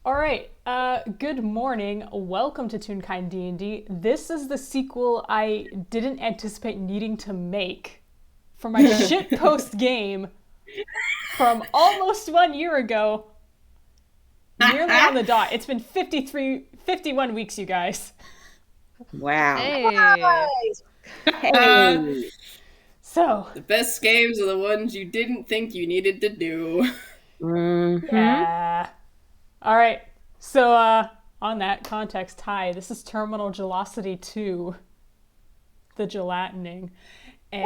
All right. Good morning. Welcome to Toonkind D&D. This is the sequel I didn't anticipate needing to make for my shitpost game from almost 1 year ago. Nearly on the dot. It's been 51 weeks, you guys. Wow. Hey. Hey. So, The best games are the ones you didn't think you needed to do. yeah. All right. So, on that context, hi, this is Terminal Jelocity 2, the gelatining. And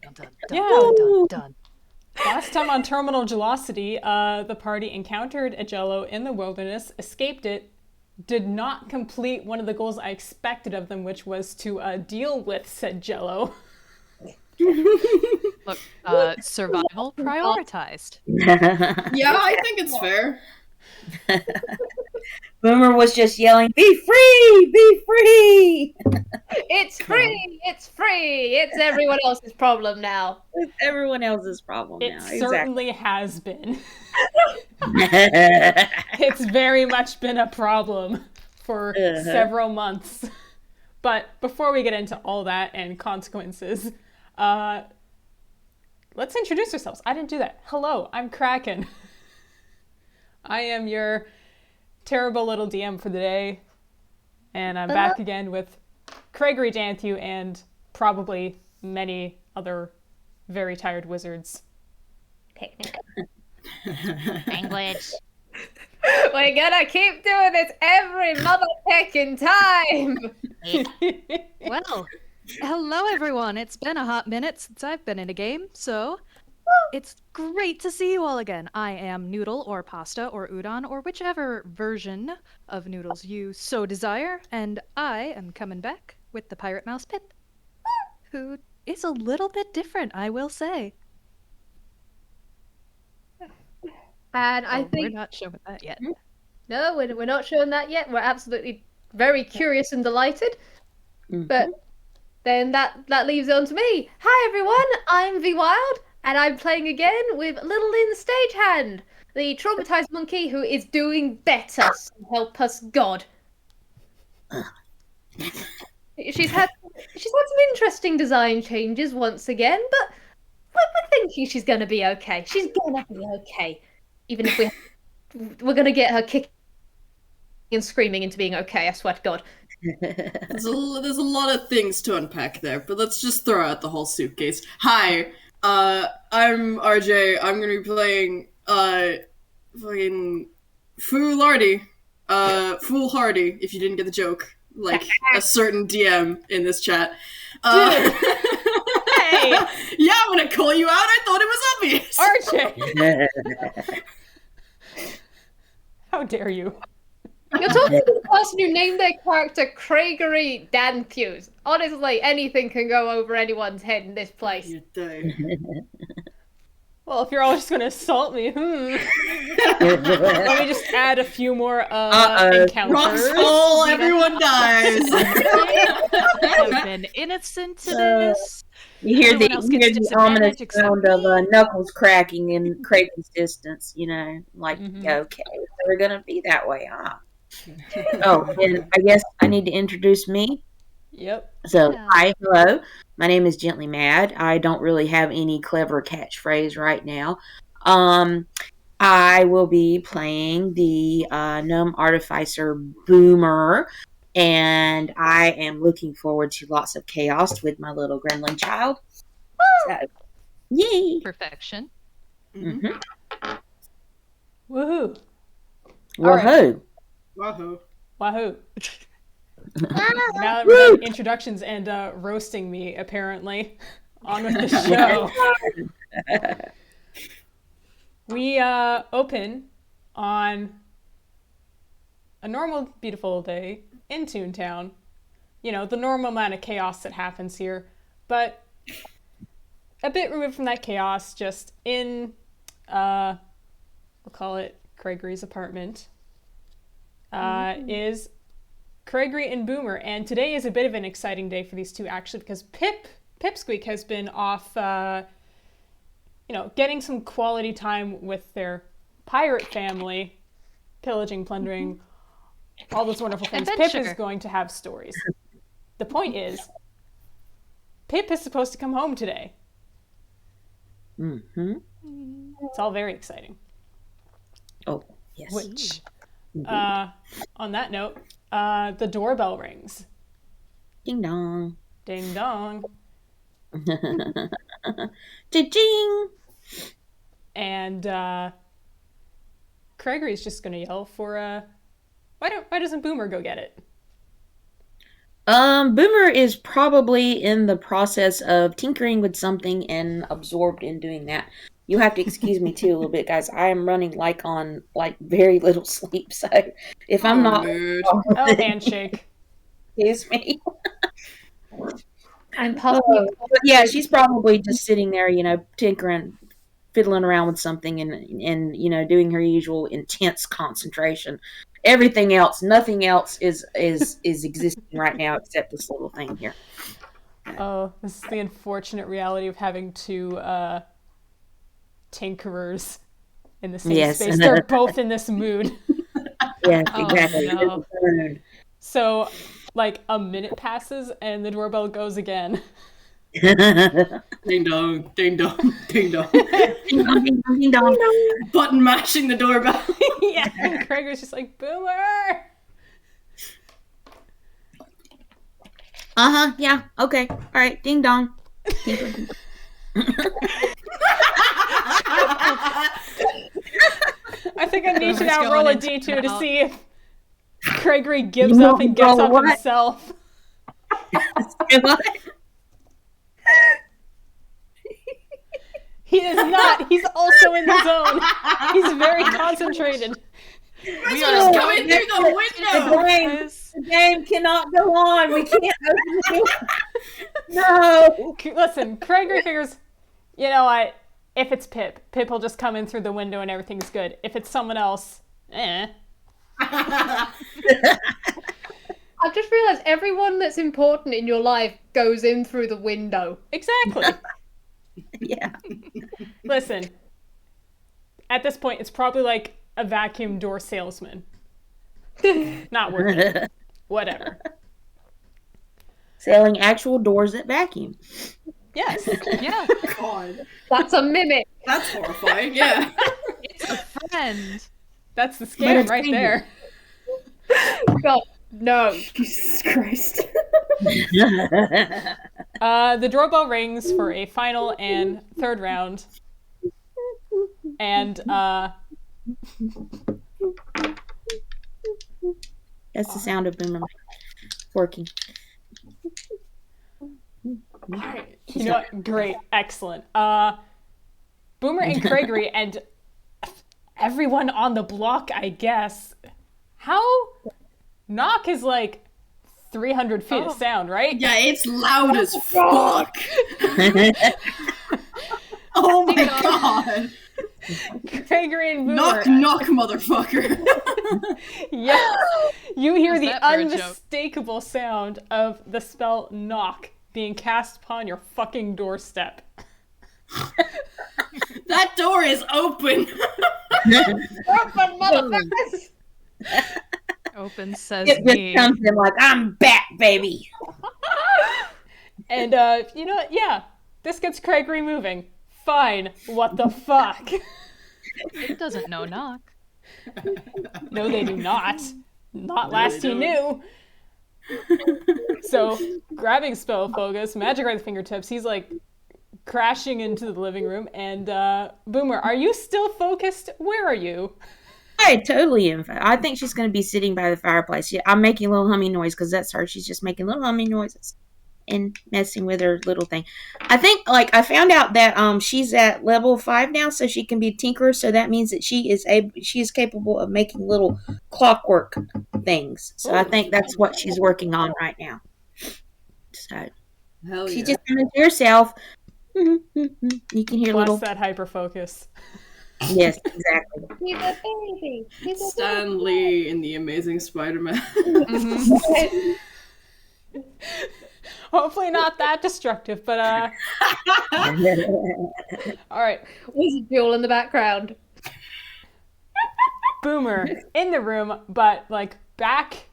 Dun, dun, yeah, dun, dun, dun. last time on Terminal Jelocity, the party encountered a jello in the wilderness, escaped it, did not complete one of the goals I expected of them, which was to deal with said jello. Look, survival prioritized. Yeah, I think it's fair. Boomer was just yelling, "Be free! Be free!" It's free! It's free! It's everyone else's problem now. It's everyone else's problem It now. certainly has been. Exactly. It's very much been a problem for several months. But before we get into all that and consequences, let's introduce ourselves. I didn't do that. Hello, I'm Kraken. I am your terrible little DM for the day. And I'm back again with Craigory, Danthew, and probably many other very tired wizards. Language. We're gonna keep doing this every motherfucking time! Well, hello everyone. It's been a hot minute since I've been in a game, so it's great to see you all again. I am Noodle or Pasta or Udon or whichever version of noodles you so desire, and I am coming back with the Pirate Mouse Pip, who is a little bit different, I will say. And I We're think... not showing that yet. No, we're not showing that yet. We're absolutely very curious and delighted. But then that leaves it on to me. Hi everyone, I'm Vwild, and I'm playing again with Lil Lin Stagehand, the traumatized monkey who is doing better, so help us God. She's had some interesting design changes once again, but we're thinking she's gonna be okay. She's gonna be okay. Even if we're gonna get her kicking and screaming into being okay, I swear to God. There's a lot of things to unpack there, but let's just throw out the whole suitcase. Hi, I'm RJ. I'm gonna be playing, fucking Fu Lardi. Foolhardy, if you didn't get the joke. Like, a certain DM in this chat. Hey! Yeah, when I call you out, I thought it was obvious! RJ! How dare you? You're talking to the person who named their character Craigory Danthew. Honestly, anything can go over anyone's head in this place. You die. Well, if you're all just going to assault me, let me just add a few more encounters. Rocks fall, everyone dies! I've been innocent to this. You hear Everyone the else gets ominous disadvantage except sound of me. knuckles cracking in Kraken's distance, like, Mhm. okay, we're gonna be that way, huh? Oh, and I guess I need to introduce me. Yep. So, Yeah. hi, hello. My name is Gently Mad. I don't really have any clever catchphrase right now. I will be playing the gnome artificer Boomer, and I am looking forward to lots of chaos with my little gremlin child. So, yay! Perfection. Mhm. Woohoo. Woohoo! Wahoo. Wahoo. Now that we're done introductions and roasting me, apparently, on with the show. We open on a normal, beautiful day in Toontown. You know, the normal amount of chaos that happens here. But a bit removed from that chaos, just in, we'll call it Craigory's apartment, is Craigory and Boomer. And today is a bit of an exciting day for these two, actually, because Pipsqueak has been off, getting some quality time with their pirate family pillaging, plundering, all those wonderful things. Adventure. Pip is going to have stories. The point is, Pip is supposed to come home today. Mm-hmm. It's all very exciting. Oh, yes. Which, on that note, the doorbell rings. Ding dong. Ding dong. Cha-ching! And Craigory's just gonna yell for why doesn't Boomer go get it? Boomer is probably in the process of tinkering with something and absorbed in doing that. You have to excuse me too a little bit, guys. I am running on very little sleep, so if I'm not, Mood. Oh, handshake. excuse me. I'm possibly. But yeah, she's probably just sitting there, tinkering, fiddling around with something, and doing her usual intense concentration. Everything else, nothing else is existing right now except this little thing here. Oh, this is the unfortunate reality of having two tinkerers in the same space. They're both in this mood. Yes, exactly. Oh, no. So, a minute passes and the doorbell goes again. Ding dong, ding dong, ding dong. Ding dong, ding dong, ding dong. Button mashing the doorbell. Yeah, and Craigory's just like, Boomer! Yeah, okay. All right, ding dong. I think I need to now Boomer's roll a going into d2 to out. see if Craigory gives You up and gets roll up what? himself. What? He is not. He's also in the zone. He's very concentrated. We are coming through the window. The game cannot go on. We can't open the door. No. Listen, Craigory figures, you know what? If it's Pip will just come in through the window and everything's good. If it's someone else, I've just realised everyone that's important in your life goes in through the window. Exactly. Yeah. Listen, at this point, it's probably like a vacuum door salesman. Not worth it. Whatever. Selling actual doors that vacuum. Yes. Yeah, God, That's a mimic. that's horrifying. Yeah. it's a friend. That's the But scam it's right dangerous. there. God, no. Jesus Christ. The doorbell rings for a final and third round. And That's the sound of Boomer working. you know what? Great. Excellent. Boomer and Craigory and everyone on the block, I guess. How? Knock is 300 feet of sound, right? Yeah, it's loud as fuck. Oh my god. Craigory and Boomer. Knock, knock, motherfucker. Yes. You hear How's the that for a joke? unmistakable sound of the spell knock being cast upon your fucking doorstep. That door is open. Open, motherfuckers! Open says It me. just comes in I'm back, baby. And, you know what? Yeah. This gets Craigory moving. Fine. What the fuck? It doesn't know knock. No, they do not. Not last they he knew. So, grabbing spell focus, magic right at the fingertips, he's crashing into the living room. And Boomer, are you still focused? Where are you? I totally am. I think she's going to be sitting by the fireplace. Yeah, I'm making a little humming noise because that's her. She's just making little humming noises and messing with her little thing. I think, I found out that she's at level 5 now, so she can be a tinkerer. So that means that she is capable of making little clockwork things. So I think that's what she's working on right now. So Hell she yeah. just comes to herself. You can hear Plus little. that hyper focus. Yes, exactly. He's a baby. He's a Stan Lee in The Amazing Spider-Man. baby. Hopefully not that destructive, but all right. There's a jewel in the background. Boomer in the room, but like back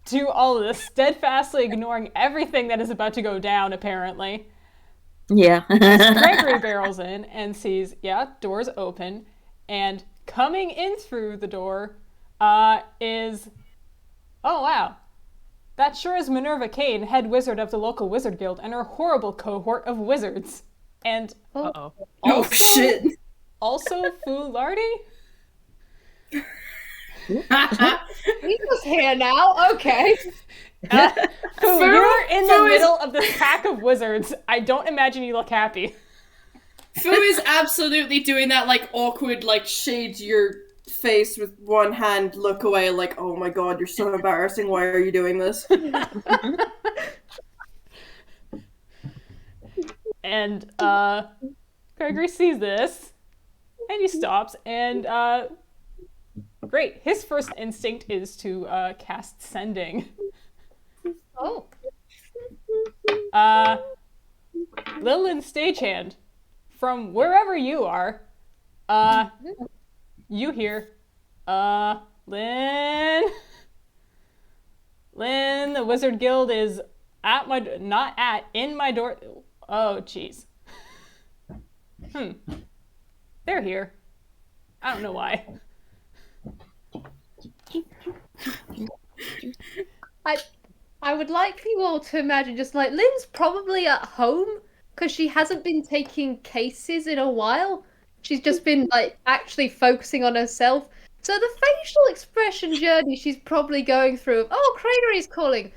to all of this, steadfastly ignoring everything that is about to go down, apparently. Yeah. Craigory barrels in and sees, door's open, and coming in through the door is, oh wow, that sure is Minerva Kane, head wizard of the local wizard guild, and her horrible cohort of wizards. And Uh-oh. Oh shit! Also Fu Lardi? He was here now. Okay. Fu, you're in the middle of this pack of wizards. I don't imagine you look happy. Fu is absolutely doing that, like, awkward, like, shade your face with one hand, look away, like, oh my god, you're so embarrassing, why are you doing this? And, Craigory sees this, and he stops, and, great. His first instinct is to, cast Sending. Oh. Lil Lin Stagehand, from wherever you are, you hear, Lin, the Wizard Guild is in my door. Oh, jeez. They're here. I don't know why. I would like for you all to imagine just like Lynn's probably at home because she hasn't been taking cases in a while. She's just been like actually focusing on herself. So the facial expression journey she's probably going through. Oh, Craigory's calling.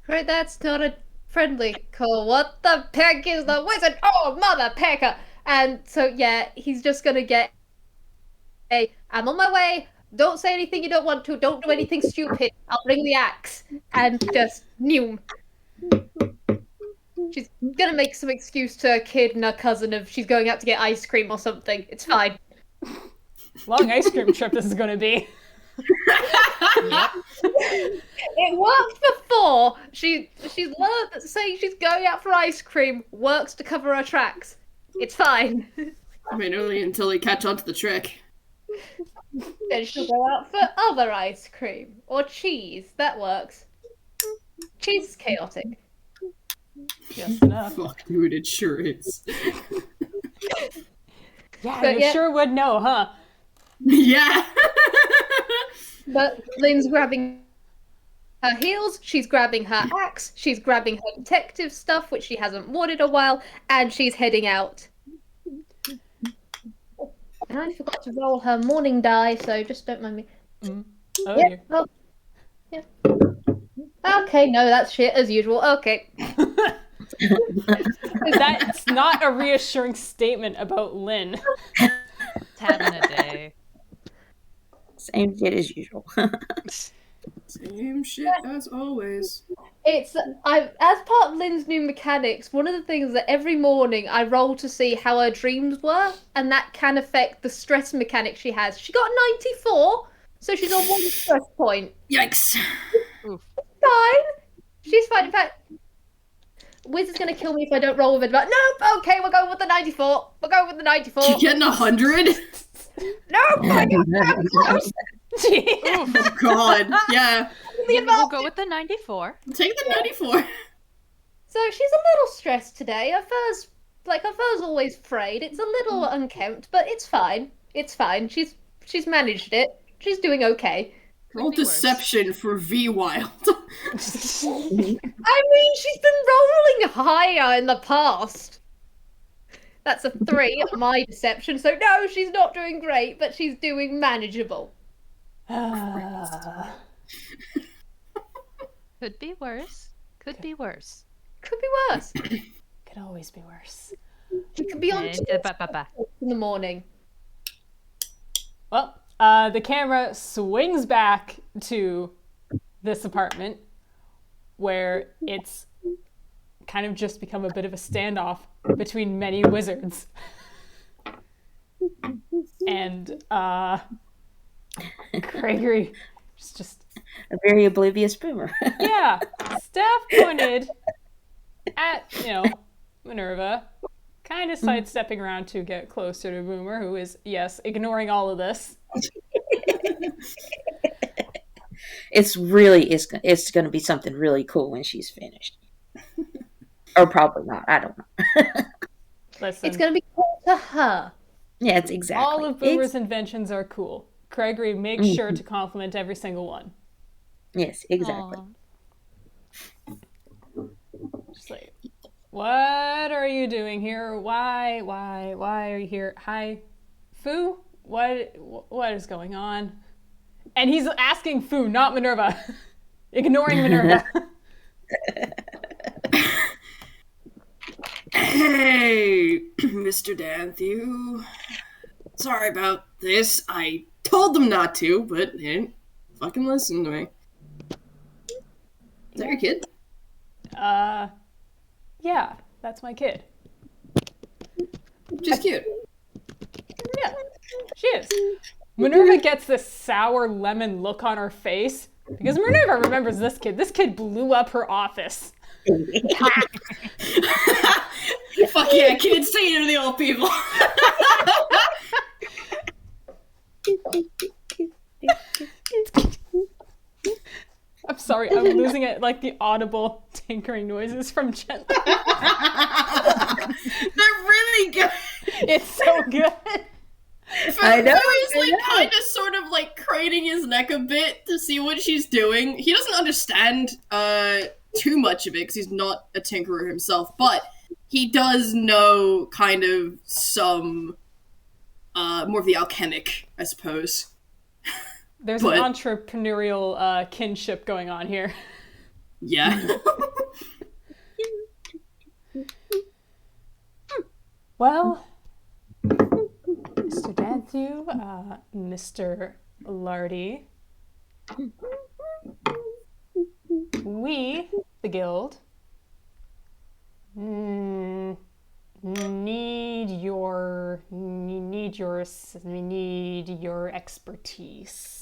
Right, that's not a friendly call. What the peck is the wizard? Oh, mother pecker. And so yeah, he's just gonna get I'm on my way. Don't say anything you don't want to. Don't do anything stupid. I'll bring the axe. And just noom. She's gonna make some excuse to her kid and her cousin of she's going out to get ice cream or something. It's fine. Long ice cream trip this is gonna be. It worked before. She's learned that saying she's going out for ice cream works to cover her tracks. It's fine. I mean, only until you catch on to the trick. Then she'll go out for other ice cream. Or cheese. That works. Cheese is chaotic. Just enough. Fuck, dude, it sure is. Yeah, you sure would know, huh? Yeah! But Lynn's grabbing her heels, she's grabbing her axe, she's grabbing her detective stuff, which she hasn't worn in a while, and she's heading out. And I forgot to roll her morning die, so just don't mind me. Oh, yeah. Oh, yeah. Okay, no, that's shit as usual. Okay. That's not a reassuring statement about Lynn. Having a day. Same shit as usual. Same shit as always. As part of Lynn's new mechanics, one of the things that every morning I roll to see how her dreams were, and that can affect the stress mechanic she has. She got 94, so she's on 1 stress point. Yikes. Fine. She's fine. In fact, Wizard's gonna kill me if I don't roll with it. But nope, okay, we're going with the 94. We're going with the 94. You getting 100? Nope, I got that close. Oh god, yeah. We'll go with the 94. Take the 94. So she's a little stressed today. Her fur's always frayed. It's a little unkempt, but it's fine. It's fine. She's managed it. She's doing okay. Roll deception for Vwild. I mean, she's been rolling higher in the past. That's a 3 on my deception, so no, she's not doing great, but she's doing manageable. Could be worse. Could be worse. Could be worse. Could always be worse. She could be on in the morning. Well, the camera swings back to this apartment where it's kind of just become a bit of a standoff between many wizards. And Craigory is just a very oblivious boomer. Yeah, staff pointed at, Minerva, kind of sidestepping around to get closer to Boomer, who is, yes, ignoring all of this. It's going to be something really cool when she's finished. Or probably not. I don't know. Listen, It's going to be cool to her. Yeah, it's exactly. all of Boomer's inventions are cool. Craigory makes sure to compliment every single one. Yes, exactly. Just like, what are you doing here? Why are you here? Hi, Fu? What is going on? And he's asking Fu, not Minerva. Ignoring Minerva. Hey, Mr. Danthew. Sorry about this. I told them not to, but they didn't fucking listen to me. Is that your kid? Yeah, that's my kid. She's cute. Yeah, she is. Minerva gets this sour lemon look on her face because Minerva remembers this kid. This kid blew up her office. Fuck yeah, kids saying to the old people. I'm sorry, I'm losing it like the audible tinkering noises from Jen. They're really good. It's so good. I know. He's like kind of sort of like craning his neck a bit to see what she's doing. He doesn't understand too much of it because he's not a tinkerer himself, but he does know kind of some more of the alchemic, I suppose. There's an entrepreneurial kinship going on here. Yeah. Well, Mr. Danthew, Mr. Lardi, we, the guild, need your expertise.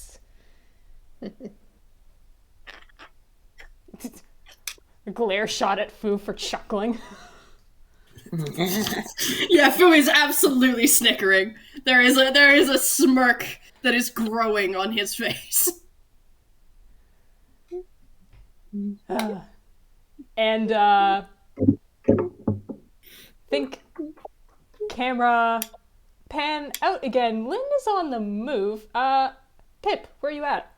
A glare shot at Fu for chuckling. Yeah, Fu is absolutely snickering. There is a smirk that is growing on his face. And think camera pan out again. Lynn is on the move. Pip, where are you at?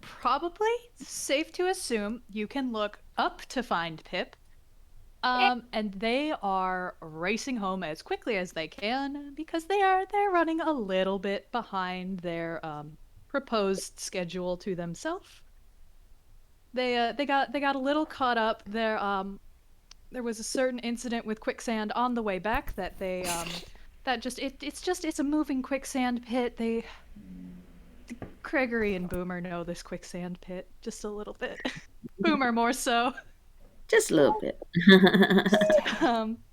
Probably safe to assume you can look up to find Pip. And they are racing home as quickly as they can because they're running a little bit behind their proposed schedule to themselves. They got a little caught up. There was a certain incident with quicksand on the way back that they it's a moving quicksand pit. Craigory and Boomer know this quicksand pit just a little bit. Boomer more so. Just a little bit.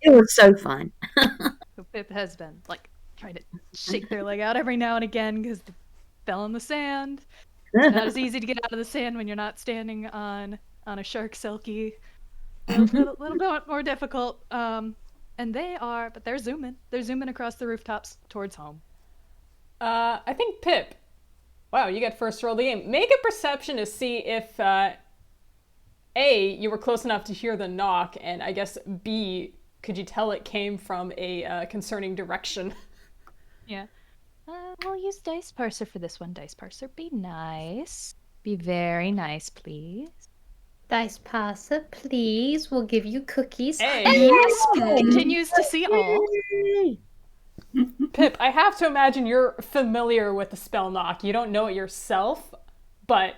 It was so fun. Pip has been like trying to shake their leg out every now and again because they fell in the sand. It's not as easy to get out of the sand when you're not standing on a shark silky. A little bit more difficult. And they're zooming. They're zooming across the rooftops towards home. I think Pip. Wow, you get first roll of the game. Make a perception to see if A, you were close enough to hear the knock, and I guess B, could you tell it came from a concerning direction? Yeah. We'll use Dice Parser for this one. Dice Parser, be nice. Be very nice, please. Dice Parser, please. We'll give you cookies. Hey. Yes, continues to see all. Pip, I have to imagine you're familiar with the spell knock. You don't know it yourself, but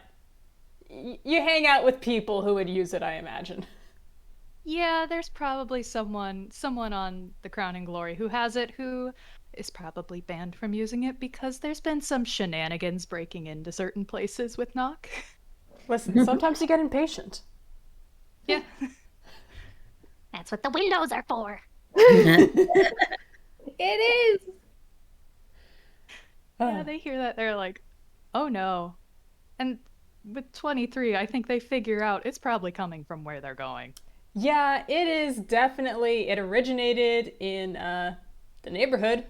you hang out with people who would use it, I imagine. Yeah, there's probably someone on the Crown and Glory who has it, who is probably banned from using it because there's been some shenanigans breaking into certain places with knock. Listen, sometimes you get impatient. Yeah. That's what the windows are for. It is. Yeah, they hear that, they're like, oh no. And with 23, I think they figure out it's probably coming from where they're going. Yeah, it is definitely, it originated in the neighborhood.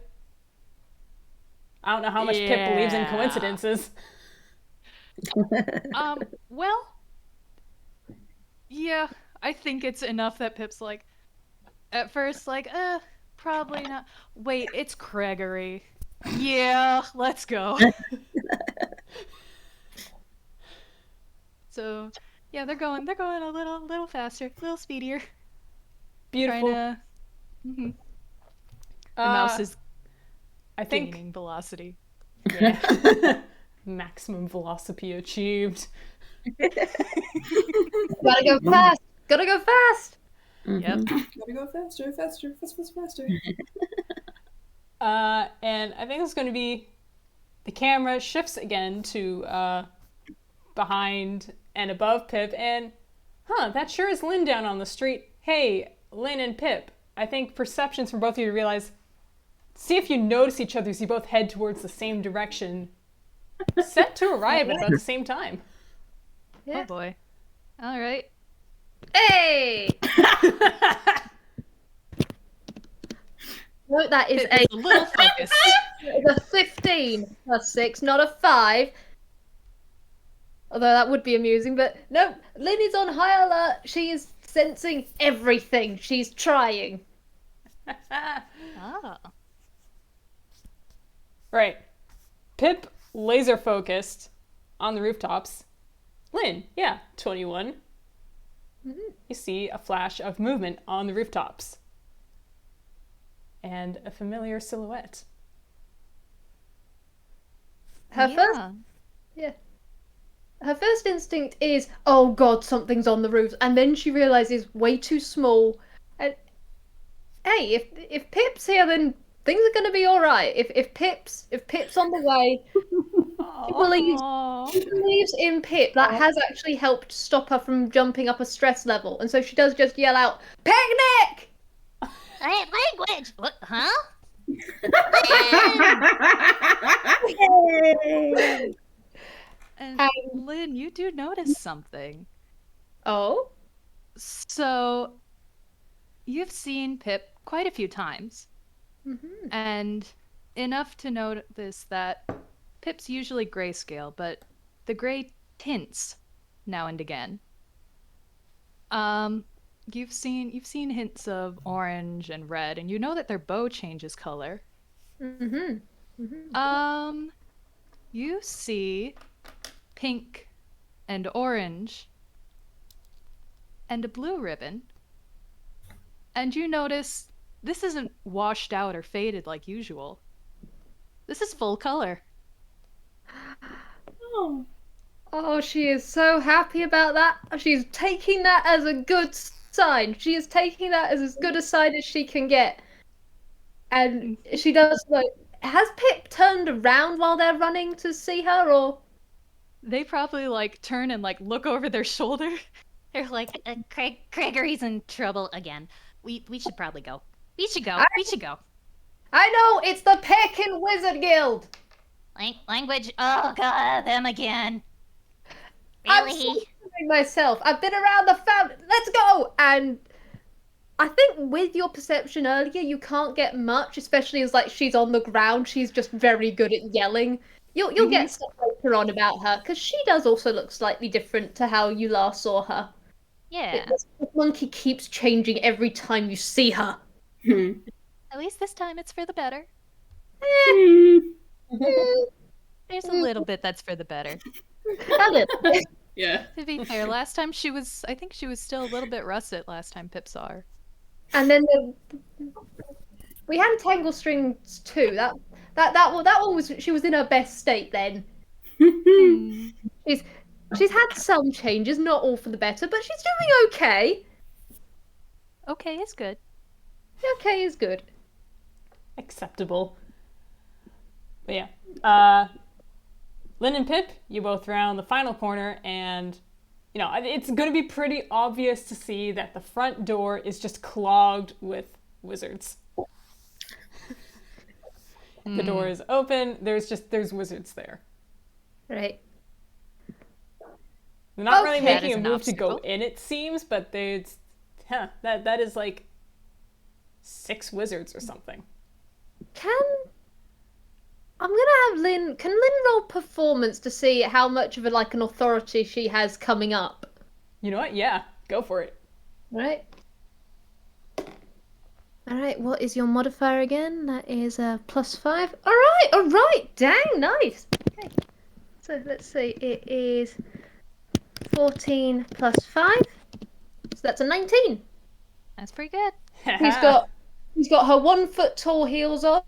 I don't know how much Pip believes in coincidences. Well, yeah, I think it's enough that Pip's like, at first, like, probably not. Wait, it's Craigory. Yeah, let's go. So, yeah, they're going a little faster, a little speedier. Beautiful. The mouse is I think gaining velocity. Yeah. Maximum velocity achieved. Gotta go fast. Gotta go fast. Yep. Gotta go faster, faster, faster. And I think it's going to be the camera shifts again to behind and above Pip, and that sure is Lin down on the street. Hey, Lin and Pip, I think perceptions from both of you realize. See if you notice each other as you both head towards the same direction, set to arrive at about the same time. Yeah. Oh boy. All right. Hey! Note that is Pip is a little focused. a 15 plus 6, not a 5. Although that would be amusing, but no, Lynn is on high alert. She is sensing everything. She's trying. Oh. Right. Pip laser focused on the rooftops. Lynn, 21. Mm-hmm. You see a flash of movement on the rooftops. And a familiar silhouette. Her first instinct is, oh god, something's on the roof, and then she realizes way too small. And hey, if Pip's here, then things are gonna be all right. If Pip's on the way, she believes in Pip. That has actually helped stop her from jumping up a stress level, and so she does just yell out, "Picnic!" Hey, language! What, huh? And Lynn, you do notice something. Oh? So, you've seen Pip quite a few times. Mm-hmm. And enough to notice that Pip's usually grayscale, but the gray tints now and again. You've seen hints of orange and red, and you know that their bow changes color. Mm-hmm. Mm-hmm. You see pink and orange and a blue ribbon. And you notice this isn't washed out or faded like usual. This is full color. Oh, she is so happy about that. She's taking that as a good sign. She is taking that as good a sign as she can get. And she does, like, has Pip turned around while they're running to see her, or? They probably, like, turn and, like, look over their shoulder. They're like, Craigory's in trouble again. We should probably go. We should go. I know, it's the Pekin Wizard Guild! Language. Oh god, them again. I'm Really? censoring myself. I've been around the fountain. Let's go! And I think with your perception earlier, you can't get much, especially as, like, she's on the ground. She's just very good at yelling. You'll get stuff later on about her, because she does also look slightly different to how you last saw her. Yeah. This monkey keeps changing every time you see her. At least this time it's for the better. There's a little bit that's for the better. Yeah. To be fair, last time I think she was still a little bit russet last time Pip saw her. And then we had Tangle Strings too. That one was, she was in her best state then. She's had some changes, not all for the better, but she's doing okay. Okay is good. Okay is good. Acceptable. But yeah. Lynn and Pip, you both round the final corner, and you know, it's going to be pretty obvious to see that the front door is just clogged with wizards. The door is open, there's wizards there. Right. They're not really Okay. making That is a an move to go obstacle. in, it seems, but that is like 6 wizards or something. I'm gonna Lynn. Can Lynn roll performance to see how much of an authority she has coming up? You know what? Yeah, go for it. Right. All right. What is your modifier again? That is +5. All right. All right. Dang, nice. Okay. So let's see. It is 14 plus 5. So that's a 19. That's pretty good. She's got her 1 foot tall heels on.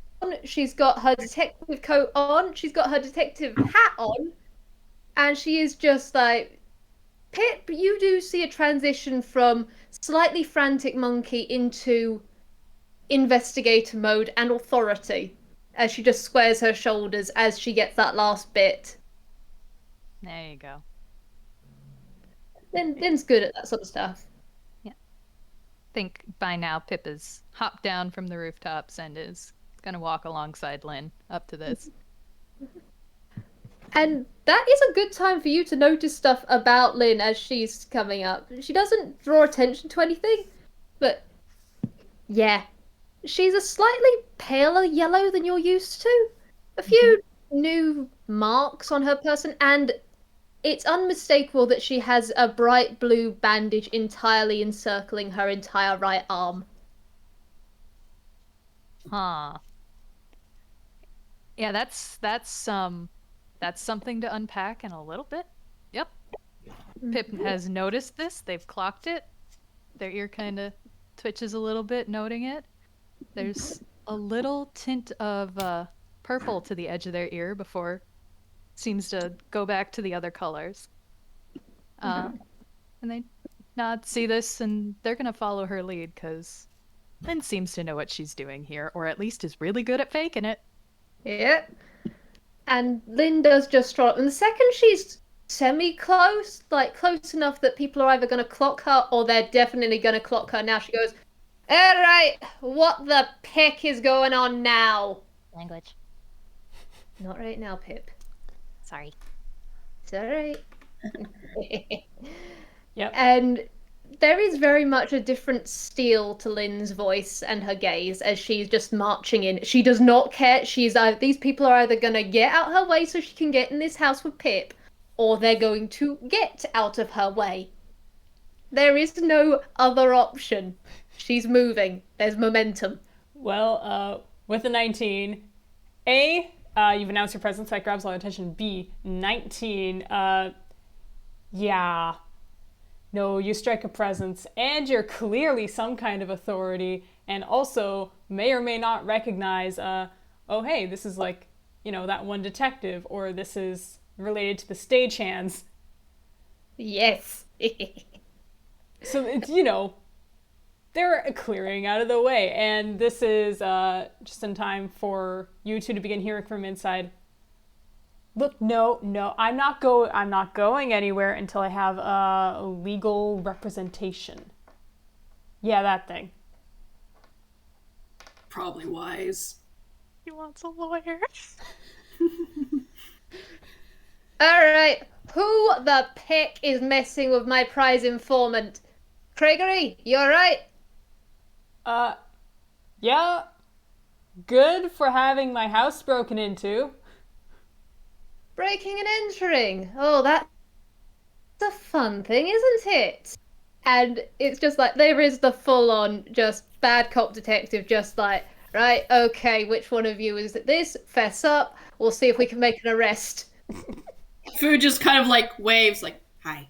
She's got her detective coat on. She's got her detective hat on. And she is just like, Pip, you do see a transition from slightly frantic monkey into investigator mode and authority as she just squares her shoulders as she gets that last bit. There you go. Lynn's good at that sort of stuff. I think by now Pip has hopped down from the rooftops and is going to walk alongside Lynn up to this. And that is a good time for you to notice stuff about Lynn as she's coming up. She doesn't draw attention to anything, but yeah. She's a slightly paler yellow than you're used to. A few new marks on her person, and it's unmistakable that she has a bright blue bandage entirely encircling her entire right arm. Huh. Yeah, that's something to unpack in a little bit. Yep. Pip has noticed this. They've clocked it. Their ear kind of twitches a little bit, noting it. There's a little tint of purple to the edge of their ear before it seems to go back to the other colors. And they nod, see this, and they're going to follow her lead because Lynn seems to know what she's doing here, or at least is really good at faking it. Yeah. And Lynn does just stroll up. And the second she's semi-close, like close enough that people are either going to clock her or they're definitely going to clock her now, she goes, all right, what the pick is going on now? Language. Not right now, Pip. Sorry. It's all right. Yep. And there is very much a different steel to Lynn's voice and her gaze as she's just marching in. She does not care. These people are either going to get out her way so she can get in this house with Pip, or they're going to get out of her way. There is no other option. She's moving. There's momentum. Well, with a 19, A, you've announced your presence. That grabs a lot of attention. B, 19, yeah. No, you strike a presence, and you're clearly some kind of authority, and also may or may not recognize, oh, hey, this is like, that one detective, or this is related to the stagehands. Yes. So it's, they're clearing out of the way, and this is just in time for you two to begin hearing from inside. Look, no, I'm not going anywhere until I have legal representation. Yeah, that thing. Probably wise. He wants a lawyer. All right, who the pick is messing with my prize informant? Craigory, you all right? Yeah. Good for having my house broken into. Breaking and entering. Oh, that's a fun thing, isn't it? And it's just like, there is the full-on just bad cop detective, just like, right, okay, which one of you is this? Fess up. We'll see if we can make an arrest. Fu just kind of like waves, like, hi.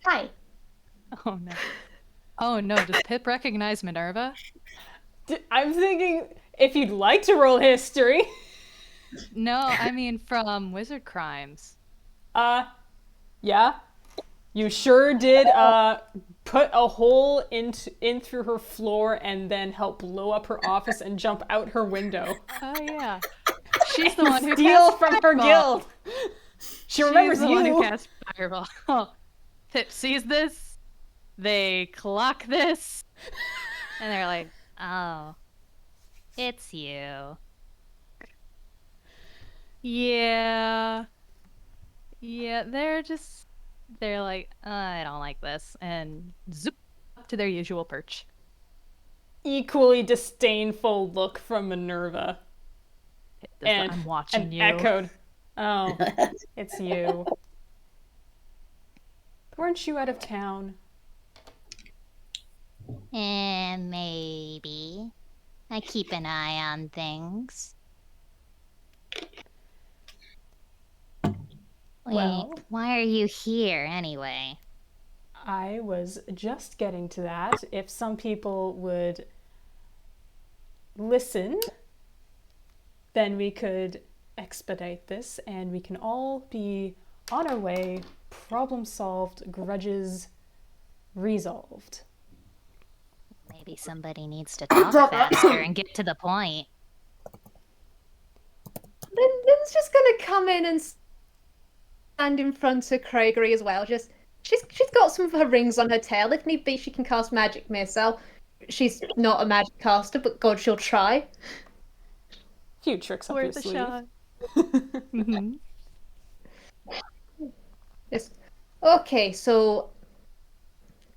Hi. Oh no. Oh no, does Pip recognize Minerva? I'm thinking if you'd like to roll history. No, I mean from Wizard Crimes. Yeah. You sure did put a hole in through her floor and then help blow up her office and jump out her window. Oh yeah. She's the one who steal cast from her Fireball. guild. She remembers She's the you. one who cast Fireball. Oh. Pip sees this. They clock this. And they're like, oh, it's you. Yeah. Yeah, they're like, I don't like this. And zoop up to their usual perch. Equally disdainful look from Minerva. And I'm watching you. echoed, "Oh, it's you. Weren't you out of town?" Maybe. I keep an eye on things. Well, Wait, why are you here anyway? I was just getting to that. If some people would listen, then we could expedite this and we can all be on our way, problem solved, grudges resolved. Maybe somebody needs to talk faster and get to the point. Lynn's just gonna come in and stand in front of Craigory as well. Just she's got some of her rings on her tail. If need be, she can cast magic missile. She's not a magic caster, but God, she'll try. Few tricks up your Worth a sleeve. shot. Mm-hmm. Yes. Okay, so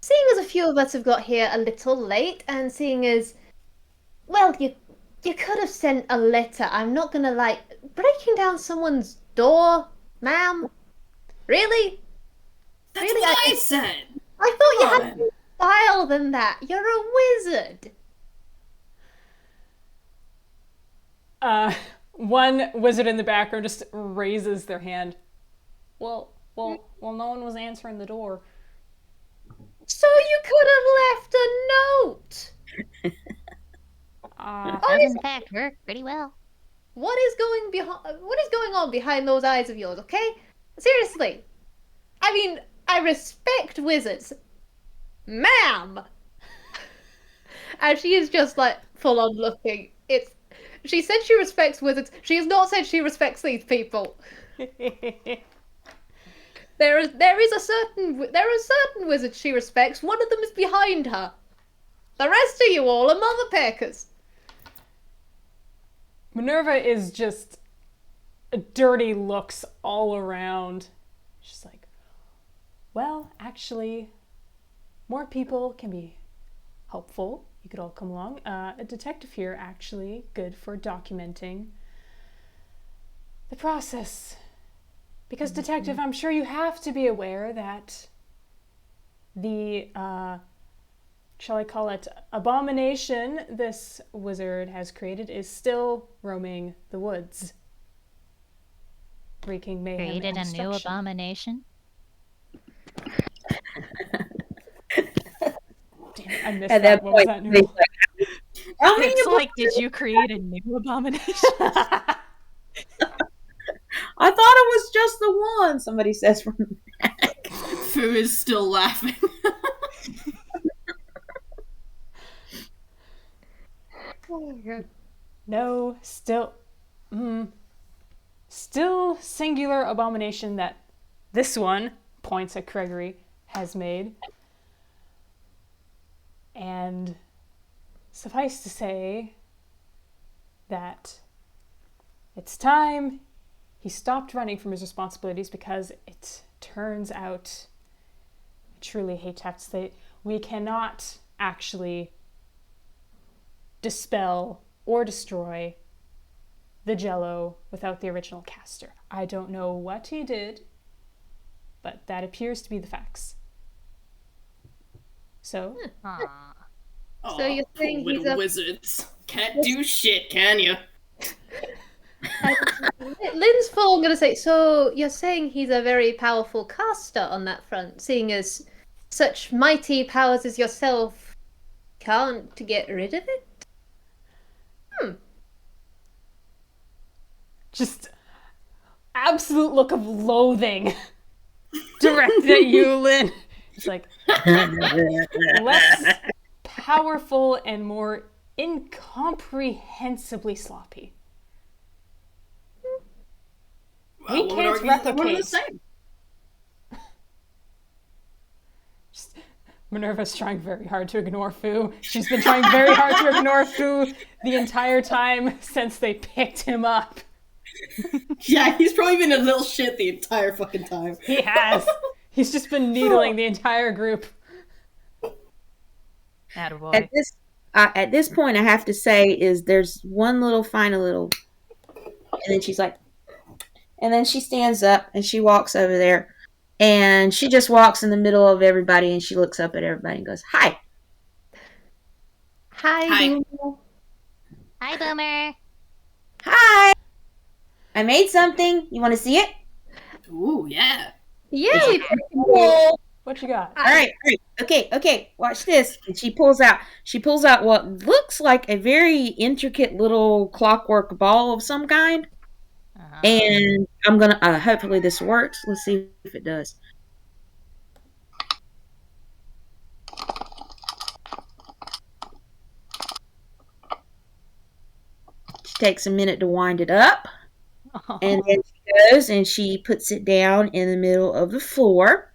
seeing as a few of us have got here a little late, and seeing as, well, you could have sent a letter. I'm not gonna lie, breaking down someone's door, ma'am. Really? That's Really? what I said. I thought you Come had on. more style than that. You're a wizard. One wizard in the background just raises their hand. Well, no one was answering the door. So you could have left a note. It does in fact work pretty well. What is going on behind those eyes of yours? Okay, seriously. I mean, I respect wizards, ma'am. And she is just like full on looking. She said she respects wizards. She has not said she respects these people. There are certain wizards she respects. One of them is behind her. The rest of you all are mother peckers. Minerva is just dirty looks all around. She's like, well, actually, more people can be helpful. You could all come along. A detective here, actually, good for documenting the process. Because, detective, I'm sure you have to be aware that the, shall I call it, abomination this wizard has created is still roaming the woods, wreaking mayhem Created and a new destruction. abomination? Damn it, I missed At that. that What was point, that? they Noodle? how many It's of like, did you create a new abomination? I thought it was just the one. Somebody says from the back. Fu is still laughing. Oh my god. No, still singular abomination that this one, points at Craigory, has made. And suffice to say that it's time he stopped running from his responsibilities, because it turns out, I truly hate to have to say it, we cannot actually dispel or destroy the jello without the original caster. I don't know what he did, but that appears to be the facts. So, Aw. So you're Poor saying he's little a- wizards. Can't do shit, can you? Lynn's full. I'm gonna say. So you're saying he's a very powerful caster on that front, seeing as such mighty powers as yourself can't get rid of it. just absolute look of loathing directed at you, Lynn. It's like, less powerful and more incomprehensibly sloppy. We Well, can't argue that they're one and the replicate. same. Minerva's trying very hard to ignore Fu. She's been trying very hard to ignore Fu the entire time since they picked him up. Yeah, he's probably been a little shit the entire fucking time. He has. He's just been needling the entire group. Attaboy. At this point, I have to say is there's one little final little And then she's like, and then she stands up and she walks over there. And she just walks in the middle of everybody and she looks up at everybody and goes, "Hi." Hi. Hi. Hi, Boomer. "Hi. I made something. You want to see it?" Ooh, yeah. Yeah, we What you got? All right. Okay. Watch this. And she pulls out what looks like a very intricate little clockwork ball of some kind. And I'm going to, hopefully this works. Let's see if it does. She takes a minute to wind it up. And then she goes and she puts it down in the middle of the floor.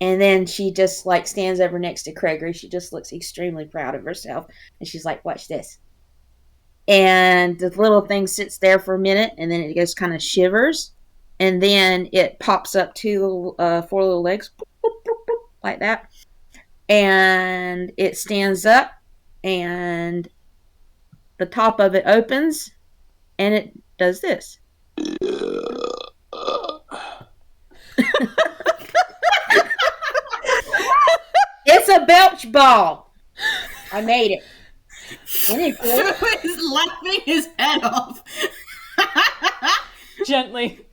And then she just like stands over next to Craigory. She just looks extremely proud of herself. And she's like, "Watch this." And the little thing sits there for a minute, and then it just kind of shivers, and then it pops up four little legs, boop, boop, boop, boop, like that, and it stands up, and the top of it opens, and it does this. It's a belch ball. I made it. Fu is laughing his head off. Gently.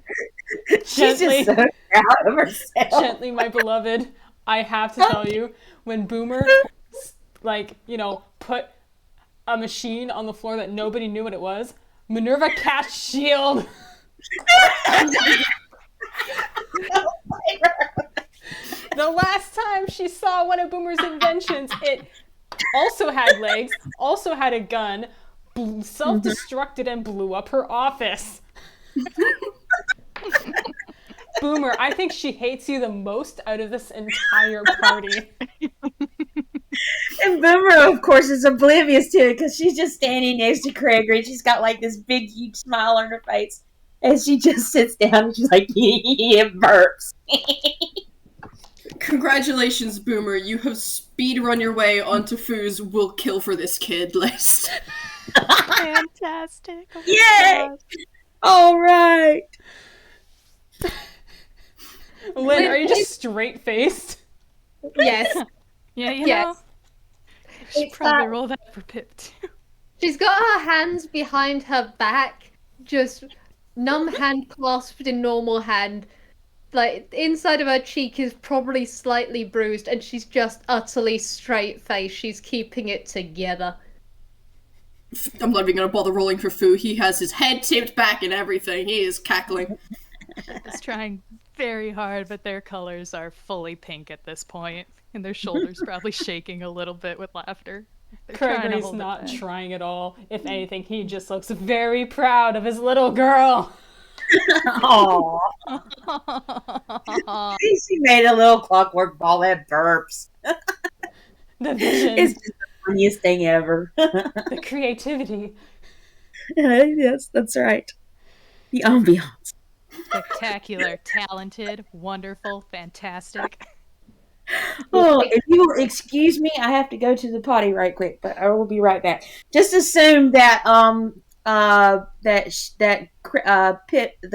She's just so proud of herself. Gently, my beloved. I have to tell you, when Boomer, put a machine on the floor that nobody knew what it was, Minerva cast shield. The last time she saw one of Boomer's inventions, it also had legs, also had a gun, self-destructed and blew up her office. Boomer, I think she hates you the most out of this entire party. And Boomer, of course, is oblivious to it because she's just standing next to Craigory. She's got like this big, huge smile on her face. And she just sits down and she's like, it burps. Congratulations, Boomer. You have speedrun your way onto Fu's "will kill for this kid" list. Fantastic. Oh Yay! All right. Lynn, are you just straight-faced? Yes. Yeah, you Yes. know. Should It's probably that- roll that for Pip too. She's got her hands behind her back, just numb hand clasped in normal hand. Like, inside of her cheek is probably slightly bruised, and she's just utterly straight-faced. She's keeping it together. I'm not even gonna bother rolling for Fu. He has his head tipped back and everything. He is cackling. Is trying very hard, but their colors are fully pink at this point, and their shoulders probably shaking a little bit with laughter. They're trying to Craigory's hold it not back. trying at all. If anything, he just looks very proud of his little girl. Aww. She made a little clockwork ball that burps. The vision, It's just the funniest thing ever. the creativity. Yes, that's right. The ambiance. Spectacular, talented, wonderful, fantastic. Oh, if you will excuse me, I have to go to the potty right quick, but I will be right back. Just assume that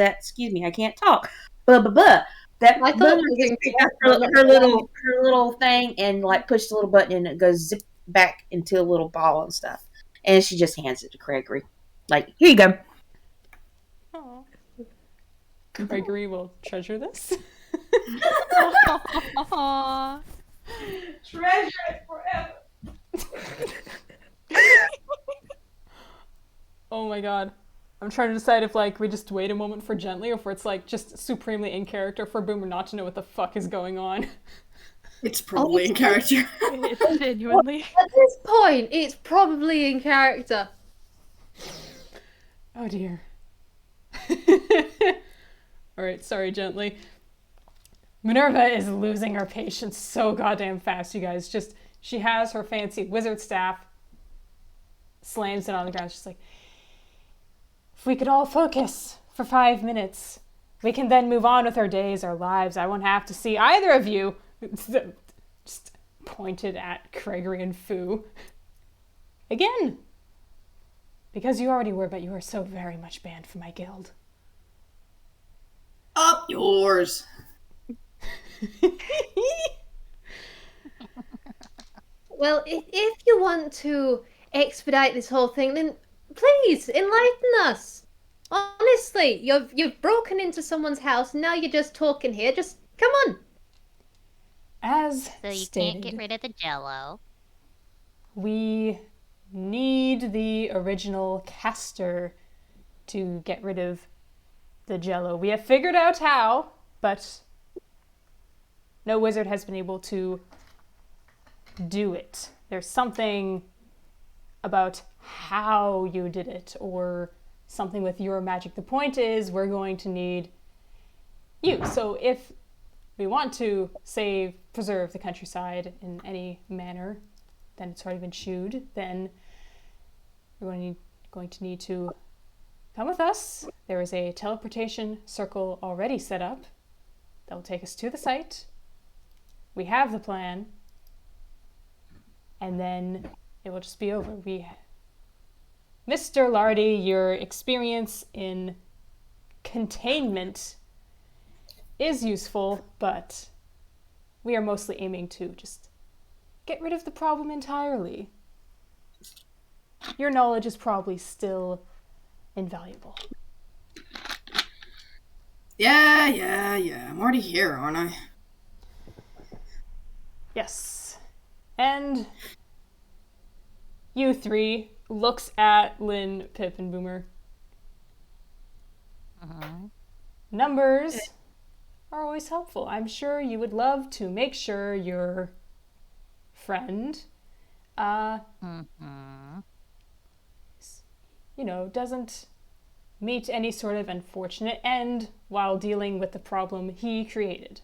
excuse me, I can't talk. That I thought it was her little thing and like push the little button and it goes zip back into a little ball and stuff. And she just hands it to Craigory. Like, here you go. Aw. Craigory will treasure this. Aw. Treasure it forever. Oh my god. I'm trying to decide if we just wait a moment for Gently or if it's just supremely in character for Boomer not to know what the fuck is going on. It's probably in character. It's genuinely. At this point, it's probably in character. Oh dear. Alright, sorry, Gently. Minerva is losing her patience so goddamn fast, you guys. She has her fancy wizard staff, slams it on the ground. She's like, if we could all focus for 5 minutes, we can then move on with our days, our lives. I won't have to see either of you. Just pointed at Craigory and Fu. Again. Because you already were, but you are so very much banned from my guild. Up yours. Well, if you want to expedite this whole thing, then please enlighten us. Honestly, you've broken into someone's house. Now you're just talking here. Just come on. As So you stated, can't get rid of the jello. we need the original caster to get rid of the jello. We have figured out how, but no wizard has been able to do it. There's something about how you did it, or something with your magic. The point is, we're going to need you. So if we want to preserve the countryside in any manner, then it's already been chewed, then we're going to need to come with us. There is a teleportation circle already set up that will take us to the site. We have the plan, and then it will just be over. Mr. Lardi, your experience in containment is useful, but we are mostly aiming to just get rid of the problem entirely. Your knowledge is probably still invaluable. Yeah. I'm already here, aren't I? Yes. And you three looks at Lin, Pip, and Boomer. Numbers are always helpful. I'm sure you would love to make sure your friend, doesn't meet any sort of unfortunate end while dealing with the problem he created.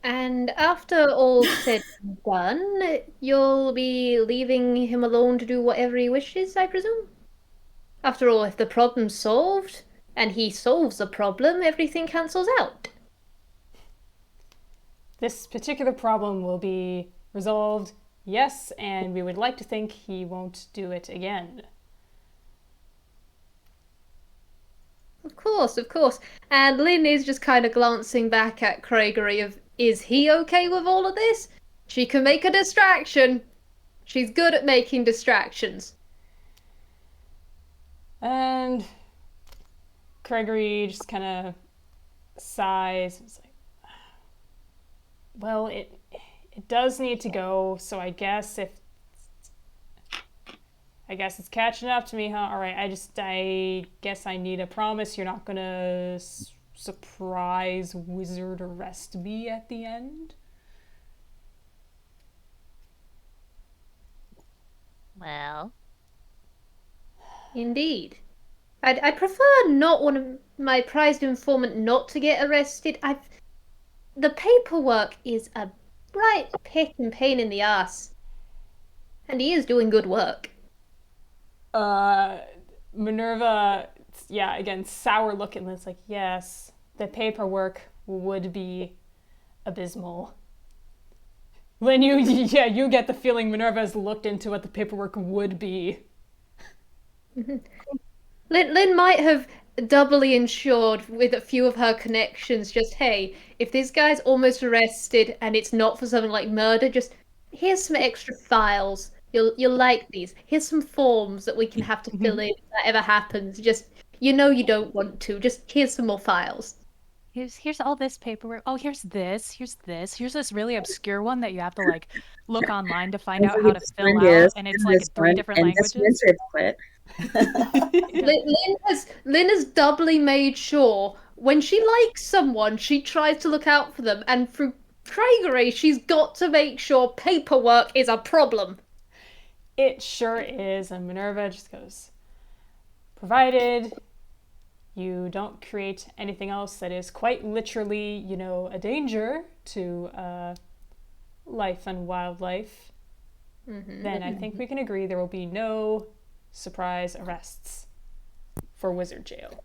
And after all said and done, you'll be leaving him alone to do whatever he wishes, I presume? After all, if the problem's solved, and he solves the problem, everything cancels out. This particular problem will be resolved, yes, and we would like to think he won't do it again. Of course. And Lynn is just kind of glancing back at Craigory of, is he okay with all of this? She can make a distraction. She's good at making distractions. And Craigory just kind of sighs. It's like, well, it does need to go, so I guess it's catching up to me, huh? All right, I guess I need a promise you're not gonna surprise wizard arrest me at the end. Well, Indeed. I'd prefer not one of my prized informant not to get arrested. The paperwork is a right pick and pain in the ass. And he is doing good work. Minerva, again, sour looking. It's like, yes, the paperwork would be abysmal. Lynn, you get the feeling Minerva has looked into what the paperwork would be. Lynn might have doubly insured with a few of her connections, just, hey, if this guy's almost arrested and it's not for something like murder, just, here's some extra files. You'll like these. Here's some forms that we can have to fill in if that ever happens. Just, you don't want to. Just, here's some more files. Here's all this paperwork. Oh, here's this. Here's this really obscure one that you have to look online to find out how to fill out, and it's in 3 different languages. Lynn has doubly made sure when she likes someone, she tries to look out for them, and through Craigory, she's got to make sure paperwork is a problem. It sure is, and Minerva just goes, provided you don't create anything else that is quite literally, a danger to life and wildlife, then I think we can agree there will be no surprise arrests for Wizard Jail.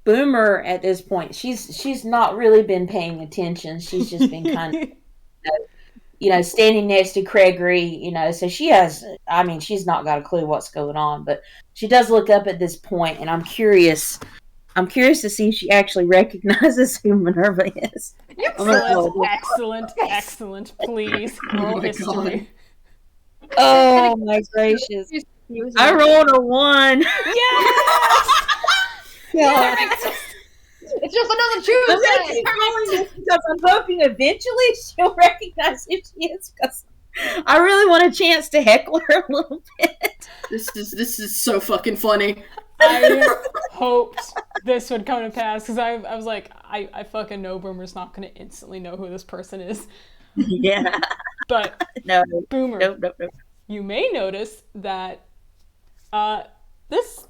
Boomer, at this point, she's not really been paying attention. She's just been kind of standing next to Craigory, so she has, she's not got a clue what's going on, but she does look up at this point, and I'm curious to see if she actually recognizes who Minerva is. Excellent. Please, roll history. Oh my gracious. I rolled a 1. Yes! It's just another Tuesday! Because I'm hoping eventually she'll recognize who she is, because I really want a chance to heckle her a little bit. This is so fucking funny. I hoped this would come to pass, because I was like, I fucking know Boomer's not going to instantly know who this person is. Yeah. But, no, Boomer, nope. You may notice that this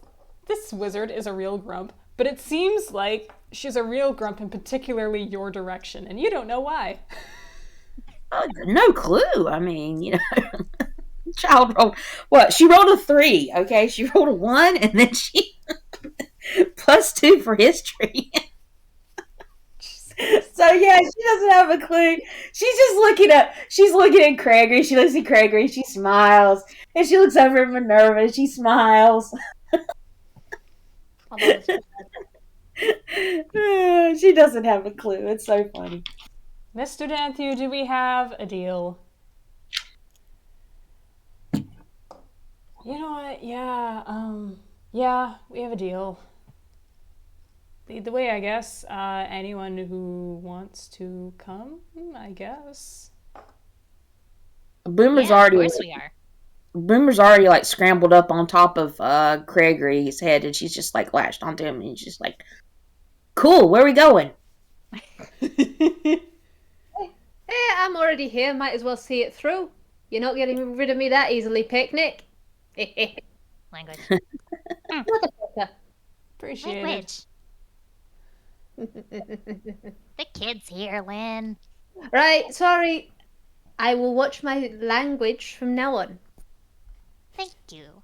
wizard is a real grump, but it seems like she's a real grump in particularly your direction, and you don't know why. No clue. Child rolled what? She rolled a 3. Okay, she rolled a 1, and then she +2 for history. So yeah, she doesn't have a clue. She's looking at Craigory. She looks at Craigory, she smiles, and she looks over at Minerva, and she smiles. She doesn't have a clue. It's so funny. Mr. Danthew, do we have a deal? You know what? Yeah, we have a deal. Lead the way, I guess. Anyone who wants to come, I guess. Boomer's Of already course we are. like scrambled up on top of Craigory's head, and she's just like latched onto him, and he's just like, "Cool, where are we going?" Hey, I'm already here. Might as well see it through. You're not getting rid of me that easily, picnic. Language. Motherfucker. Appreciate Language. The kid's here, Lynn. Right, sorry. I will watch my language from now on. Thank you.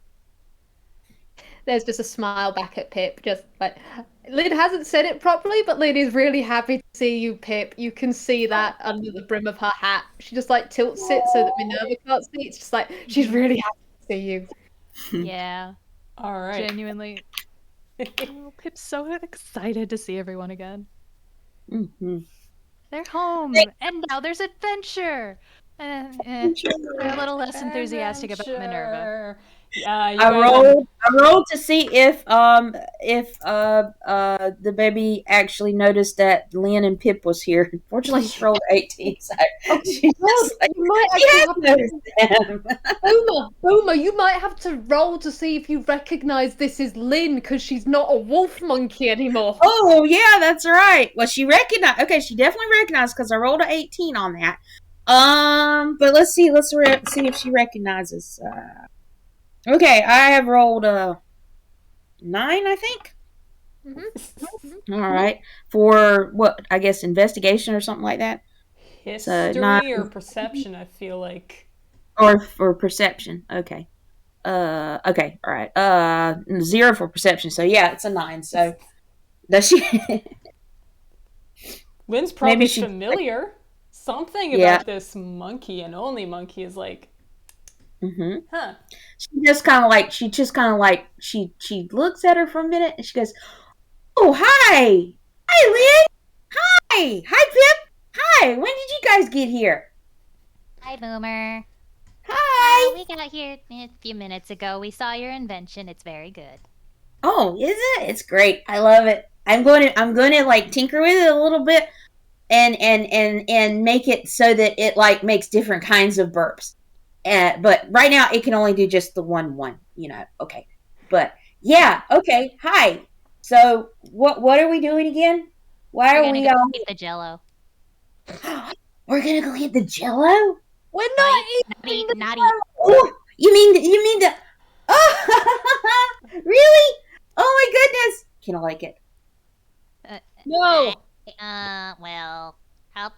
There's just a smile back at Pip, just like, Lynn hasn't said it properly, but Lynn is really happy to see you, Pip. You can see that under the brim of her hat. She just like tilts it so that Minerva can't see. It's just like, she's really happy to see you. Yeah, All right. genuinely. Oh, Pip's so excited to see everyone again. Mm-hmm. They're home, and now there's adventure. They're a little less enthusiastic about Minerva. I rolled to see if the baby actually noticed that Lynn and Pip was here. Unfortunately, she rolled 18. So she Boomer, you might have to roll to see if you recognize this is Lynn, because she's not a wolf monkey anymore. Oh yeah, that's right. Well, she recognized. Okay, she definitely recognized because I rolled an 18 on that. But let's see if she recognizes. Okay, I have rolled a 9, I think. Mm-hmm. All right, for what, I guess investigation or something like that. History or perception, I feel like. Or for perception. Okay. Okay. All right. 0 for perception. So yeah, it's a 9. So does she? Lynn's probably familiar. Something about this monkey and only monkey is like, huh. She just kind of like she looks at her for a minute and she goes, "Oh, hi, Lynn, hi Pip, hi. When did you guys get here?" Hi, Boomer. Hi. We got here a few minutes ago. We saw your invention. It's very good. Oh, is it? It's great. I love it. I'm going to like tinker with it a little bit and make it so that it like makes different kinds of burps. But right now it can only do just the one, okay. But yeah, okay. Hi. So what are we doing again? Why are we go eat the jello? We're gonna go eat the jello? We're not eating the jello. Oh, you mean the oh really? Oh my goodness. Can I like it? No. Well,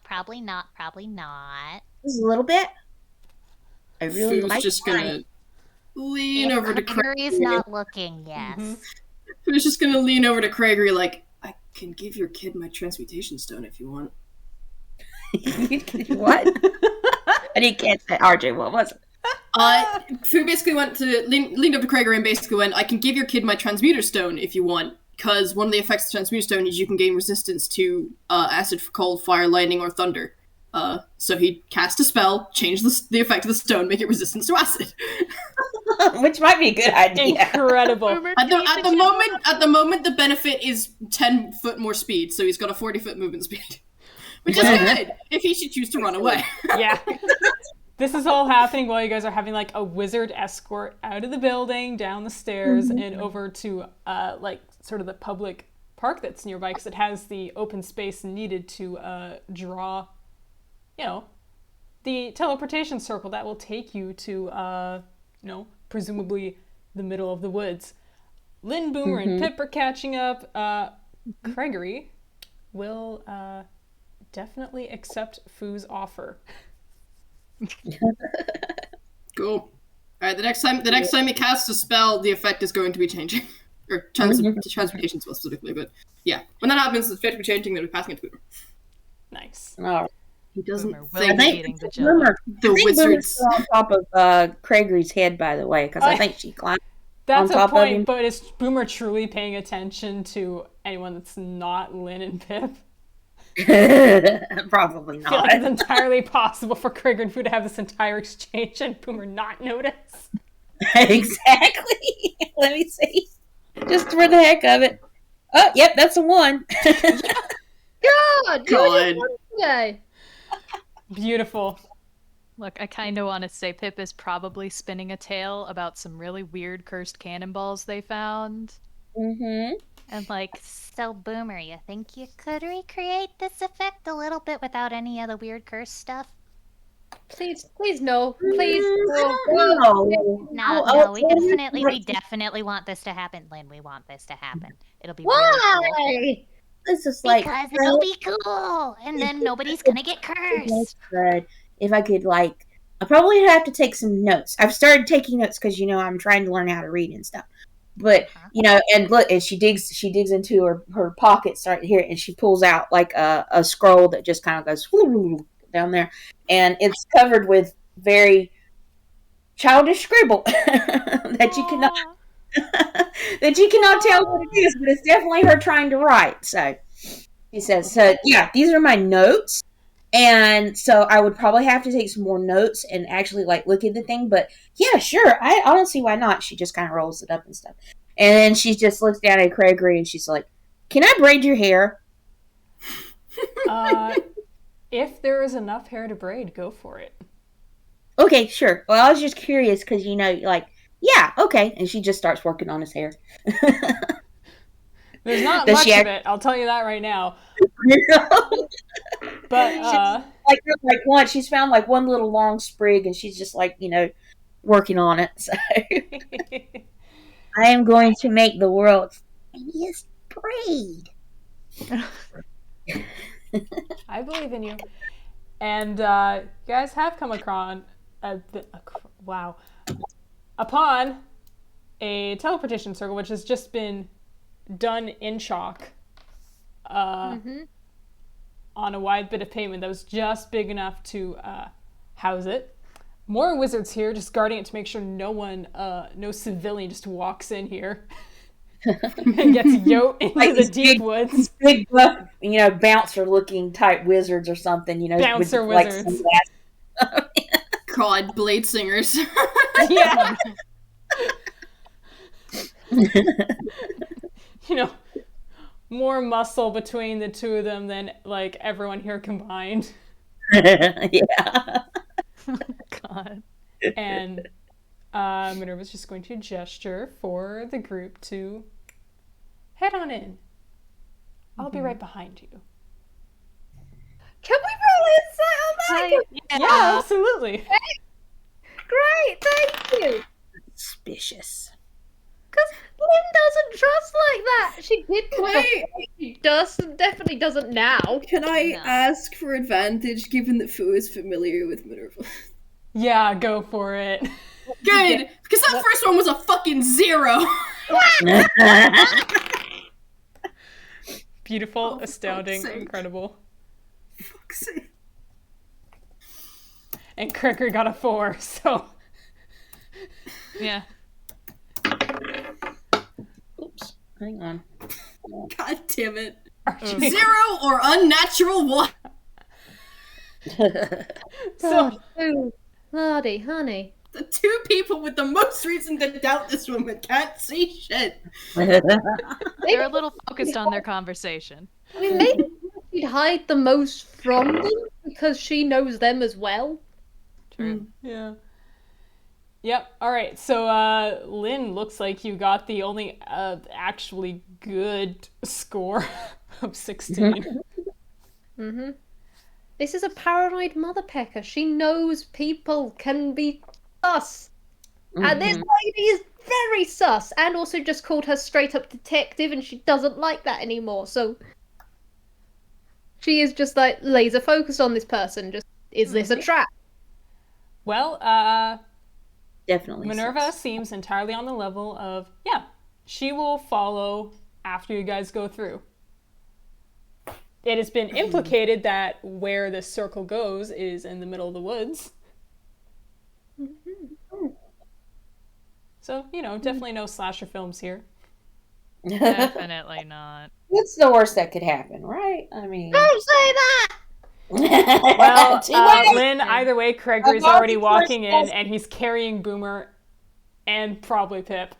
probably not. Just a little bit. I really Fu's like just gonna lean over to Craigory's not looking, yes. Mm-hmm. Fu's just gonna lean over to Craigory like, I can give your kid my transmutation stone if you want. What? I didn't catch that. RJ, what was it? Fu basically leaned up to Craigory and basically went, I can give your kid my transmuter stone if you want, because one of the effects of transmuter stone is you can gain resistance to acid, cold, fire, lightning, or thunder. So he cast a spell, change the effect of the stone, make it resistant to acid. Which might be a good idea. Incredible. At the moment, the benefit is 10 foot more speed, so he's got a 40-foot movement speed. Which is good, if he should choose to run away. Yeah. This is all happening while you guys are having like a wizard escort out of the building, down the stairs, and over to like sort of the public park that's nearby, because it has the open space needed to draw, you know, the teleportation circle that will take you to, you know, presumably the middle of the woods. Lynn, Boomer, and Pip are catching up. Craigory will definitely accept Fu's offer. Cool. Alright, the next time he casts a spell, the effect is going to be changing. Or transmutation spell specifically, but yeah. When that happens, the effect will be changing, then we're passing it to Boomer. Nice. Oh. He doesn't Boomer will be eating the jello. the wizards. On top of Craigory's head, by the way, because I think she climbed. That's on a top of him. point, but is Boomer truly paying attention to anyone that's not Lynn and Pip? Probably I feel like not. it's entirely possible for Craigory and Fu to have this entire exchange and Boomer not notice. Exactly. Let me see. Just for the heck of it. Oh, yep, that's a 1. God. Today. Beautiful. Look, I kind of want to say Pip is probably spinning a tale about some really weird cursed cannonballs they found. Mm-hmm. And like, So, Boomer, you think you could recreate this effect a little bit without any of the weird curse stuff? Please no. Please. No. No, we definitely want this to happen, Lynn. We want this to happen. It'll be really cool. Why? This is like Because it'll be cool, and then nobody's gonna get cursed. good. If I could, like, I probably have to take some notes. I've started taking notes because, you know, I'm trying to learn how to read and stuff. But, you know, and look, and she digs into her pockets right here, and she pulls out like a scroll that just kind of goes down there, and it's covered with very childish scribble that you cannot tell what it is, but it's definitely her trying to write. So she says, "So yeah, these are my notes." And so I would probably have to take some more notes and actually like look at the thing. But yeah, sure. I don't see why not. She just kind of rolls it up and stuff. And then she just looks down at Craigory and she's like, "Can I braid your hair?" If there is enough hair to braid, go for it. Okay, sure. Well, I was just curious because, you know, like, yeah, okay. And she just starts working on his hair. There's not much of it, I'll tell you that right now. But like once she's found like one little long sprig and she's just like, you know, working on it. So I am going to make the world's tiniest braid. I believe in you. And you guys have come upon upon a teleportation circle, which has just been done in chalk on a wide bit of pavement that was just big enough to house it. More wizards here, just guarding it to make sure no civilian just walks in here and gets yoked into like the deep woods. Big buff, you know, bouncer-looking type wizards or something, you know. Bouncer wizards. God, blade singers. Yeah. You know, more muscle between the two of them than like everyone here combined. Yeah. God. And Minerva's just going to gesture for the group to head on in. I'll be right behind you. Can we roll insight on that? Yeah, absolutely. Great, thank you. Suspicious. Because Lynn doesn't trust like that. She did Wait. She definitely doesn't now. Can I ask for advantage, given that Fu is familiar with Minerva? Yeah, go for it. Good, because that first one was a fucking 0. Beautiful, for astounding, fuck's sake. incredible. Fuck's sake. and Craigory got a 4. So Yeah. Oops. Hang on. God damn it. Archie. 0 or unnatural 1. So Oh, Lardi, honey. The 2 people with the most reason to doubt this woman can't see shit. They're a little focused on their conversation. I mean, maybe she'd hide the most from them because she knows them as well. True. yeah. Yep. All right. So Lin, looks like you got the only actually good score of 16. Mm-hmm. This is a paranoid mother pecker. She knows people can be sus. And this lady is very sus. And also just called her straight up detective, and she doesn't like that anymore. So she is just like laser focused on this person. Just, is this a trap? Well, Definitely. Minerva sus. seems entirely on the level of, yeah, she will follow after you guys go through. It has been implicated that where this circle goes is in the middle of the woods. So, definitely no slasher films here. Definitely not. What's the worst that could happen, right? I mean, Don't say that! Well, Too late. Lynn, either way, Craigory's I've already already walking in, pressed and he's carrying Boomer and probably Pip.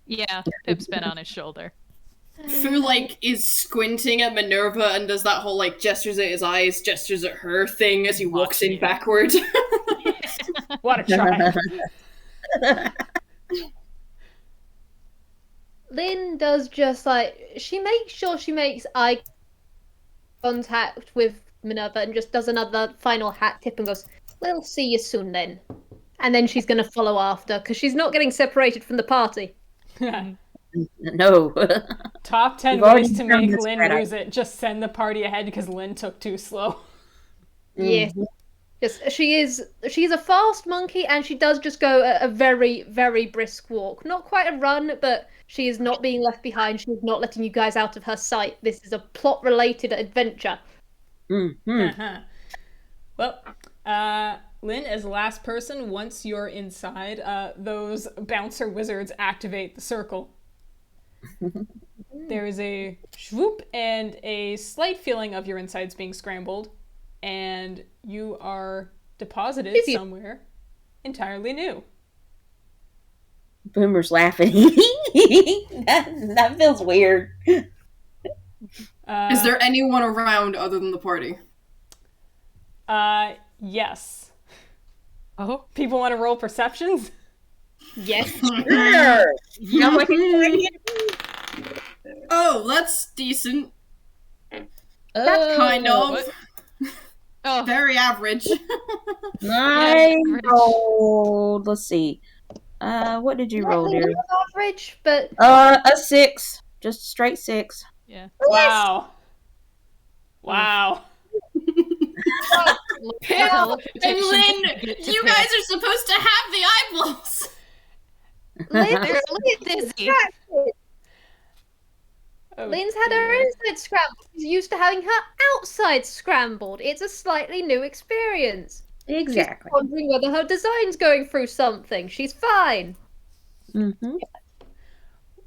Yeah, Pip's been on his shoulder. Fu, is squinting at Minerva and does that whole, gestures at his eyes, gestures at her thing as he walks in backward. What a try. Lynn does just she makes sure she makes eye contact with Minerva and just does another final hat tip and goes, "We'll see you soon then." And then she's going to follow after because she's not getting separated from the party. No. Top 10 We've already ways to done make this, Lynn Greta. lose it. Just send the party ahead because Lynn took too slow. Yes. Just she's a fast monkey and she does just go a very, very brisk walk. Not quite a run, but she is not being left behind. She's not letting you guys out of her sight. This is a plot-related adventure. Uh-huh. Well, Lynn, as the last person, once you're inside, those bouncer wizards activate the circle. There is a swoop and a slight feeling of your insides being scrambled, and you are deposited somewhere entirely new. Boomer's laughing. that feels weird. Is there anyone around other than the party? Yes. Oh? People want to roll perceptions? Yes. Sure. I'm like, Oh, that's decent. oh, Kind of. What? Oh, Very average. I rolled. Let's see. What did you roll, dear? Average, but A 6. Just a straight 6. yeah. Wow. Wow. Pip and Lynn, you guys are supposed to have the eyeballs. Lynn They're a little dizzy. Oh, Lynn's had her dear. inside scrambled. She's used to having her outside scrambled. It's a slightly new experience. Exactly. She's wondering whether her design's going through something. She's fine. Mm-hmm.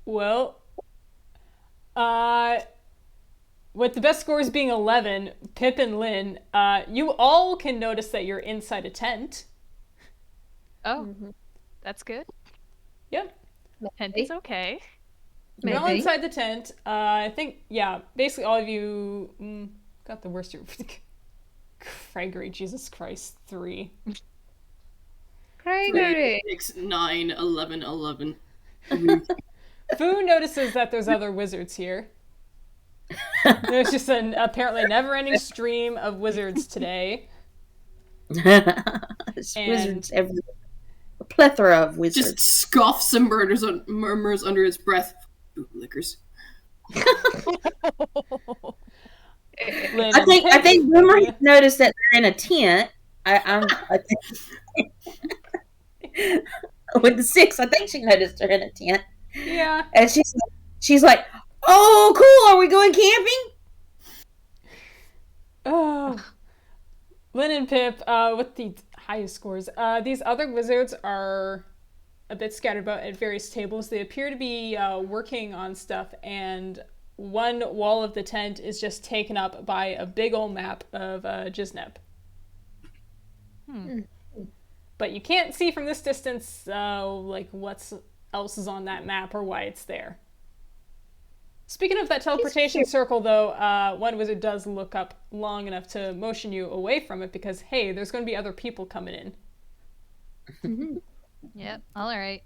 Well, with the best scores being 11, Pip and Lynn, you all can notice that you're inside a tent. Oh, that's good. Yep. Tent is okay. You're all Maybe. inside the tent. I think, yeah, basically all of you got the worst. Craigory, Jesus Christ, 3. Craigory. 6, 9, 11, 11. Fu notices that there's other wizards here. There's just an apparently never-ending stream of wizards today. There's wizards everywhere. A plethora of wizards. Just scoffs and murmurs under his breath. Bootlickers. Lynn I and think Pip- Boomer noticed that they're in a tent. I think with the 6, I think she noticed they're in a tent, Yeah. and she's like, "Oh, cool! Are we going camping?" Oh. Lynn and Pip, with the highest scores. These other wizards are a bit scattered about at various tables. They appear to be working on stuff, and one wall of the tent is just taken up by a big old map of Jiznep. But you can't see from this distance like what else is on that map or why it's there. Speaking of that teleportation circle, though, one wizard does look up long enough to motion you away from it because, hey, there's going to be other people coming in. Yep, all right.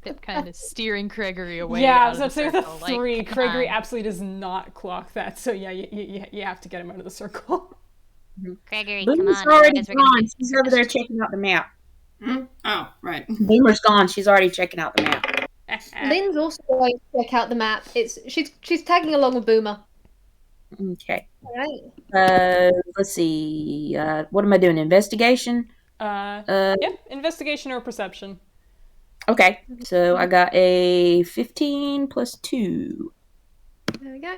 Pip kind of steering Craigory away. Yeah, out I was about to say circle, the 3. like, Craigory absolutely does not clock that, so yeah, you have to get him out of the circle. Craigory, come Boomer's on. already otherwise we're gonna gone. get She's over there checking out the map. Oh, right. Boomer's gone. She's already checking out the map. Lynn's also going to check out the map. She's tagging along with Boomer. Okay. All right. Let's see. What am I doing? Investigation? Yep, investigation or perception. Okay. So I got a 15 plus 2. There we go.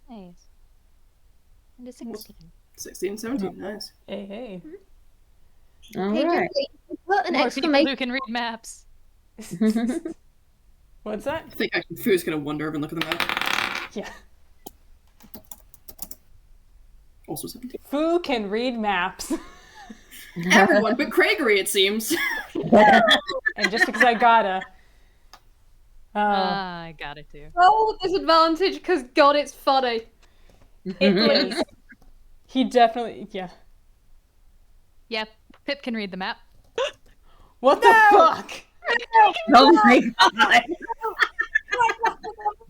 Nice. And a 16. 16, 17, nice. Hey. All Hey, right. just put an more people exclamation. who can read maps. What's that? I think actually Fu's gonna wander over and look at the map. Yeah. Also 17. Fu can read maps. Everyone but Craigory, it seems. And just because I gotta. I got it too. Oh, disadvantage because God, it's funny. It is. He definitely, yeah. Yep, Pip can read the map. What the fuck? Oh my god.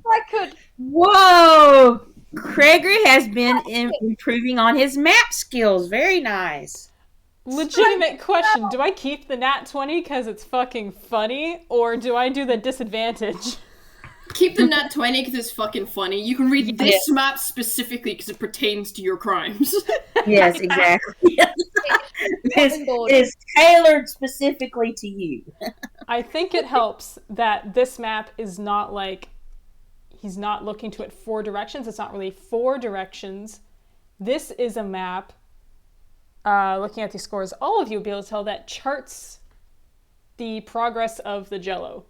I could. Whoa! Craigory has been improving on his map skills. Very nice. Legitimate question. Do I keep the nat 20 because it's fucking funny? Or do I do the disadvantage? Keep the nat 20 because it's fucking funny. You can read this map specifically because it pertains to your crimes. Yes, exactly. It's tailored specifically to you. I think it helps that this map is not like, he's not looking to it 4 directions. It's not really 4 directions. This is a map, looking at these scores, all of you will be able to tell that charts the progress of the jello.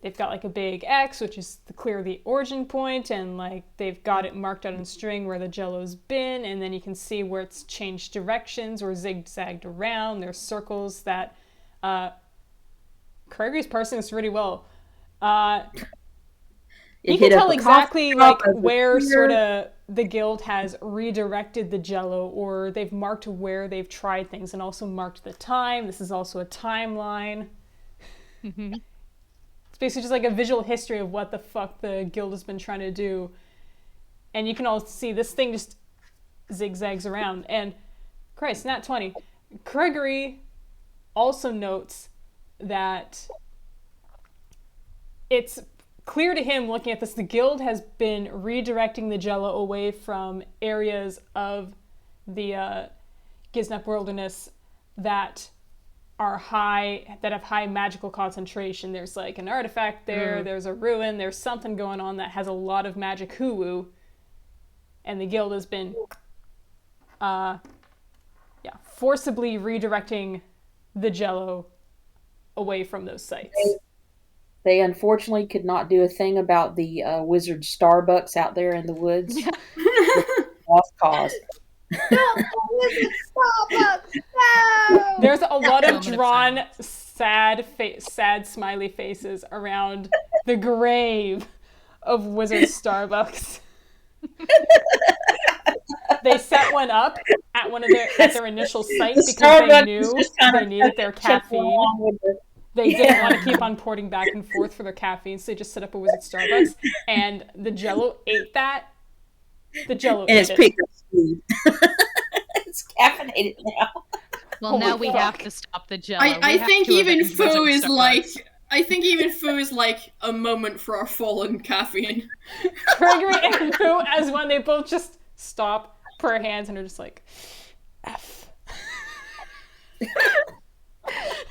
They've got like a big X, which is the origin point, and like they've got it marked out in string where the jello's been, and then you can see where it's changed directions or zigzagged around. There's circles that Craigory's parsing this really well. You can tell exactly like where sort of the guild has redirected the jello, or they've marked where they've tried things and also marked the time. This is also a timeline. It's basically just like a visual history of what the fuck the guild has been trying to do. And you can all see this thing just zigzags around. And Christ, nat 20. Craigory also notes that it's clear to him looking at this, the guild has been redirecting the jello away from areas of the Giznep wilderness that are that have high magical concentration. There's like an artifact there, there's a ruin, there's something going on that has a lot of magic hoo-woo, and the guild has been forcibly redirecting the jello away from those sites. They unfortunately could not do a thing about the wizard Starbucks out there in the woods. Lost cause. There's a lot of drawn, sad smiley faces around the grave of Wizard Starbucks. They set one up at their initial site because they knew they needed their caffeine. They didn't want to keep on porting back and forth for their caffeine, so they just set up a Wizard Starbucks, and the jello ate that. The jello ate it. Pick up speed. It's caffeinated now. Well, Holy now we fuck. have to stop the jello. I think even Fu is like... I think even Fu is like a moment for our fallen caffeine. Craigory and Fu, as one, they both just stop, put their hands, and are just like, F.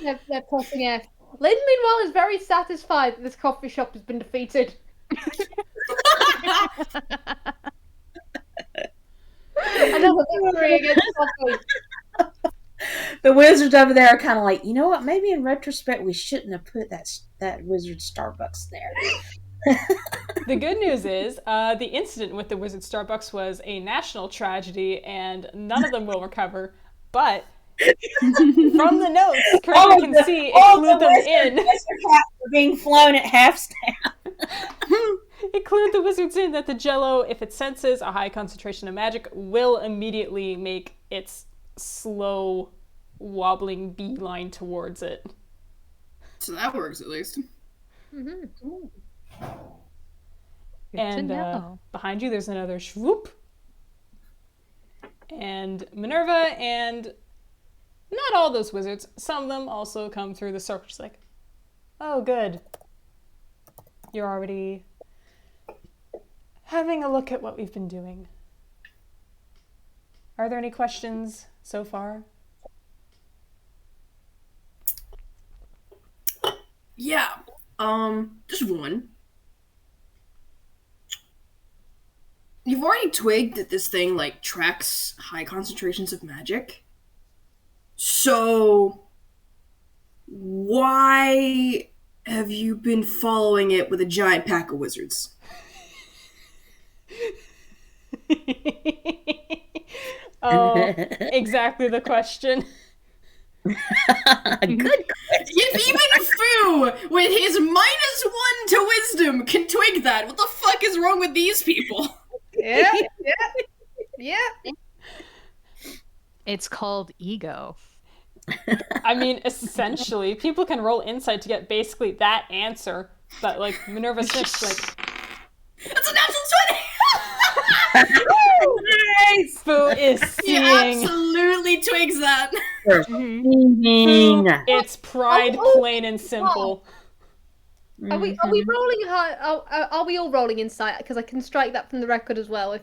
They're pressing F. Lynn, meanwhile, is very satisfied that this coffee shop has been defeated. Another victory against coffee. The wizards over there are kind of like, you know what? Maybe in retrospect, we shouldn't have put that wizard Starbucks there. The good news is the incident with the wizard Starbucks was a national tragedy, and none of them will recover. But from the notes, Kraken can see it clued them in. Were being flown at half staff. It clued the wizards in that the jello, if it senses a high concentration of magic, will immediately make its slow, wobbling beeline towards it. So that works at least. Mm-hmm. And behind you, there's another swoop. And Minerva and not all those wizards, some of them also come through the circle. She's like, oh, good. You're already having a look at what we've been doing. Are there any questions so far? Yeah. Just one. You've already twigged that this thing, like, tracks high concentrations of magic. So, why have you been following it with a giant pack of wizards? Oh, exactly the question. Good question. If even Fu, with his -1 to wisdom, can twig that, what the fuck is wrong with these people? Yeah. It's called ego. I mean, essentially, people can roll insight to get basically that answer, but like Minerva Smith's like, That's a natural 20! Nice. Fu is He seeing. absolutely twigs that. Seeing. It's pride, plain and simple. Are we rolling high? Are we all rolling insight? Because I can strike that from the record as well.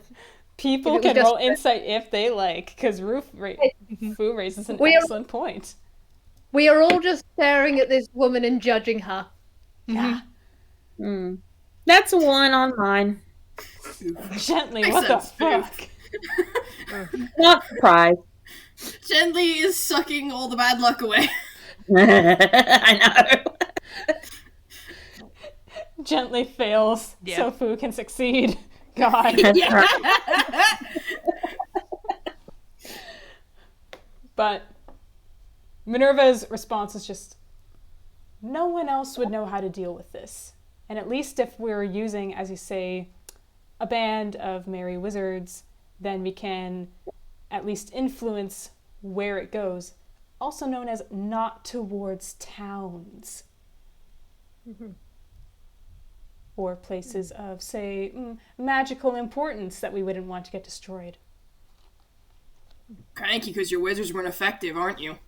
People If it was can just- roll insight if they like, because Fu raises an We are- excellent point. We are all just staring at this woman and judging her. Yeah. That's a 1 on mine. Gently, Makes what the sense. fuck? Not surprised. Gently is sucking all the bad luck away. I know. Gently fails Yeah. so Fu can succeed. God. But Minerva's response is just, no one else would know how to deal with this. And at least if we're using, as you say, a band of merry wizards, then we can at least influence where it goes, also known as not towards towns. Or places of, say, magical importance that we wouldn't want to get destroyed. Cranky because your wizards weren't effective, aren't you?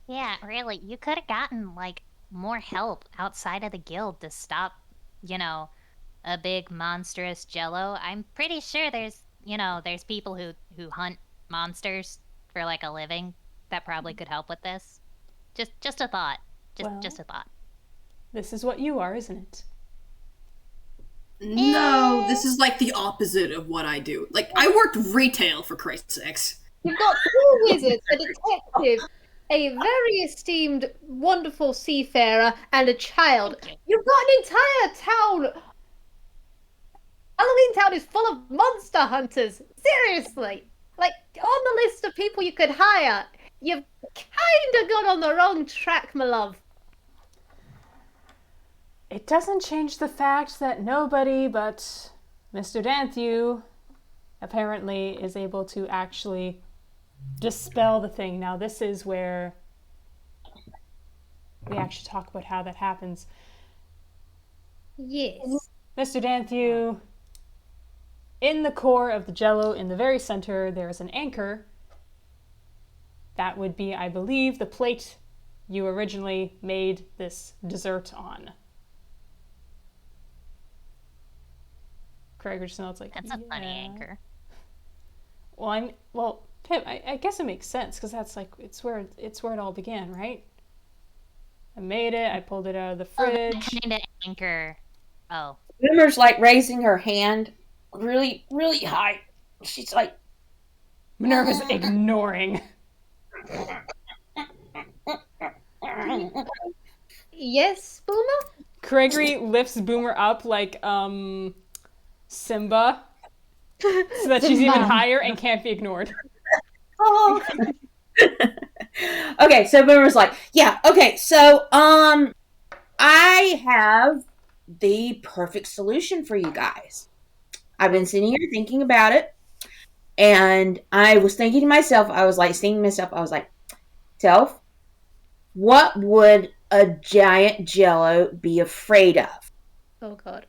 Yeah, really. You could have gotten, like, more help outside of the guild to stop, a big monstrous jello. I'm pretty sure there's people who hunt monsters for, like, a living that probably could help with this. Just a thought. Just a thought. This is what you are, isn't it? No, this is like the opposite of what I do. Like, I worked retail, for Christ's sakes. You've got 2 wizards, a detective, a very esteemed, wonderful seafarer, and a child. You've got an entire town. Halloween Town is full of monster hunters. Seriously. Like, on the list of people you could hire, you've kind of gone on the wrong track, my love. It doesn't change the fact that nobody but Mr. Danthew apparently is able to actually dispel the thing. Now, this is where we actually talk about how that happens. Yes. Mr. Danthew, in the core of the jello, in the very center, there is an anchor. That would be, I believe, the plate you originally made this dessert on. Craigory just nods like, That's a funny anchor. Well, Pip, I guess it makes sense because that's like it's where it all began, right? I made it. I pulled it out of the fridge. Kind of anchor. Oh. Boomer's like raising her hand really, really high. She's like, Minerva's ignoring. Yes, Boomer? Craigory lifts Boomer up like Simba, so that she's even higher and can't be ignored. oh. Okay, so Boomer's like, yeah, okay, so I have the perfect solution for you guys. I've been sitting here thinking about it, and I was thinking to myself, Self, what would a giant jello be afraid of? Oh, God.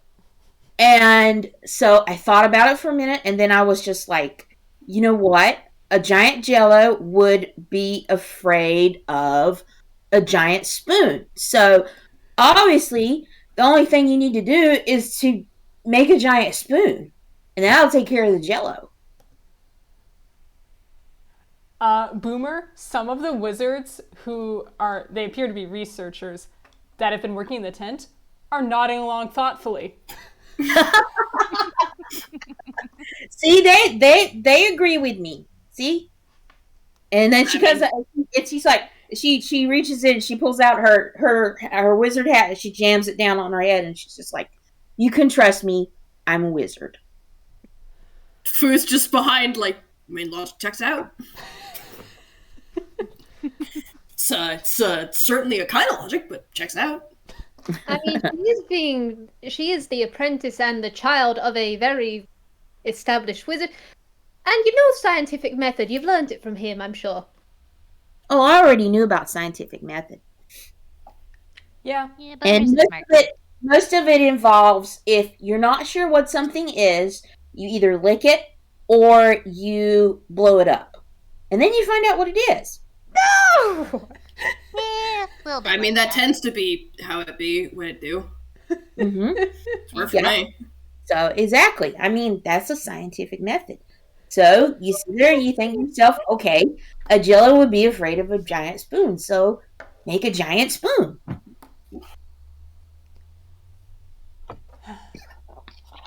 And so I thought about it for a minute, and then I was just like, you know what? A giant jello would be afraid of a giant spoon. So obviously, the only thing you need to do is to make a giant spoon, and that'll take care of the jello. Boomer, some of the wizards they appear to be researchers that have been working in the tent are nodding along thoughtfully. See, they agree with me. See? And then she's like, she reaches in, she pulls out her wizard hat, and she jams it down on her head, and she's just like, you can trust me, I'm a wizard. Fu's just behind, like, main logic checks out. It's certainly a kind of logic, but checks out. I mean, she is the apprentice and the child of a very established wizard. And you know scientific method. You've learned it from him, I'm sure. Oh, I already knew about scientific method. Yeah. But And most of it involves, if you're not sure what something is, you either lick it or you blow it up. And then you find out what it is. No! Yeah, a little bit. I mean, that tends to be how it be when it do. Mm-hmm. Work for me. So, exactly. I mean, that's a scientific method. So, you sit there and you think to yourself, okay, a jello would be afraid of a giant spoon, so make a giant spoon.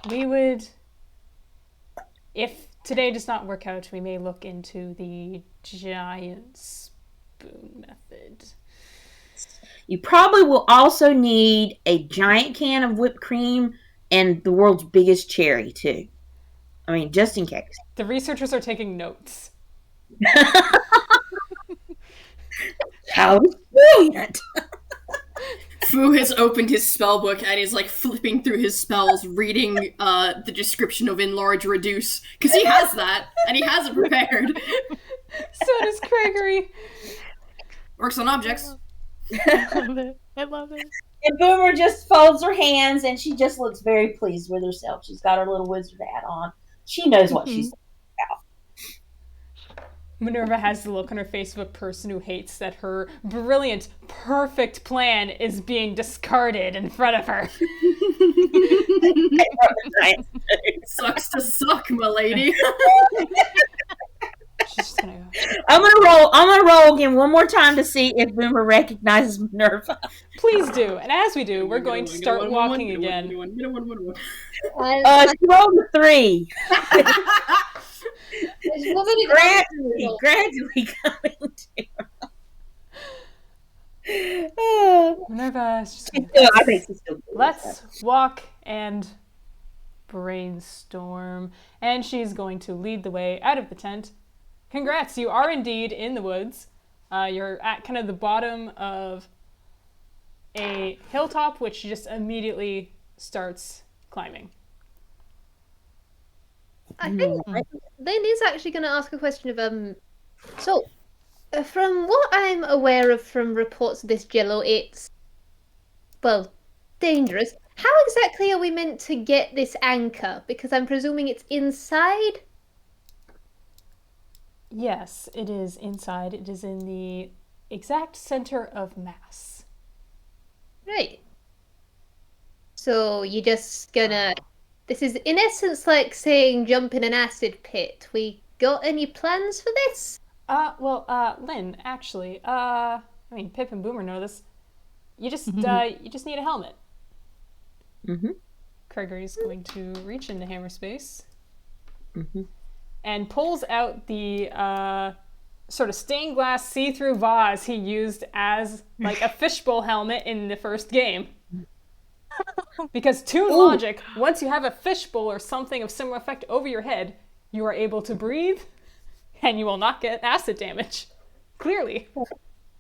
We would, if today does not work out, we may look into the giant spoon method. You probably will also need a giant can of whipped cream and the world's biggest cherry, too. I mean, just in case. The researchers are taking notes. How brilliant! Fu has opened his spell book and is like flipping through his spells, reading the description of enlarge, reduce, because he has that and he has it prepared. So does Craigory. Works on objects. I love it. And Boomer just folds her hands and she just looks very pleased with herself. She's got her little wizard hat on. She knows what she's about. Minerva has the look on her face of a person who hates that her brilliant, perfect plan is being discarded in front of her. Sucks to suck, my lady. She's just gonna go. I'm gonna roll again one more time to see if Boomer recognizes Minerva. Please do. And as we do, we're going to start walking again. She rolled a 3. gradually coming to her. Minerva is just gonna I think she's still good. let's walk and brainstorm. And she's going to lead the way out of the tent. Congrats, you are indeed in the woods. You're at kind of the bottom of a hilltop, which she just immediately starts climbing. I think Lynn is actually going to ask a question of So, from what I'm aware of from reports of this jello, it's dangerous. How exactly are we meant to get this anchor? Because I'm presuming it's inside. Yes, it is inside. It is in the exact center of mass. Right. So you're just gonna. This is in essence like saying jump in an acid pit. We got any plans for this? Lynn, actually, I mean, Pip and Boomer know this. You just need a helmet. Mm-hmm. Craigory's going to reach into hammer space Mm-hmm. and pulls out the sort of stained glass see-through vase he used as like a fishbowl helmet in the first game. Because Toon logic, once you have a fishbowl or something of similar effect over your head, you are able to breathe and you will not get acid damage. Clearly.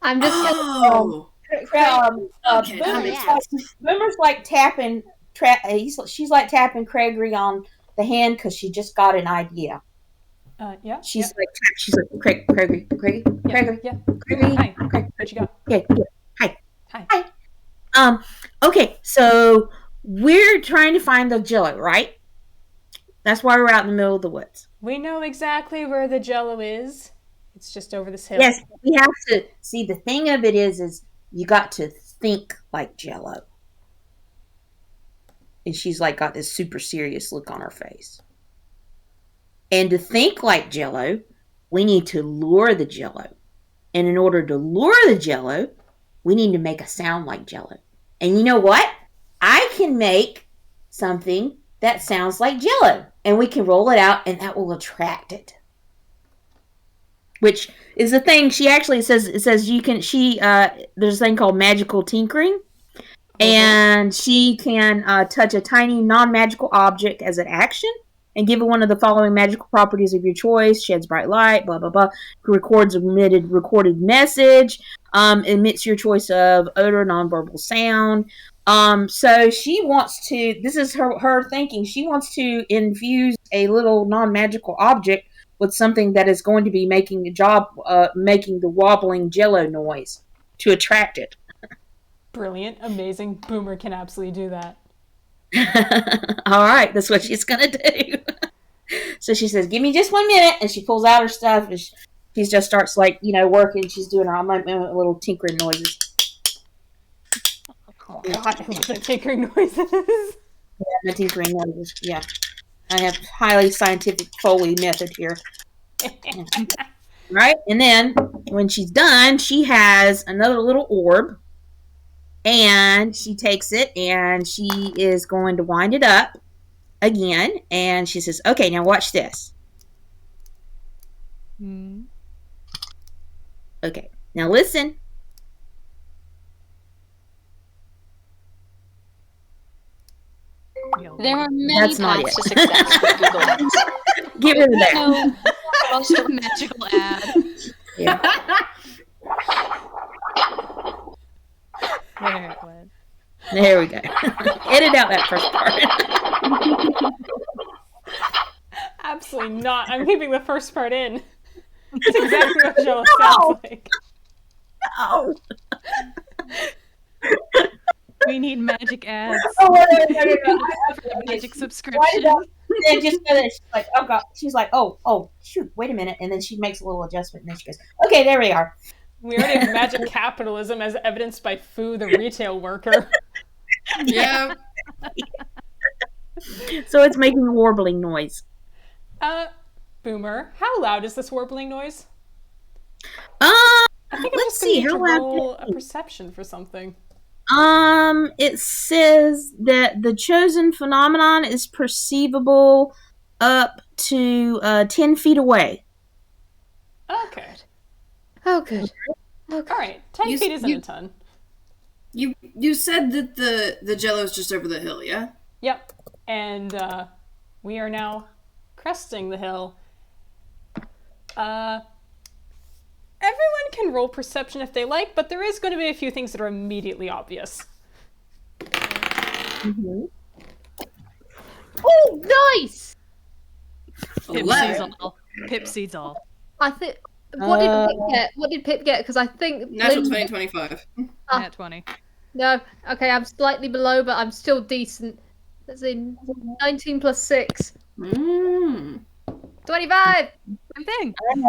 I'm just Oh. Okay, that makes sense. Boomer's like tapping. She's like tapping Craigory on the hand because she just got an idea. Yeah. She's like Craigory. Yeah. Craigory. Hi. What you got? Okay. Hi. Hi. Okay. So we're trying to find the jello, right? That's why we're out in the middle of the woods. We know exactly where the jello is. It's just over this hill. Yes, we have to see. The thing of it is you got to think like jello. And she's like got this super serious look on her face. And to think like jello, we need to lure the jello. And in order to lure the jello, we need to make a sound like jello. And you know what? I can make something that sounds like jello. And we can roll it out and that will attract it. Which is the thing she actually says. It says you can. There's a thing called magical tinkering, and she can touch a tiny non-magical object as an action, and give it one of the following magical properties of your choice: sheds bright light, blah blah blah, records recorded message, emits your choice of odor, nonverbal sound. So she wants to. This is her thinking. She wants to infuse a little non-magical object with something that is going to be making the wobbling jello noise to attract it. Brilliant, amazing. Boomer can absolutely do that. All right, that's what she's gonna do. So she says, "Give me just 1 minute," and she pulls out her stuff. And she just starts working. She's doing her little tinkering noises. Oh God, I love the tinkering noises. Yeah, the tinkering noises. Yeah. I have highly scientific Foley method here. Right? And then when she's done, she has another little orb. And she takes it and she is going to wind it up again. And she says, okay, now watch this. Okay, now listen. There are many That's not paths it. to success with Google Ads. Get rid of that. No, most of magical ad. Yeah. There it went. There we go. Edit out that first part. Absolutely not. I'm keeping the first part in. That's exactly what Jello sounds like. Oh. We need magic ads. No. Magic Why subscription. did I just she's like, oh God. She's like, oh, shoot, wait a minute. And then she makes a little adjustment and then she goes, okay, there we are. We already have magic capitalism as evidenced by Fu, the retail worker. Yeah. So it's making a warbling noise. Boomer, how loud is this warbling noise? I I think I'm let's just going see, to how need to loud roll can a perception for something. it says that the chosen phenomenon is perceivable up to 10 feet away. Okay. Oh, good. All right. 10 feet isn't a ton. You said that the jello's just over the hill, yeah? Yep. And we are now cresting the hill. Everyone can roll perception if they like, but there is going to be a few things that are immediately obvious. Mm-hmm. Oh, nice! Pipsies all. I think. What did Pip get? What did Pip get? Because I think Natural Lin- 2025. Nat 20. No, okay, I'm slightly below, but I'm still decent. Let's see, 19 plus 6. 25! Same thing. I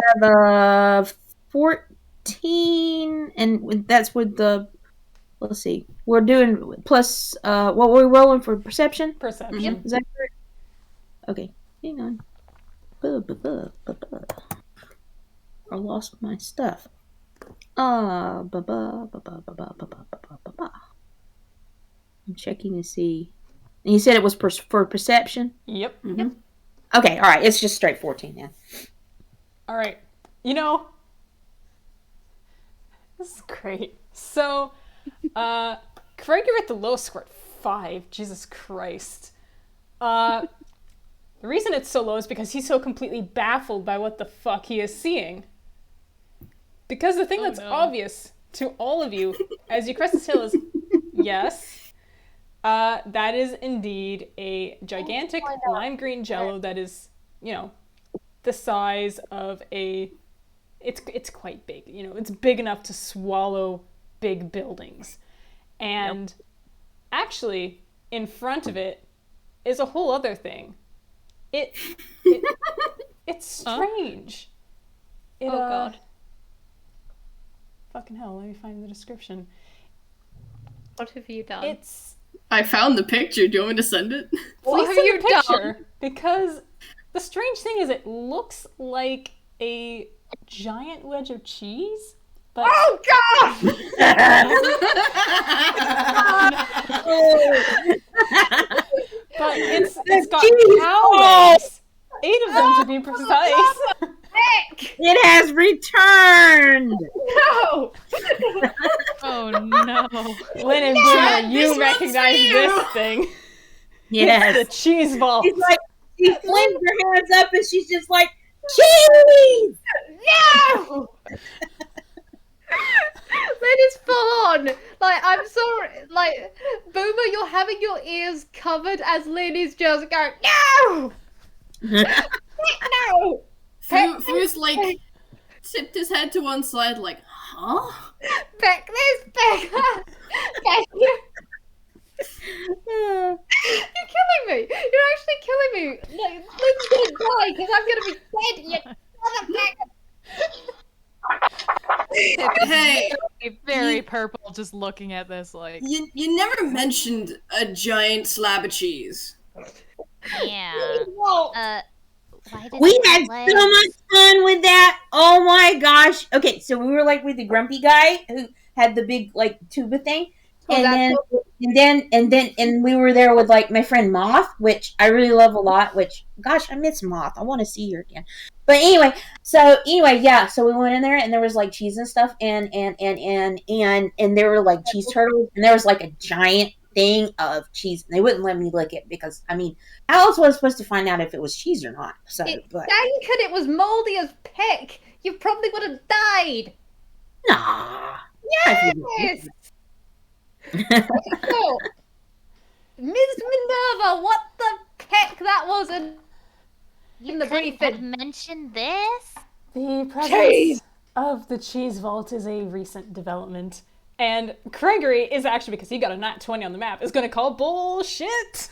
have 14, and that's with the. Let's see. We're doing plus. What were we rolling for perception? Perception. Is that correct? Okay, hang on. I lost my stuff. I'm checking to see. You said it was for perception? Yep. Mm-hmm. Okay, all right. It's just straight 14 then. All right. You know, this is great. So, Craigory at the lowest score, 5. Jesus Christ. The reason it's so low is because he's so completely baffled by what the fuck he is seeing. Because the thing that's obvious to all of you as you crest this hill is, yes, that is indeed a gigantic lime green jello that is, you know, the size of a... It's quite big, you know, it's big enough to swallow big buildings. And actually, in front of it is a whole other thing. It's strange. God. Fucking hell, let me find the description. What have you done? It's... I found the picture. Do you want me to send it? What Please have send you the picture, because the strange thing is it looks like a giant wedge of cheese, but... Oh God! But it's got cow legs. 8 of them to be precise. Heck! It has returned! No! Oh no. Lynn and Chad, Boomer, this you one's recognize for you. this thing. Yes. It's the cheese vault. She's like, she flings her hands up and she's just like, cheese! No! Lynn is full on. Like, I'm sorry. Like, Boomer, you're having your ears covered as Lynn is just going, no! No! Fu's like tipped his head to one side, like, huh? Peck this, peck that. Peck you. You're killing me. You're actually killing me. Like, Lynn's gonna die because I'm gonna be dead. You motherfucker. Hey, Very purple just looking at this like. you never mentioned a giant slab of cheese. Yeah. Whoa. Why did We it had leg- so much fun with that. Oh my gosh. Okay, so we were like with the grumpy guy who had the big like tuba thing. Oh, And that's then we were there with like my friend Moth, which I really love a lot, which gosh, I miss Moth. I want to see her again. But anyway, yeah, so we went in there and there was like cheese and stuff and there were like cheese turtles and there was like a giant thing of cheese and they wouldn't let me lick it because I mean how else was I supposed to find out if it was cheese or not? So It but stank and it was moldy as peck. You probably would have died. nah. Yes. So, Ms. Minerva, what the heck that was in the Couldn't have briefing? mentioned this? The presence Cheese. of the cheese vault is a recent development. And Craigory is actually, because he got a nat 20 on the map, is going to call bullshit.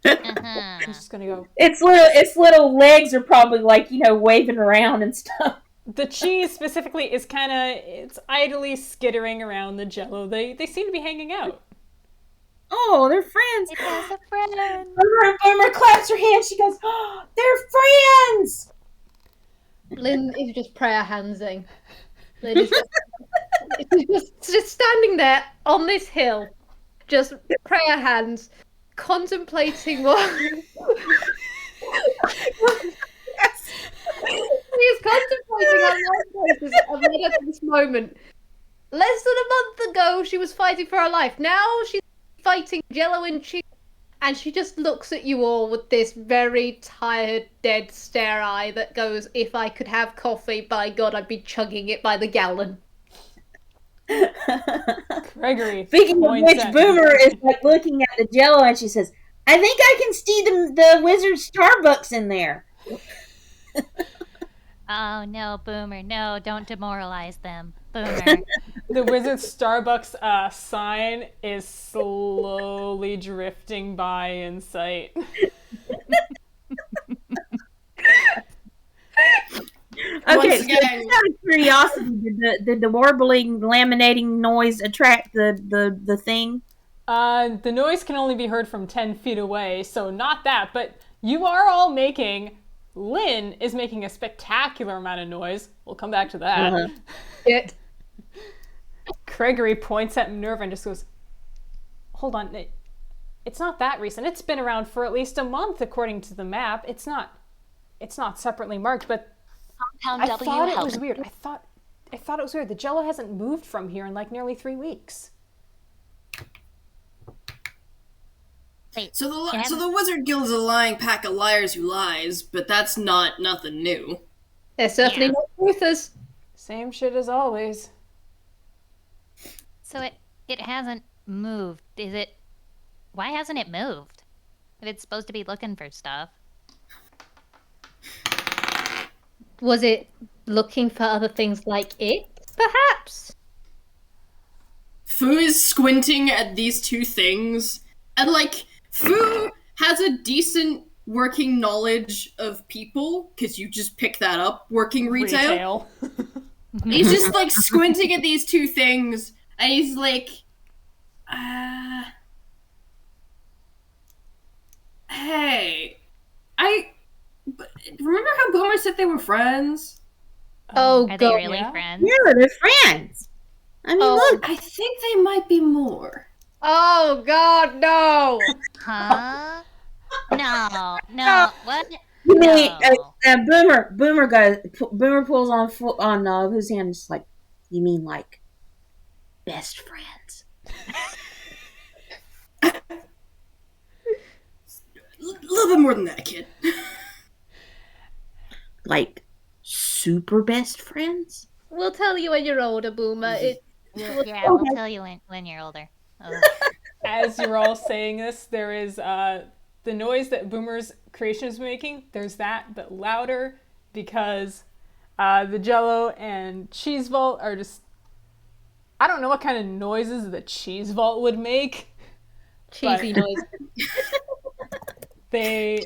Uh-huh. He's just going to go, Its little legs are probably like, you know, waving around and stuff. the cheese specifically is kind of, it's idly skittering around the jello. They seem to be hanging out. Oh, they're friends. It has a friend. Boomer claps her hands. She goes, oh, they're friends. Lynn is just prayer handsing. Lynn is just standing there on this hill, just prayer hands, contemplating what. He is contemplating on life choices have led her to this moment. Less than a month ago, she was fighting for her life. Now she's fighting jello and cheese. And she just looks at you all with this very tired, dead stare eye that goes, if I could have coffee, by God, I'd be chugging it by the gallon. Craigory. Speaking of points which, at- Boomer is like looking at the jello and she says, I think I can see the wizard Starbucks in there. Oh no, Boomer, no, don't demoralize them. Boomer. The Wizard Starbucks sign is slowly drifting by in sight. Okay, Once so again- just out of curiosity, did the warbling, laminating noise attract the thing? The noise can only be heard from 10 feet away, so not that, but you are all making... Lynn is making a spectacular amount of noise. We'll come back to that. Uh-huh. It. Craigory points at Minerva and just goes, hold on. It's not that recent. It's been around for at least a month, according to the map. It's not separately marked, but Compound I W thought it help. was weird. I thought it was weird. The Jello hasn't moved from here in like nearly 3 weeks. Wait, So it the hasn't- Wizard Guild is a lying pack of liars who lies, but that's nothing new. They're certainly Yeah. not truthers. Same shit as always. So it hasn't moved. Is it? Why hasn't it moved? If it's supposed to be looking for stuff. Was it looking for other things like it? Perhaps. Fu is squinting at these two things, and like Fu has a decent working knowledge of people because you just pick that up working retail. He's just like squinting at these two things, and he's like, "Hey, remember how Boomer said they were friends? Oh, Are they God. really yeah? friends? Yeah, they're friends. I mean, Oh. look. I think they might be more." Oh, God, no. Huh? No. What? You mean No. Boomer pulls on whose hand? Just like, you mean like best friends? A little bit more than that, kid. Like super best friends? We'll tell you when you're older, Boomer. We'll tell you when you're older. Ugh. As you're all saying this, there is the noise that Boomer's creation is making. There's that, but louder because the Jello and Cheese Vault are just. I don't know what kind of noises the Cheese Vault would make. Cheesy noise. They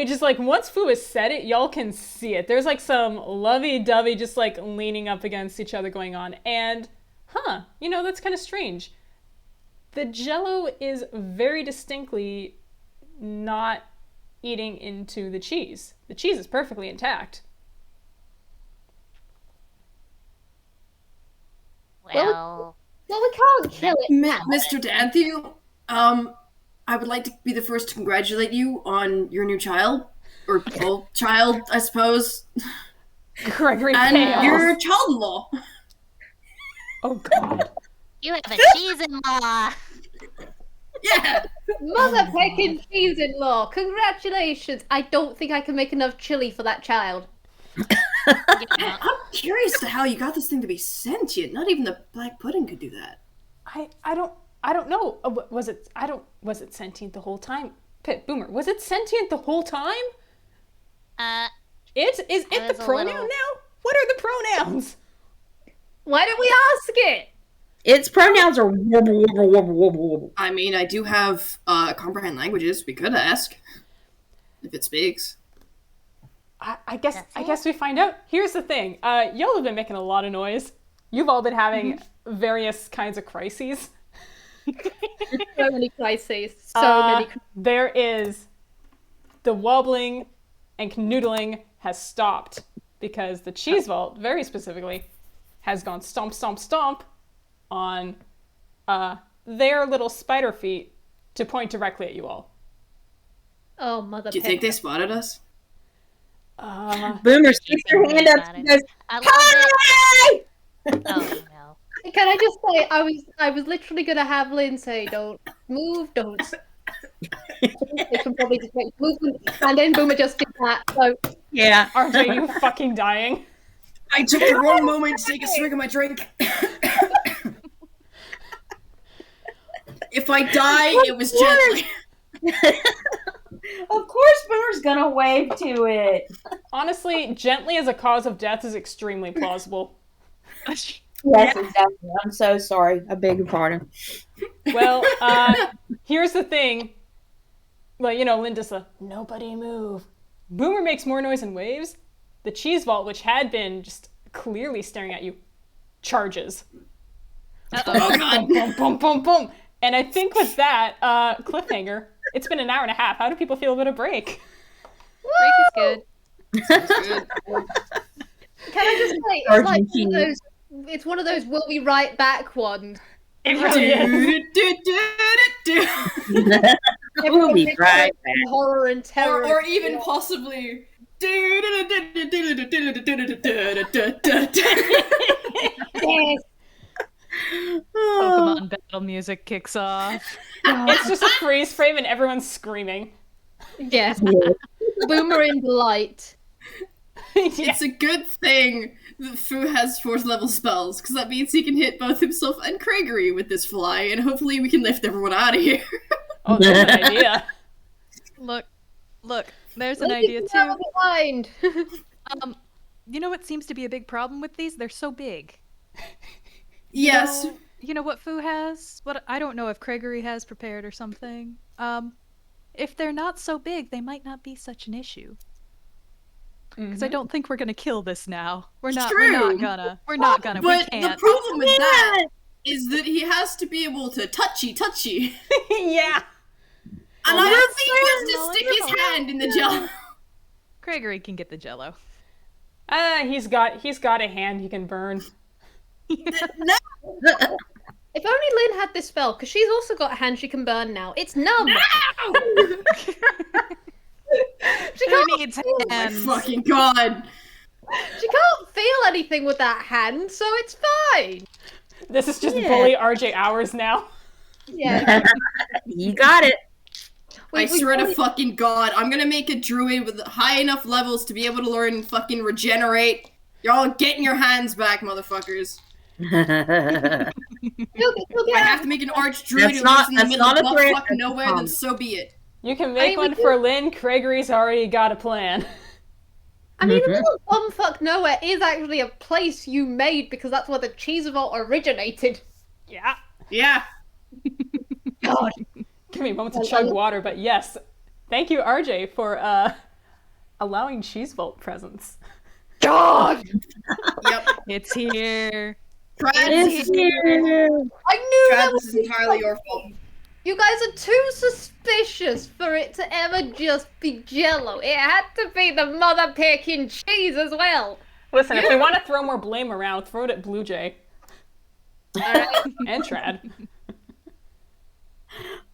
just like once Fu has said it, y'all can see it. There's like some lovey-dovey just like leaning up against each other going on. And that's kind of strange. The Jello is very distinctly not eating into the cheese. The cheese is perfectly intact. Well, Well, we can't kill it. Mr. Danthew, I would like to be the first to congratulate you on your new child. Or, well, child, I suppose. Craigory And pales. your child-in-law. Oh god. you have a cheese-in-law. Yeah! Mother pecking cheese-in-law. Congratulations. I don't think I can make enough chili for that child. Yeah. I'm curious to how you got this thing to be sentient. Not even the black pudding could do that. I don't know. Was it sentient the whole time? Boomer, was it sentient the whole time? Is it the was a pronoun little- now? What are the pronouns? Why don't we ask it? Its pronouns are wobble, wobble, wobble, wobble, wobble. I mean, I do have comprehend languages. We could ask. If it speaks. I guess we find out. Here's the thing. Y'all have been making a lot of noise. You've all been having various kinds of crises. So many crises. So many. There is the wobbling and canoodling has stopped because the cheese vault, very specifically, has gone stomp, stomp, stomp on their little spider feet to point directly at you all. Oh, mother Do you think they spotted us? Boomer sticks her hand up and goes, I love "Hi!" it. Oh no. Can I just say, I was literally gonna have Lynn say, "Don't move, don't." They can probably detect movement, and then Boomer just did that. So Yeah. RJ, you fucking dying. I took the wrong moment to take a swig of my drink. If I die, it was gently. Of course, Boomer's gonna wave to it. Honestly, gently as a cause of death is extremely plausible. Yes, exactly. I'm so sorry. I beg your pardon. Well, here's the thing. Well, Linda's nobody move. Boomer makes more noise and waves. The cheese vault, which had been just clearly staring at you, charges. Oh god. Boom, boom, boom, boom. And I think with that, cliffhanger, it's been an hour and a half. How do people feel about a break? Break is good. Good. can I just say, it's like one of those. It's one of those "we'll be right back" ones. It really is. We'll be right back. Horror and terror. Or even possibly. Yes. Pokemon battle music kicks off. It's just a freeze frame and everyone's screaming. Yes. Boomer in delight. It's a good thing that Fu has 4th level spells, because that means he can hit both himself and Craigory with this fly, and hopefully we can lift everyone out of here. Oh, there's an idea. Look, there's an idea too. Behind. You know what seems to be a big problem with these? They're so big. Yes. You know what Fu has? What I don't know if Craigory has prepared or something. If they're not so big, they might not be such an issue. Because I don't think we're gonna kill this now. We're not gonna. But we can't. the problem with that is that he has to be able to touchy. Yeah. And I don't think he wants to stick his hand in the jello. Craigory can get the jello. He's got a hand he can burn. No. If only Lynn had this spell, because she's also got a hand she can burn now. It's numb. She Who can't, needs Oh my hands? fucking god. she can't feel anything with that hand, so it's fine. This is just bully RJ hours now. Yeah. You got it. I swear to fucking god, I'm gonna make a druid with high enough levels to be able to learn fucking regenerate. Y'all getting your hands back, motherfuckers. If I have to make an arch druid who lives in the middle of buttfuck nowhere, then so be it. You can make one for Lynn. Craigory's already got a plan. I mean, the middle of bumfuck nowhere is actually a place you made because that's where the cheese vault originated. Yeah. Yeah. God. Give me a moment to chug water, but yes. Thank you, RJ, for allowing Cheese Vault presence. God! Yep. It's here. Trad, It's here. I knew that this is was entirely your fault. You guys are too suspicious for it to ever just be Jello. It had to be the mother picking cheese as well. Listen, if we want to throw more blame around, throw it at Blue Jay. And Trad.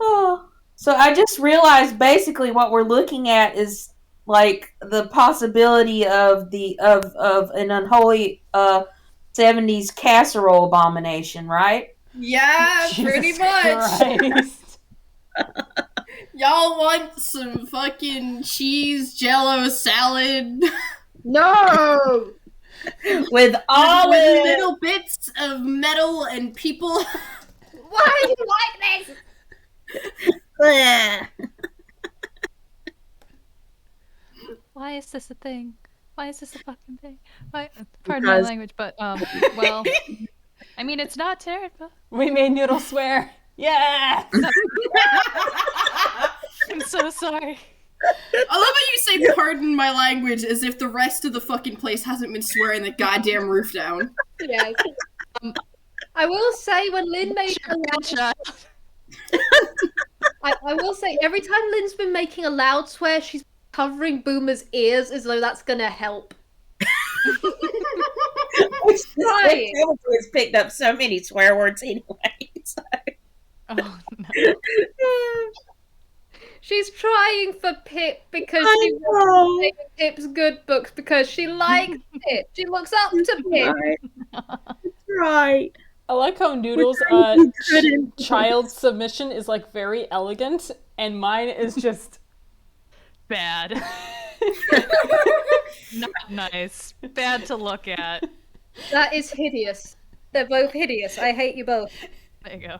Oh. So I just realized basically what we're looking at is like the possibility of an unholy 70s casserole abomination, right? Yeah, pretty Jesus much. Christ. Y'all want some fucking cheese jello salad No! With all with little bits of metal and people? Why do you like this? Why is this a thing? Why is this a fucking thing? Why? Pardon my language, but well, I mean, it's not terrible. We made Noodle swear. Yeah. I'm so sorry. I love how you say pardon my language as if the rest of the fucking place hasn't been swearing the goddamn roof down. Yes. I will say when Lynn made a loud, I will say every time Lynn's been making a loud swear, she's covering Boomer's ears as though that's gonna help. Which has picked up so many swear words anyway. So. Oh no. She's trying for Pip because she wants to take Pip's good books because she likes Pip. She looks up to Pip. Right. I like how Noodle's child submission is like very elegant, and mine is just Bad. Not nice. Bad to look at. That is hideous. They're both hideous. I hate you both. There you go.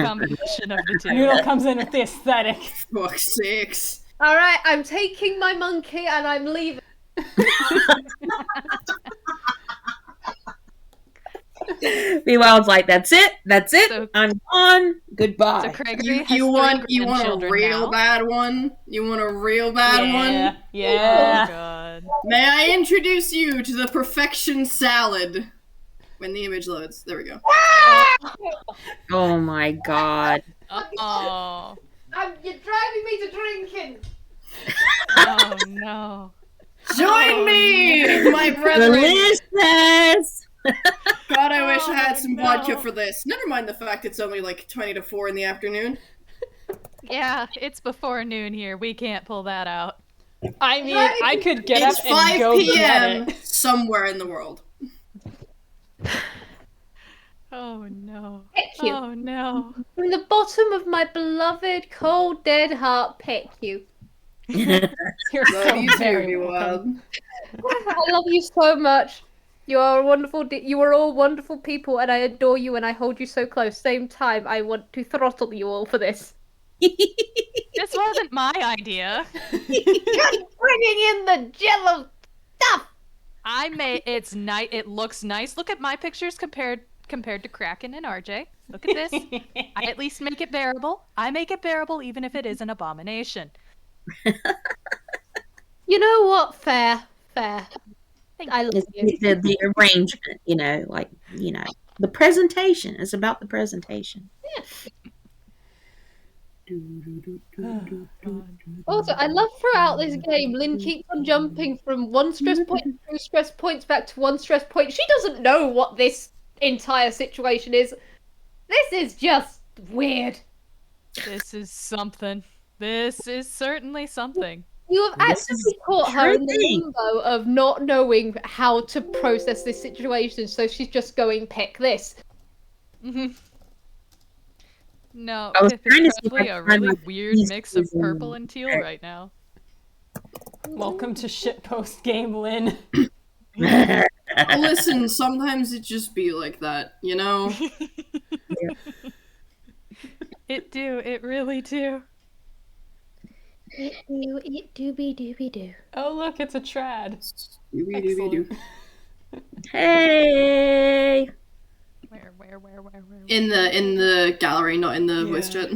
Combination of the two. Noodle comes in with the aesthetic. Fuck's sakes. Alright, I'm taking my monkey and I'm leaving. Vwild's like, that's it. So- I'm gone. Goodbye. So Craigory has You want three a grandchildren real now. bad one? You want a real bad one? Oh Yeah. god. May I introduce you to the perfection salad? When the image loads. There we go. Oh my god. Oh. You're driving me to drinking. Oh no. Join me, my brethren! Delicious. God, I wish wish I had some no. vodka for this. Never mind the fact it's only like 20 to 4 in the afternoon. Yeah, it's before noon here. We can't pull that out. I mean, I could get It's up and 5 go p.m. get it. somewhere in the world. Oh no. Pick you. Oh no. From the bottom of my beloved, cold, dead heart, pick you. You're Love so you too, very welcome. Vwild. I love you so much. You are a wonderful. You are all wonderful people, and I adore you, and I hold you so close. Same time, I want to throttle you all for this. This wasn't my idea. Bringing in the jello stuff. It looks nice. Look at my pictures compared to Kraken and RJ. Look at this. I at least make it bearable. I make it bearable even if it is an abomination. You know what? Fair. I love It's you. the arrangement, the presentation. It's about the presentation. Also, I love throughout this game, Lynn keeps on jumping from one stress point to 2 stress points back to 1 stress point. She doesn't know what this entire situation is. This is just weird. This is something. This is certainly something. You have This actually is caught her in the true. limbo of not knowing how to process this situation, so she's just going, pick this. No, I was Pip trying to is see if I probably a could find really my weird keys mix of in purple and teal there. right now. Welcome to shitpost game, Lynn. Listen, sometimes it just be like that, you know? It really do. It dooby. Oh, look, it's a trad. Dooby-dooby-doo. Hey. Where? In the gallery, not in the voice chat.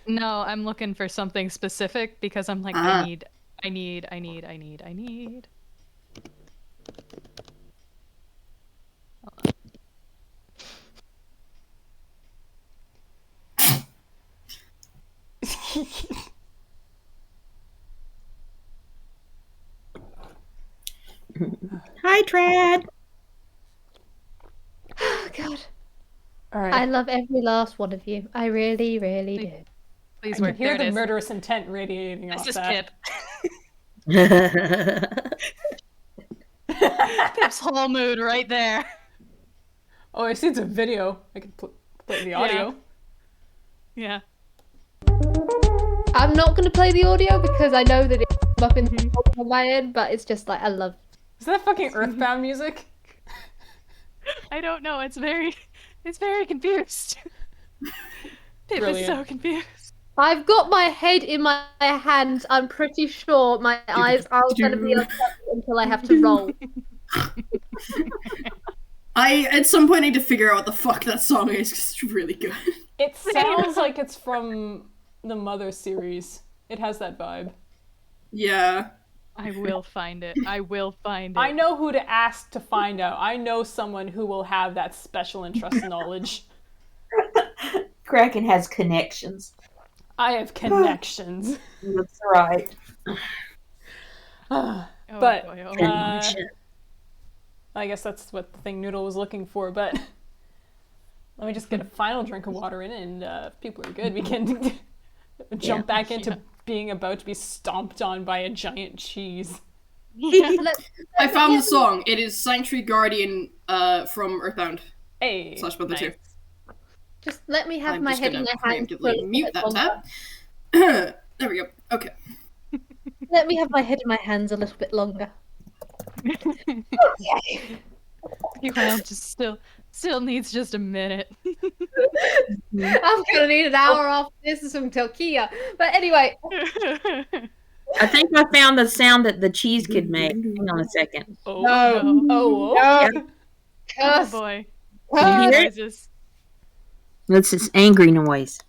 No, I'm looking for something specific because I'm like, Ah. I need. Hi, Trad. Oh, God. All right. I love every last one of you. I really do. Please I can work. hear There the it is. murderous intent radiating This off is that. Pip. Pip's whole mood right there. Oh, I see it's a video. I can play the audio. Yeah. I'm not going to play the audio because I know that it's up in on my end, but it's just like, I love. Is that fucking Earthbound music? I don't know. It's very confused. Pip is Brilliant. so confused. I've got my head in my hands. I'm pretty sure my eyes are going to be on until I have to roll. I, at some point, need to figure out what the fuck that song is, because it's really good. It sounds like it's from the Mother series. It has that vibe. Yeah. I will find it. I I know who to ask to find out. I know someone who will have that special interest knowledge. Kraken has connections. I have connections. That's right. Oh, But, boy, oh, Connection. I guess that's what the thing Noodle was looking for, but let me just get a final drink of water in, and if people are good, we can jump back into being about to be stomped on by a giant cheese. I found the song. It is Sanctuary Guardian from Earthbound. Hey, / Mother 2. Just let me have I'm my just head gonna in my hands. for a preemptively little mute bit that longer. tab. There we go. Okay. Let me have my head in my hands a little bit longer. Vwild just still needs just a minute. I'm gonna need an hour after this and some tequila. But anyway, I think I found the sound that the cheese could make. Hang on a second. Oh, No. Oh, no, Oh curse, boy. Can you hear it? Noises. That's this angry noise.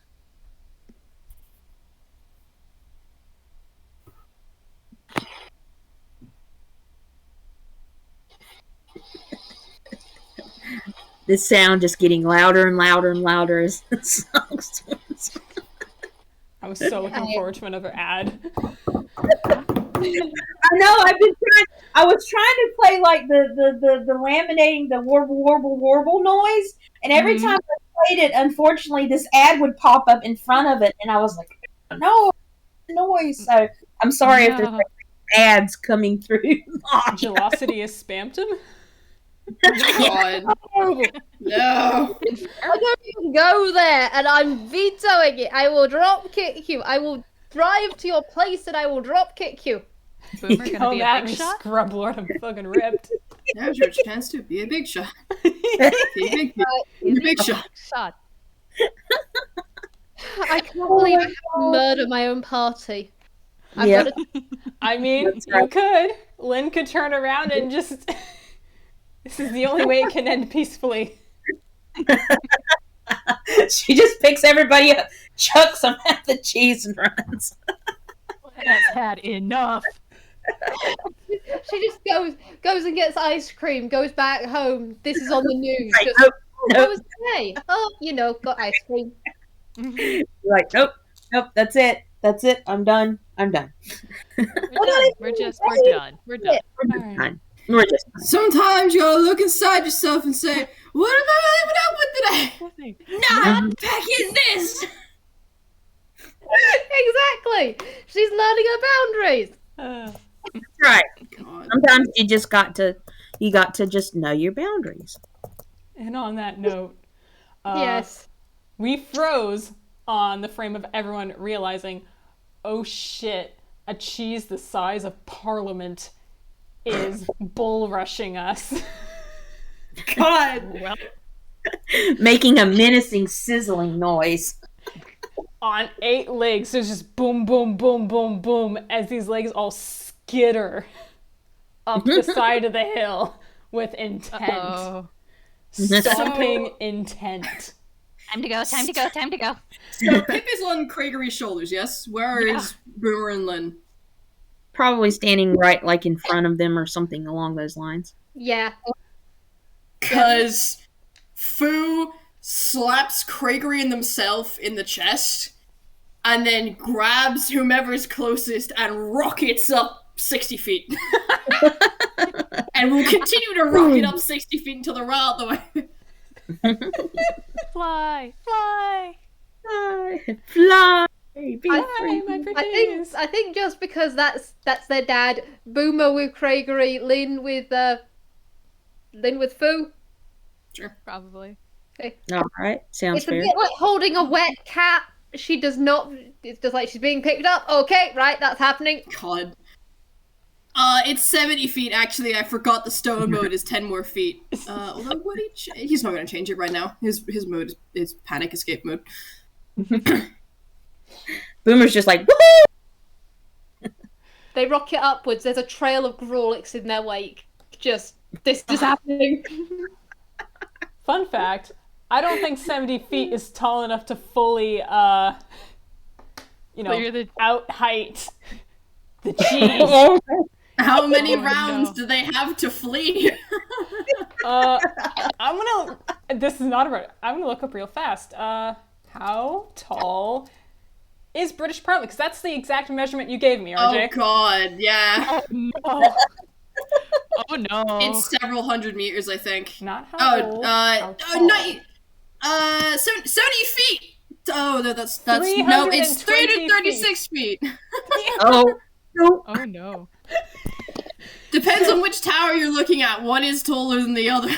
This sound just getting louder and louder and louder as the song starts. I was so looking forward to another ad. I know, I've been trying. I was trying to play like the laminating, the warble noise, and every time I played it, unfortunately, this ad would pop up in front of it, and I was like, no noise. So I'm sorry if there's like, ads coming through. Jelocity has spammed him. God. No. I don't even go there, and I'm vetoing it. I will drop kick you. I will drive to your place, and I will drop kick you. Boomer gonna Come be a at big me, shot. scrub lord. I'm fucking ripped. Now's your chance to be a big shot. Be a big shot. Shot. I can't believe I have to murder my own party. I've Yep. got to... I mean, That's right. you could. Lynn could turn around and just. This is the only way it can end peacefully. She just picks everybody up, chucks them at the cheese, and runs. Has had enough. She just goes and gets ice cream, goes back home. This is on the news. Like, Just, nope, what nope. was today? Oh, got ice cream. Like, nope, that's it. I'm done. We're done. We're done. We're done. We're just done. Sometimes you gotta look inside yourself and say, what am I living up with today? Not back in this! Exactly. She's learning her boundaries. That's right. God. Sometimes you got to just know your boundaries. And on that note, Yes. we froze on the frame of everyone realizing, oh shit, a cheese the size of Parliament is bull rushing us. God. Well, Making a menacing, sizzling noise. On 8 legs, there's just boom, boom, boom, boom, boom, as these legs all skitter up the side of the hill with intent. oh. Stomping intent. Time to go, time to go, time to go. So Pip is on Craigory's shoulders, yes? Where is Boomer and Lynn? Probably standing right like in front of them or something along those lines. Yeah. Because Fu slaps Craigory and themselves in the chest, and then grabs whomever's closest and rockets up 60 feet. And will continue to rocket up 60 feet until they're right out the way. Fly, fly. Fly, be Hi, free. my pretties. I think just because that's their dad, Boomer with Craigory, Lynn with Fu. Sure. Probably. All right, sounds It's a fair. bit like holding a wet cat. She does not. It's just like she's being picked up. Okay, right, that's happening. God. It's 70 feet, actually. I forgot the stone mode is 10 more feet. Although, would he's not going to change it right now. His mode is panic escape mode. Boomer's just like, woohoo! They rocket upwards. There's a trail of Grawlix in their wake. Just this is happening. Fun fact, I don't think 70 feet is tall enough to fully, Clear the- out height the cheese. How many Oh, rounds no. do they have to flee? I'm gonna, this is not a, I'm gonna look up real fast. How tall is British Parliament? Because that's the exact measurement you gave me, Oh RJ. god, yeah. No. Oh no. It's several hundred meters, I think. Not how old, how tall. 70 feet! Oh, no, that's no, it's 320 336 feet. Oh, no. Oh no. Depends on which tower you're looking at. One is taller than the other.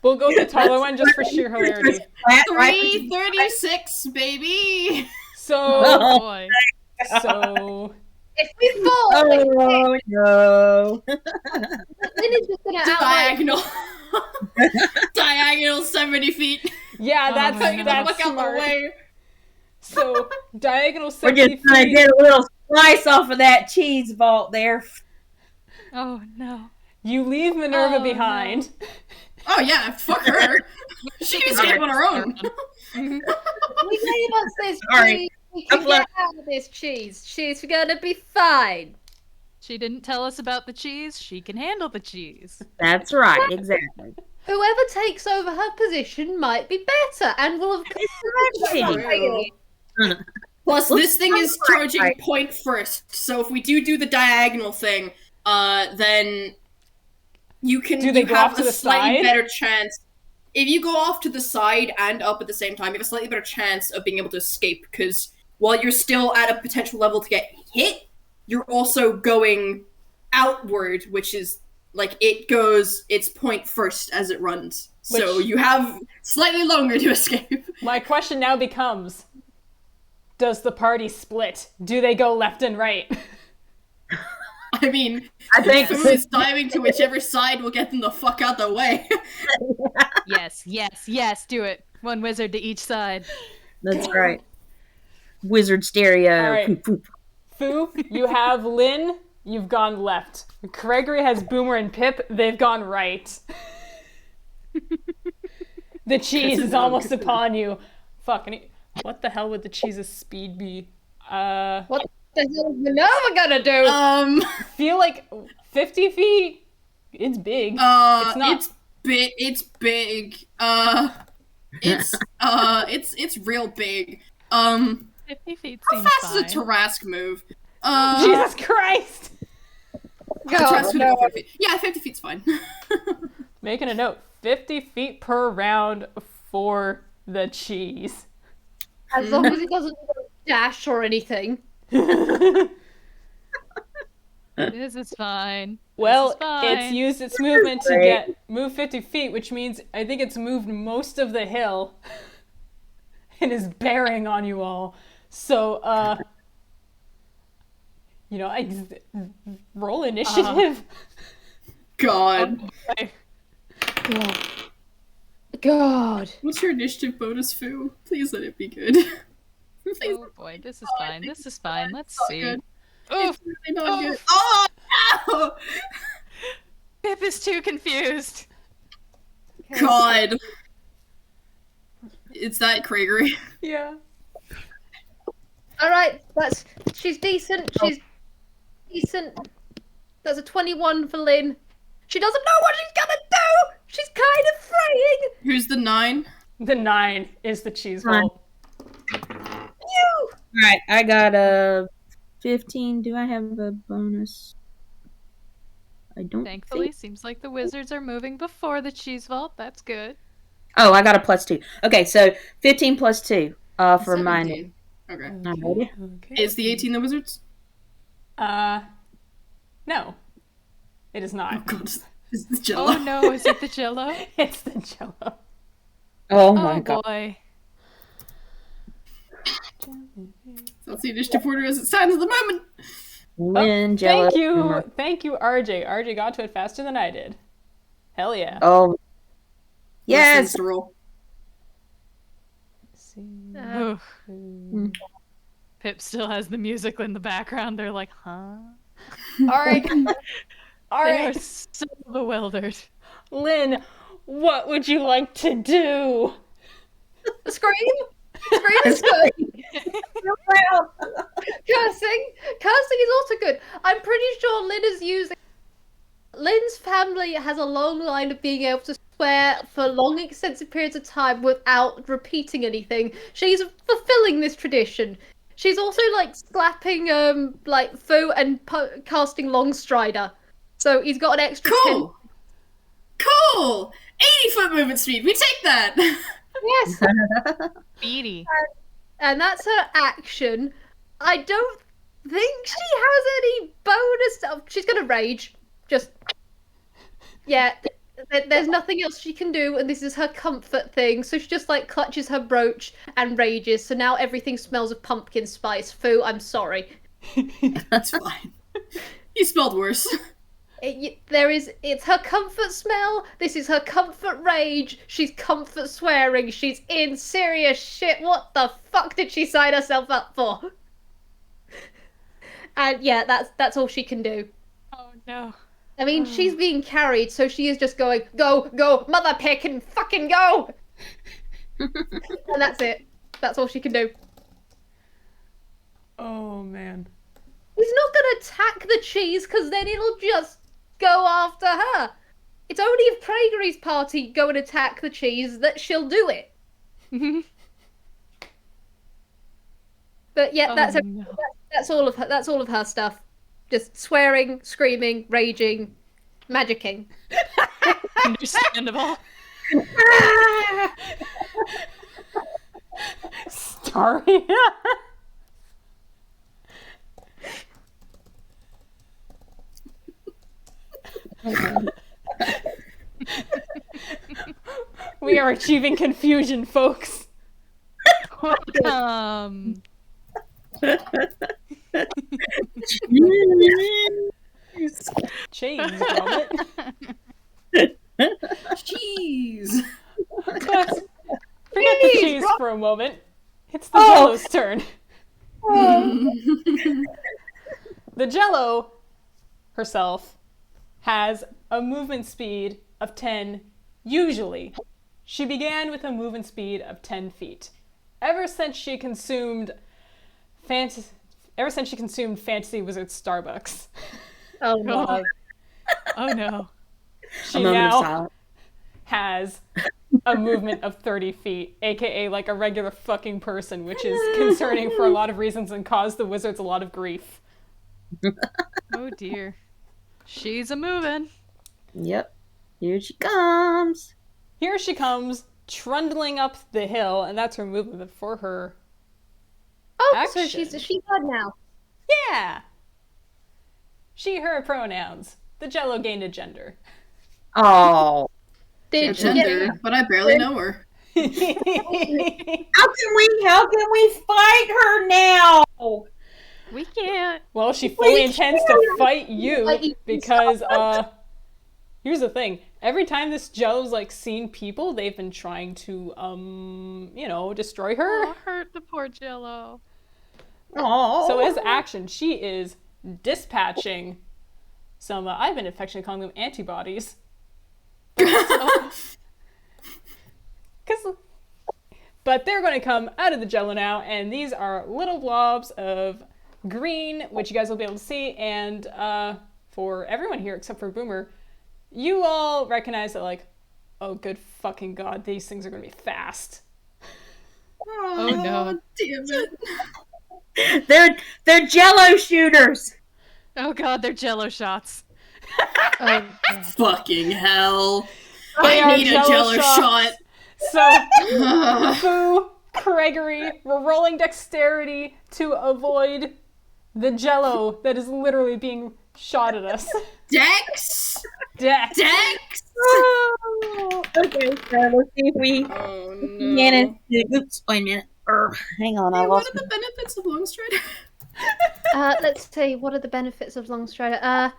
We'll go with the taller one just for sheer hilarity. Flat, right? 336, baby! So, Oh boy. so, If we fall, Oh, no. Lynn is just gonna outright. Diagonal. Diagonal 70 feet. yeah, Oh that's, my God. that's Look out the smart. way. So, diagonal We're 70 just trying to feet. get a little slice off of that cheese vault there. Oh no. You leave Minerva Oh, behind. Oh yeah, fuck her. She needs to get on her own. We gave us this Sorry. cheese. We can Tough luck. get out of this cheese. She's gonna be fine. She didn't tell us about the cheese. She can handle the cheese. That's right, exactly. Whoever takes over her position might be better, and will have. Exactly. Plus, this thing is charging Right. point first. So if we do the diagonal thing, then you can Do they you go have off to a the slightly side? better chance. If you go off to the side and up at the same time, you have a slightly better chance of being able to escape, because while you're still at a potential level to get hit, you're also going outward, which is like it goes its point first as it runs. So Which- you have slightly longer to escape. My question now becomes, does the party split? Do they go left and right? I mean, I think Fu is diving to whichever side will get them the fuck out the way. Yes, do it. One wizard to each side. that's right. Wizard stereo. All right. Poop, poop. Fu, you have Lin, you've gone left. Craigory has Boomer and Pip, they've gone right. The cheese is almost upon you. Fuck, what the hell would the cheese's speed be? What the hell is Minerva gonna do? Feel like 50 feet? It's big. It's not. It's big. It's big. It's real big. 50 feet How seems fast fine. is a Tarask move? Jesus Christ! Tarask would no. go 50 feet. Yeah, 50 feet's fine. Making a note, 50 feet per round for the cheese. As long as it doesn't dash or anything. This is fine. Well, This is fine. it's used its movement to move 50 feet, which means I think it's moved most of the hill and is bearing on you all. So, roll initiative. God. God. What's your initiative bonus, Fu? Please let it be good. Please. Oh boy, this is fine. This is fine. Let's not see. good. Oof, It's really not good. Oh, no! Pip is too confused. God. Is that Craigory? Yeah. Alright, she's decent. She's decent. That's a 21 for Lynn. She doesn't know what she's gonna do! She's kind of fraying! Who's the 9? The 9 is the cheese Nine. vault. You! Alright, I got a 15. Do I have a bonus? I don't Thankfully, think. seems like the wizards are moving before the cheese vault. That's good. Oh, I got a +2. Okay, so 15 plus 2 for my name. 17. Okay. Alrighty. Okay. Is the 18 the wizards? No. It is Oh not. god. Is the jello? Oh no, is it the jello? It's the jello. Oh my Oh god. boy. That's the initiative order as it stands at the moment. Lynn, Jello. Thank you. Boomer. Thank you, RJ. RJ got to it faster than I did. Hell yeah. Oh. Yes. To roll. Oof. Pip still has the music in the background. They're like, huh? Alright. They are Alright. so bewildered. Lynn, what would you like to do? Scream? Scream is good. Cursing? Cursing is also good. I'm pretty sure Lynn is using... Lynn's family has a long line of being able to swear for long extensive periods of time without repeating anything. She's fulfilling this tradition. She's also like slapping Fu and casting Longstrider. So he's got an extra 10. Cool. Cool. 80-foot movement speed. We take that. Yes. Beady. And that's her action. I don't think she has any bonus stuff. She's gonna rage. Just yeah. There's nothing else she can do, and this is her comfort thing. So she just like clutches her brooch and rages. So now everything smells of pumpkin spice. Fu, I'm sorry. That's fine. You smelled worse. It's her comfort smell. This is her comfort rage. She's comfort swearing. She's in serious shit. What the fuck did she sign herself up for? And yeah, that's all she can do. Oh no. I mean, she's being carried, so she is just going, go, go, mother pick and fucking go! And that's it. That's all she can do. Oh man. He's not gonna attack the cheese, because then it'll just go after her. It's only if Craigory's party go and attack the cheese that she'll do it. But yeah, that's no. that's all of her. That's all of her stuff. Just swearing, screaming, raging, magicking. Understandable. Sorry. We are achieving confusion, folks. Welcome. Cheese, Robert. Jeez. But forget the cheese for a moment. It's the Jello's turn. The Jello herself has a movement speed of 10 usually. She began with a movement speed of 10 feet. Ever since she consumed Fantasy Wizard Starbucks. Oh no. Oh no. She A moment of now silence. has a movement of 30 feet, aka like a regular fucking person, which is concerning for a lot of reasons and caused the wizards a lot of grief. Oh dear. She's a moving. Yep. Here she comes. Here she comes, trundling up the hill, and that's her movement for her. Oh, so Action. she's a she-god now. Yeah! She, her pronouns. The Jello gained a gender. Oh. Did you Gender, get but I barely know her. How can we fight her now? We can't. Well, she fully intends to fight you because, here's the thing. Every time this Jello's, like, seen people, they've been trying to, destroy her. Oh, hurt the poor Jello. Oh. So as action, she is dispatching some, I've been affectionately calling them antibodies. But they're going to come out of the Jello now, and these are little blobs of green, which you guys will be able to see, and for everyone here except for Boomer, you all recognize that, like, oh good fucking god, these things are going to be fast. Oh no. Damn it. They're Jello shooters. Oh god, they're Jello shots. Oh, Fucking hell. They I are need a Jello jello shots. shot. So, Fu, Craigory, we're rolling dexterity to avoid the Jello that is literally being shot at us. Dex? Dex. Dex? Oh. Okay, so let's see if we Oh manage no. to. Oops, wait a minute. Hang on, I Hey, what lost. are the benefits of Longstrider? let's see. What are the benefits of Longstrider?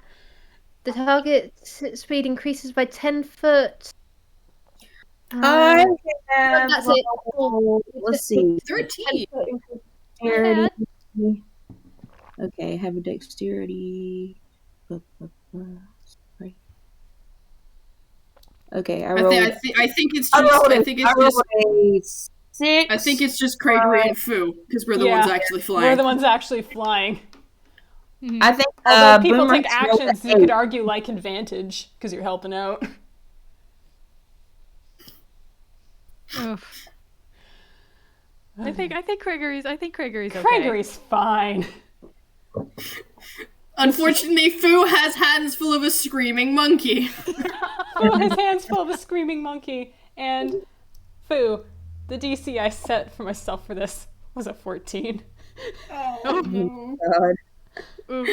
The target speed increases by 10 foot. I have. that's it. Let's see. 13. 10 foot increase. Dexterity. Okay, I have a dexterity. Sorry. Okay, I rolled. I think it's I just rolled I think it's I rolled just a 6. I think it's just Craigory and Fu because we're the Yeah, ones actually flying. We're the ones actually flying. I think Although people Boomer take rolled a actions, you could 8. argue like advantage because you're helping out. Oof. I think Craigory's okay. Craigory's fine. Unfortunately, Fu has hands full of a screaming monkey. Fu has hands full of a screaming monkey, and Fu, the DC I set for myself for this was a 14. Oh no. God. Oof.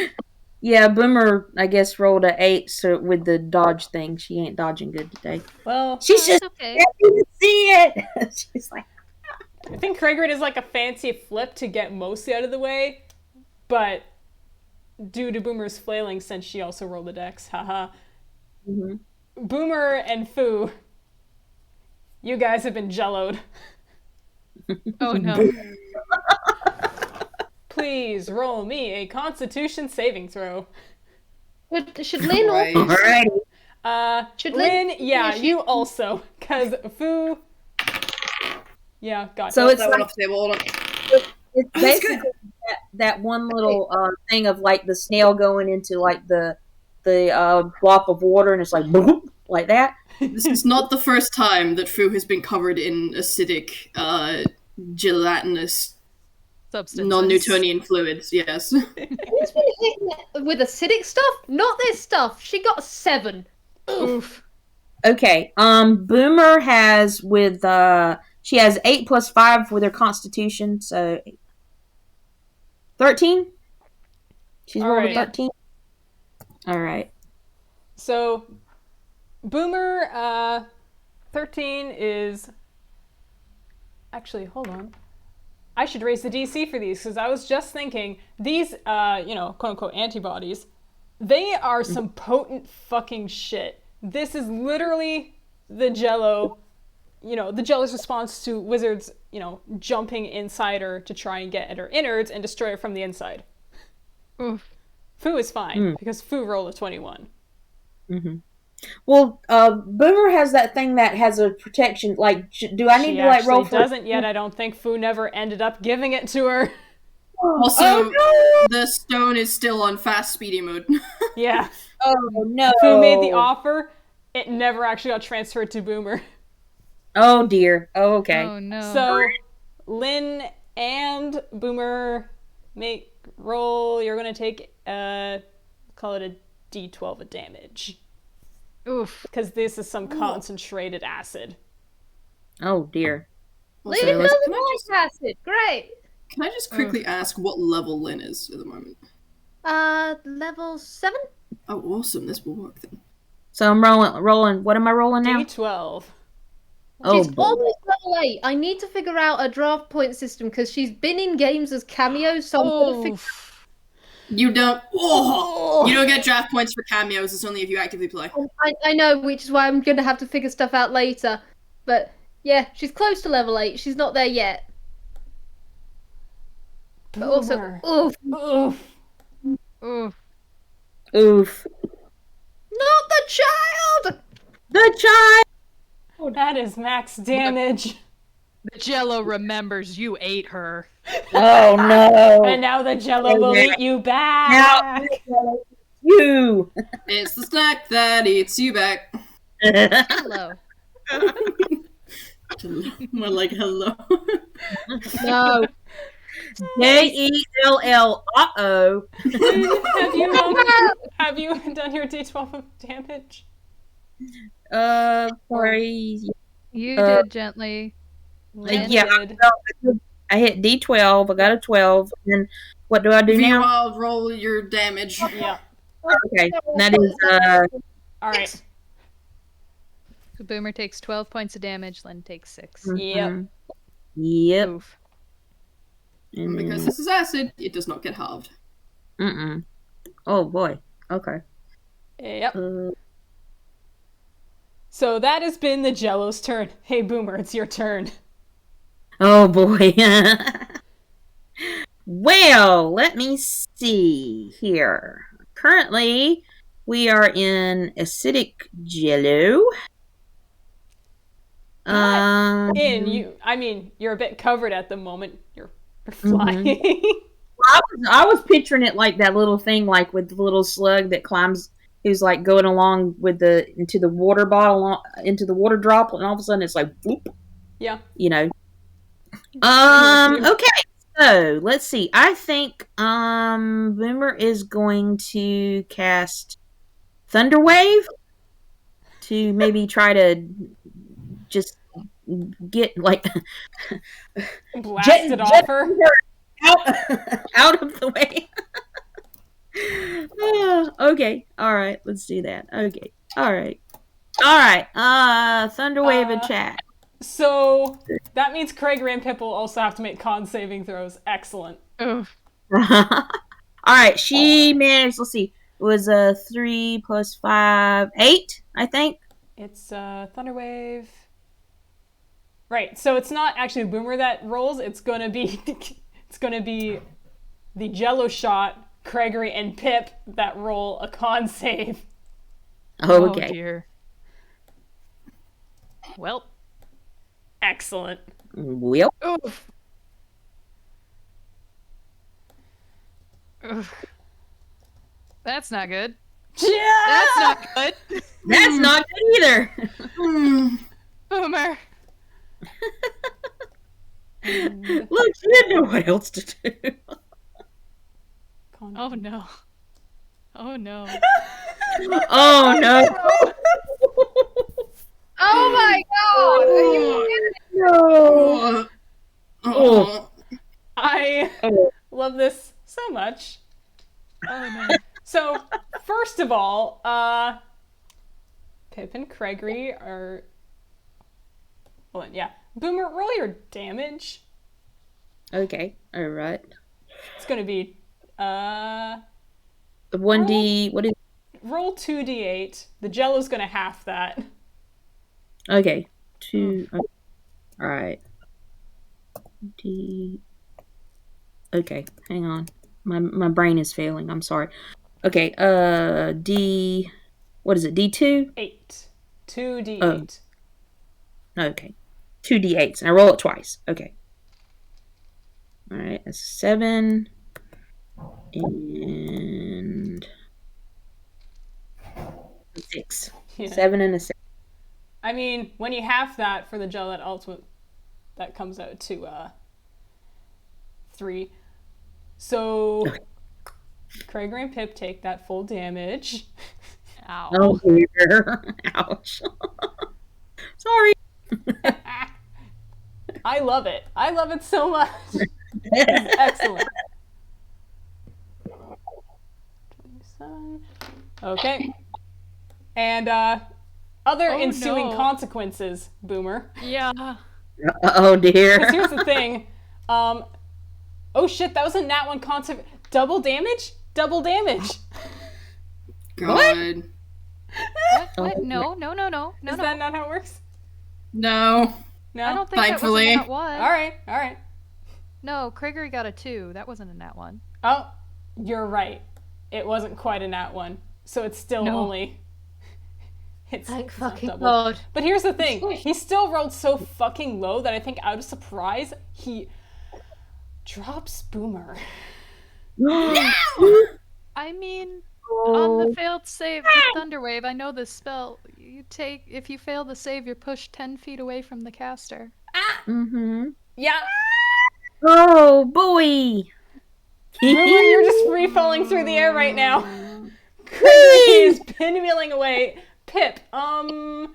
Yeah, Boomer, I guess, rolled a 8 so with the dodge thing. She ain't dodging good today. Well, She's just okay. happy to see it. She's like, I think Craigory does like a fancy flip to get mostly out of the way, but due to Boomer's flailing, since she also rolled a dex, haha. mhm. Boomer and Fu, you guys have been jelloed. Oh no. Please roll me a Constitution saving throw. Should Lynn Right. also... Alrighty. Should Lynn, Lynn... yeah, you also, because Fu, yeah, got So it. it's That went like off the table. Hold on. it's Oh, that's basically that one little thing of like the snail going into like the plop of water, and it's like boom, like that. This is not the first time that Fu has been covered in acidic, gelatinous, Substances. non-Newtonian fluids. Yes. Who's been hitting it with acidic stuff? Not this stuff. She got a 7. Oof. Okay. Boomer has with she has 8 plus 5 with her constitution, so 13. She's rolled a 13. All right. So Boomer 13 is actually, hold on. I should raise the DC for these because I was just thinking these quote unquote antibodies, they are some potent fucking shit. This is literally the Jello, the Jello's response to wizards, jumping inside her to try and get at her innards and destroy her from the inside. Oof. Fu is fine because Fu rolled a 21. Mm-hmm. Well, Boomer has that thing that has a protection. Like, do I need to roll for? She doesn't yet. I don't think Fu never ended up giving it to her. Also, the stone is still on fast speedy mode. Yeah. Oh no. Fu made the offer. It never actually got transferred to Boomer. Oh dear. Oh, okay. Oh no. So, Lin and Boomer roll. You're gonna take call it a D12 of damage. Oof. Because this is some concentrated acid. Oh dear. Lin doesn't like acid. Great. Can I just quickly ask what level Lin is at the moment? Level 7? Oh, awesome. This will work then. So I'm rolling. What am I rolling now? D12. She's boy. almost level 8. I need to figure out a draft point system because she's been in games as cameos, so I'm gonna figure. You don't. Oh, you don't get draft points for cameos. It's only if you actively play. I know, which is why I'm gonna have to figure stuff out later. But yeah, she's close to level 8. She's not there yet. But also, oof. Oof. Oof. Not the child! The child! That is max damage. The Jello remembers you ate her. Oh no. And now the Jello will eat you back. Now, you. It's the snack that eats you back. Hello. More like hello. No. Jell. Uh-oh. Have you done your D12 of damage? Sorry. You did gently. Yeah, I hit D12. I got a 12. And then what do I do now? Vwild, roll your damage. Yeah. Okay, that is All right. So Boomer takes 12 points of damage. Lin takes 6. Yep. Yep. Oof. And because this is acid, it does not get halved. Oh boy. Okay. Yep. So that has been the Jello's turn. Hey Boomer, it's your turn. Oh boy. Well, let me see here. Currently, we are in acidic Jello. You're a bit covered at the moment. You're flying. I was picturing it like that little thing, like with the little slug that climbs, who's like going along with into the water bottle, into the water droplet, and all of a sudden it's like, whoop. Yeah. Okay. So let's see. I think Boomer is going to cast Thunderwave to maybe try to just get like blast it off her out of the way. Okay. All right. Let's do that. Okay. All right. Thunderwave attack. So that means Craigory and Pip will also have to make con saving throws. Excellent. Oof. All right. She managed. Let's see. It was 3 plus 5, 8. I think. It's Thunderwave. Right. So it's not actually Boomer that rolls. It's gonna be the Jello shot, Craigory and Pip that roll a con save. Okay. Oh dear. Well. Excellent. Well. Oof. Oof. That's not good. Yeah! That's not good. That's not good either. Boomer. Look, she didn't know what else to do. Oh no. Oh no. Oh no. Oh my god! Are you kidding? No. Oh. I Oh. love this so much. Oh no. So, first of all, Pip and Craigory are... Well, yeah. Boomer, roll your damage. Okay. All right. It's going to be... 1D. What is? Roll 2d8. The jello's going to half that. Okay. 2. Okay. All right. D. Okay. Hang on. My brain is failing. I'm sorry. Okay. D. What is it? D2. 8. 2d8. Okay. 2d8s, and I roll it twice. Okay. All right. That's 7 and 6. Yeah. 7 and a 6. I mean, when you half that for the jello, that comes out to 3. So, Craigory and Pip take that full damage. Ow. Oh dear. Ouch. Sorry. I love it. I love it so much. It's excellent. 27. Okay. And other Oh, ensuing no. consequences, Boomer. Yeah. Oh dear. Because here's the thing. Oh shit, that was a nat 1 concept. Double damage? Double damage. God. What? No. Is that not how it works? No. No? I don't think Thankfully. that was a nat 1. Alright. No, Craigory got a 2. That wasn't a nat 1. Oh, you're right. It wasn't quite a nat 1. So it's still No. only... It's Thank it's not fucking double. god. But here's the thing. He still rolled so fucking low that I think out of surprise, he drops Boomer. I mean, on the failed save with Thunderwave, I know this spell. If you fail the save, you're pushed 10 feet away from the caster. Mm-hmm. Yeah. Oh boy. Boomer, you're just free falling through the air right now. Craigory is pinwheeling away. Pip, you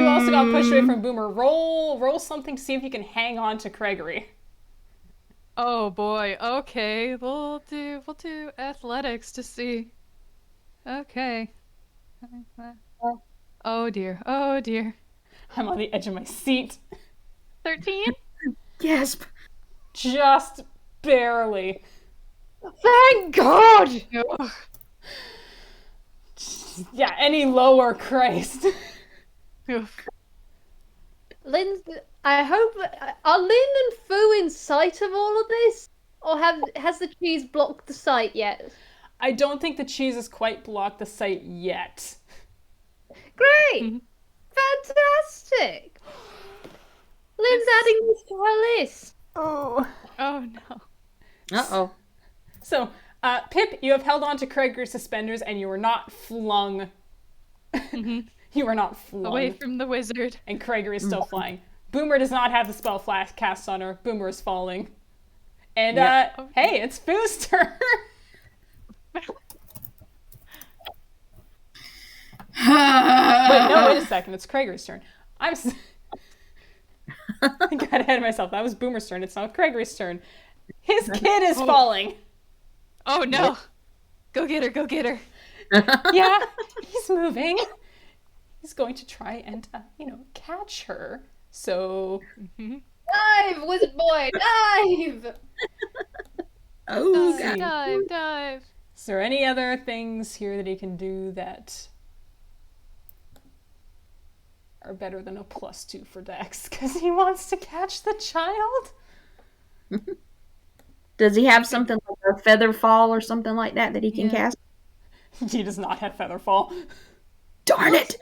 also got pushed away from Boomer. Roll something to see if you can hang on to Craigory. Oh boy. Okay, we'll do athletics to see. Okay. Oh dear. I'm on the edge of my seat. 13? Gasp. Just barely. Thank god! Ugh. Yeah, any lower, Christ. Oof. I hope are Lin and Fu in sight of all of this, or has the cheese blocked the sight yet? I don't think the cheese has quite blocked the site yet. Great, fantastic. Lin's adding this to her list. Oh. Oh no. Uh-oh. So, Pip, you have held on to Craigory's suspenders and you are not flung. You are not flung. Away from the wizard. And Craigory is still flying. Boomer does not have the spell flash cast on her. Boomer is falling. And, hey, it's Fu's turn. Wait, no, wait a second. It's Craigory's turn. I got ahead of myself. That was Boomer's turn. It's now Craigory's turn. His kid is falling. Oh no. Go get her. Yeah, he's moving. He's going to try and, catch her. So... Dive, wizard boy, dive! Oh, God. Dive. Is there any other things here that he can do that are better than a +2 for Dex? Because he wants to catch the child? Does he have something like a feather fall or something like that he can cast? He does not have Featherfall. Darn it!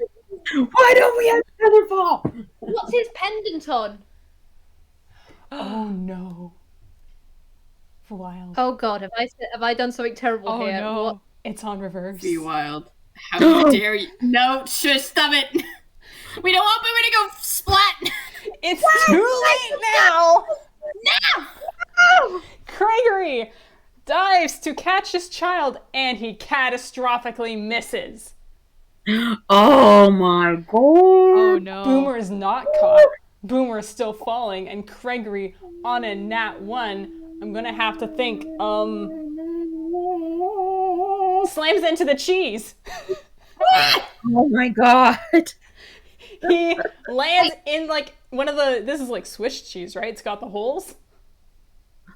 Why don't we have feather fall? What's his pendant on? Oh no. Vwild. Oh god, have I done something terrible Oh here? no. What? It's on reverse. Vwild. How dare you? No, shush, stop it. We don't want women to go splat. It's too late now! No! Craigory dives to catch his child and he catastrophically misses. Oh my god. Oh no. Boomer is not caught. Boomer is still falling, and Craigory on a nat 1. I'm gonna have to think. Slams into the cheese. Oh my god. He lands in like one of the. This is like Swiss cheese, right? It's got the holes.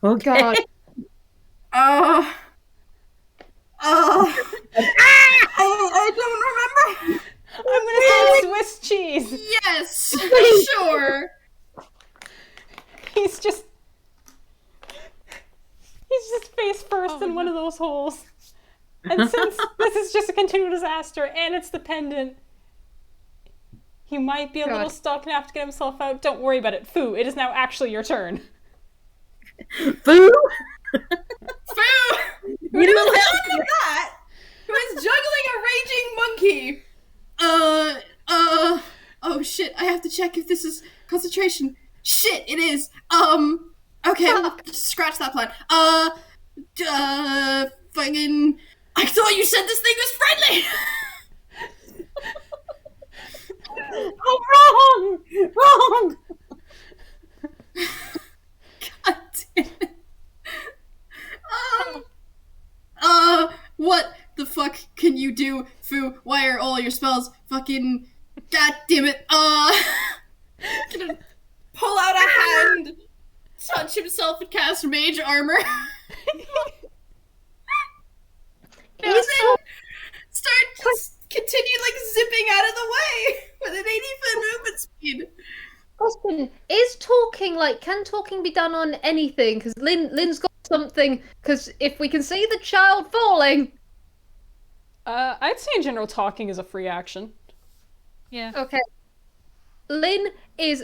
Okay. God. I don't remember. I'm gonna say Swiss cheese. Yes, sure. He's just face first in one of those holes. And since this is just a continual disaster and it's the pendant, he might be a little stuck and have to get himself out. Don't worry about it. Fu, it is now actually your turn. Fu? Fu! Who knows that? Who is juggling a raging monkey? Oh shit, I have to check if this is concentration. Shit, it is. Okay, we'll scratch that plan. Fucking... I thought you said this thing was friendly! Oh, wrong! God damn it. What the fuck can you do, Fu? Why are all your spells fucking... God damn it. Gonna pull out a hand, touch himself and cast mage armor. And then start just continue like zipping out of the way with an 80-foot movement speed. Question, is talking, like, can talking be done on anything? Because Lynn's got something, because if we can see the child falling... I'd say in general talking is a free action. Yeah. Okay. Lynn is...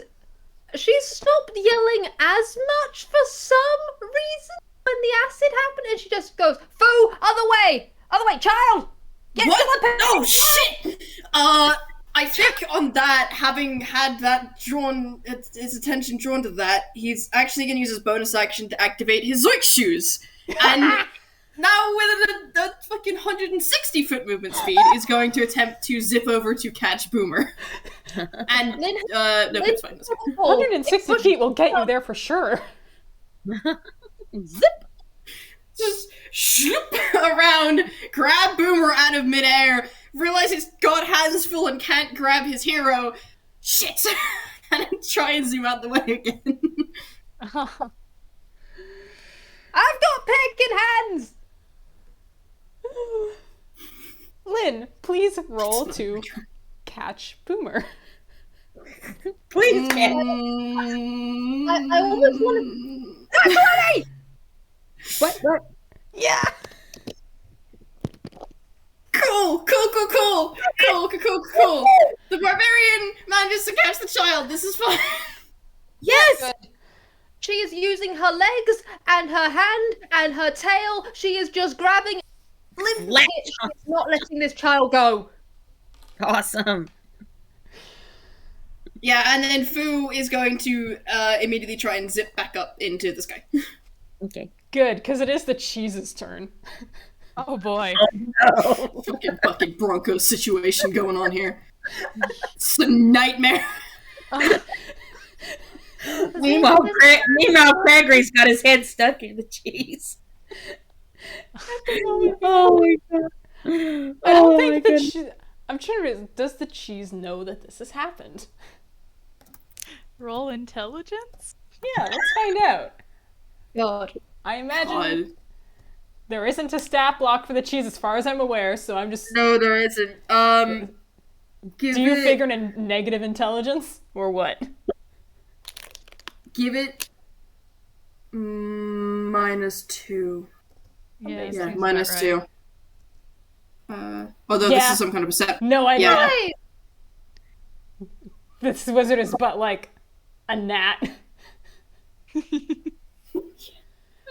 She's stopped yelling as much for some reason when the acid happened, and she just goes, Fu, other way! Other way, child! Get What? to the Oh, shit! I think on that, having had that drawn, his attention drawn to that, he's actually going to use his bonus action to activate his Zoink shoes. And now with a fucking 160-foot movement speed, is going to attempt to zip over to catch Boomer. And, Lynn, no, it's fine. It's fine. 160 feet will get you there for sure. Zip! Just shoop around, grab Boomer out of midair, realize he's got hands full and can't grab his hero. Shit! And then try and zoom out the way again. I've got pecking hands! Lynn, please roll to catch Boomer. Please, Cat. I always want to... That's ready! What? Yeah! Cool. The barbarian manages to catch the child. This is fine. Yes! She is using her legs and her hand and her tail. She is just grabbing... Latch She's not letting this child go. Awesome. Yeah, and then Fu is going to immediately try and zip back up into the sky. Okay. Good, because it is the cheese's turn. Oh boy. No. fucking Bronco situation going on here. It's a nightmare. Meanwhile, Craigory's got his head stuck in the cheese. Oh my god. I don't think the cheese... I'm trying to realize, does the cheese know that this has happened? Roll intelligence? Yeah, let's find out. God. I imagine God. there isn't a stat block for the cheese as far as I'm aware, so I'm just... No, there isn't. Do you figure in a negative intelligence? Or what? Give it -2. Yeah, Yeah, Yeah, seems -2. about Although Yeah. this is some kind of perception. No idea. Yeah. Hey! This wizard is but like a gnat.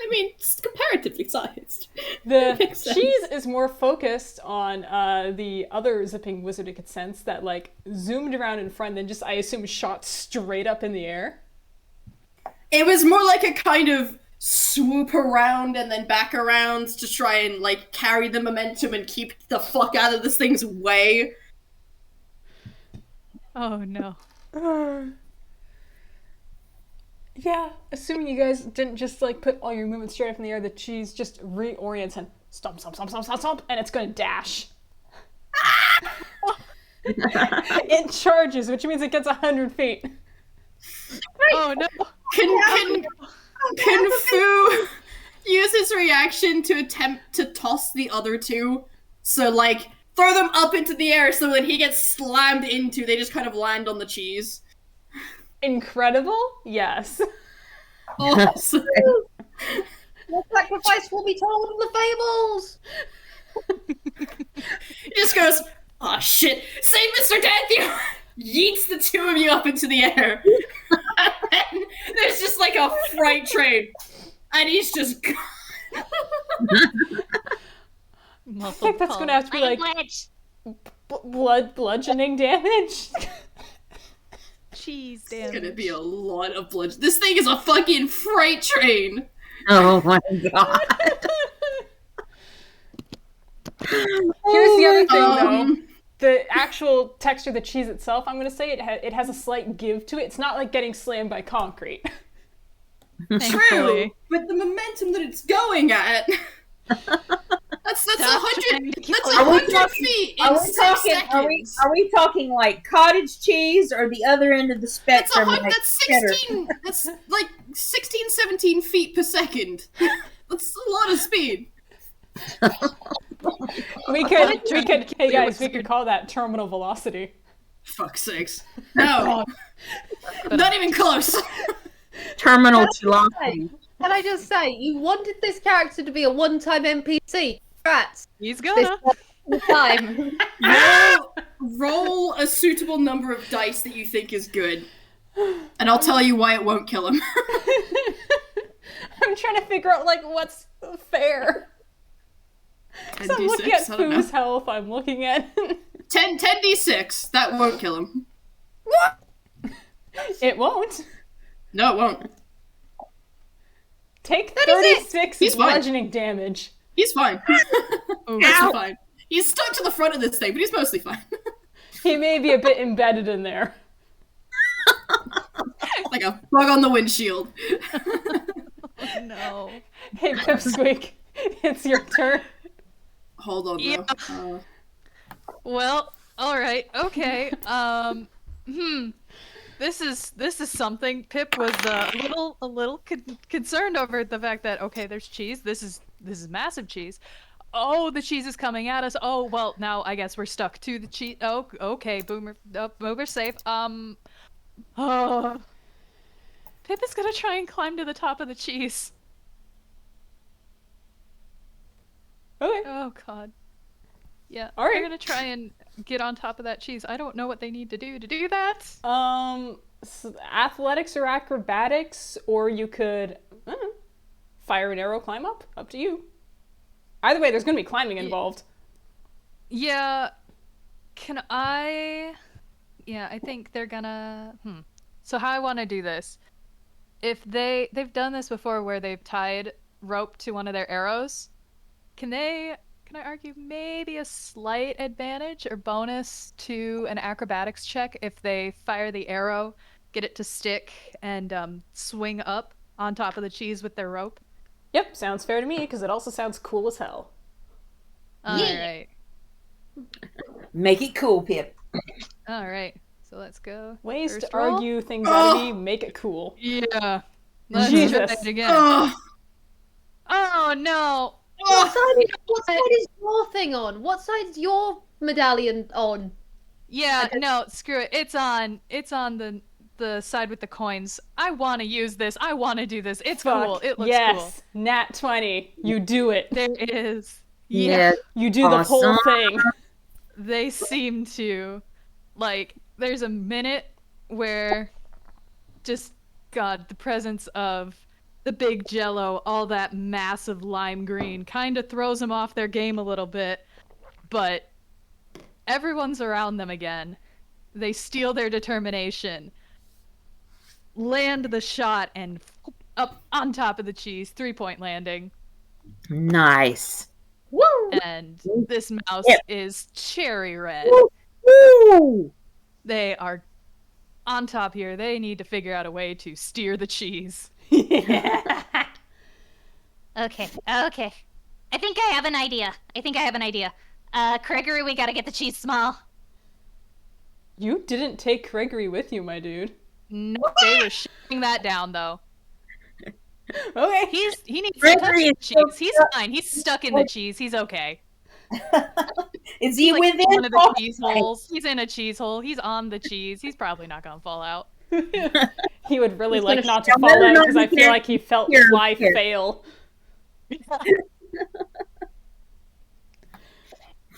I mean, it's comparatively sized. The Makes sense. cheese is more focused on the other zipping wizard it could sense that like zoomed around in front and then just, I assume, shot straight up in the air. It was more like a kind of swoop around and then back around to try and like carry the momentum and keep the fuck out of this thing's way. Oh no. Yeah, assuming you guys didn't just like put all your movement straight up in the air, the cheese just reorients and stomp, stomp, stomp, stomp, stomp, stomp, and it's gonna dash. It charges, which means it gets 100 feet. Oh no. Can Fu use his reaction to attempt to toss the other two? So, like, throw them up into the air so when he gets slammed into, they just kind of land on the cheese. Incredible? Yes. Awesome. Your sacrifice will be told in the fables! He just goes, oh shit, save Mr. Danthew! Yeets the two of you up into the air. And then there's just like a freight train. And he's just I think that's gonna have to be like bludgeoning damage. Cheese It's damage. gonna be a lot of blood. This thing is a fucking freight train. Oh my god. Here's the other thing, though. Um, The actual texture of the cheese itself, I'm going to say it has a slight give to it. It's not like getting slammed by concrete. True, Thankfully. but the momentum that it's going at. That's 100. That's Are we 100 talking- feet in Are we 6 talking? seconds. Are we talking like cottage cheese or the other end of the That's spectrum? Like that's cheddar? 16. That's like 16, 17 feet per second. That's a lot of speed. We could, hey guys, we could call that terminal velocity. Fuck's sakes. No. Not even close. Terminal Hey, velocity. Can I just say, you wanted this character to be a one-time NPC. Congrats. He's This gonna. time. Roll a suitable number of dice that you think is good. And I'll tell you why it won't kill him. I'm trying to figure out, like, what's fair. So I'm looking at I don't know. Fu's health, I'm looking at... 10d6. That won't kill him. It won't. No, it won't. Take That is it. 36 He's fine. bludgeoning damage. He's fine. Oh, Mostly fine. He's stuck to the front of this thing, but he's mostly fine. He may be a bit embedded in there. Like a bug on the windshield. no. Hey, Pipsqueak, it's your turn. Hold on, Yeah. though. Well, all right, okay. This is something. Pip was a little concerned over the fact that okay, there's cheese. This is massive cheese. Oh, the cheese is coming at us. Oh, well, now I guess we're stuck to the cheese. Oh, okay, Boomer. Oh, Boomer's safe. Oh. Pip is gonna try and climb to the top of the cheese. Okay. Oh God. Yeah. All right. They're gonna try and get on top of that cheese. I don't know what they need to do that. Athletics or acrobatics, or you could fire an arrow, climb up. Up to you. Either way, there's going to be climbing involved. Yeah. Can I? Yeah, I think they're gonna. So how I want to do this? If they've done this before, where they've tied rope to one of their arrows, can I argue maybe a slight advantage or bonus to an acrobatics check if they fire the arrow, get it to stick, and swing up on top of the cheese with their rope? Yep, sounds fair to me, because it also sounds cool as hell. Alright. Make it cool, Pip. Alright. So let's go. Ways First to roll? argue things out of me, make it cool. Yeah. Let's Jesus. try it again. Ugh. Oh no! What side is your thing on? What side is your medallion on? Yeah, no, screw it. It's on the side with the coins. I want to use this. I want to do this. It's cool. Fuck, It looks yes, Nat 20. You do it. cool. There it is. Yeah. You do the whole Awesome. thing. They seem to like there's a minute where just God, the presence of the big jello, all that massive lime green kind of throws them off their game a little bit, but everyone's around them again. They steal their determination, land the shot, and up on top of the cheese, 3-point landing. Nice. Woo! And this mouse is cherry red. Woo! They are on top here, they need to figure out a way to steer the cheese. Yeah. Okay. I think I have an idea. Craigory, we gotta get the cheese small. You didn't take Craigory with you, my dude. Nope, they were shutting that down though. Okay. He needs to touch Gregory the is so cheese. He's fine. He's stuck in the cheese. He's okay. Is he Like within one of the call cheese range? holes? He's in a cheese hole. He's on the cheese. He's probably not gonna fall out. He would really He's like gonna not to shout fall out out because I on feel here. like he felt Here, fly here. fail.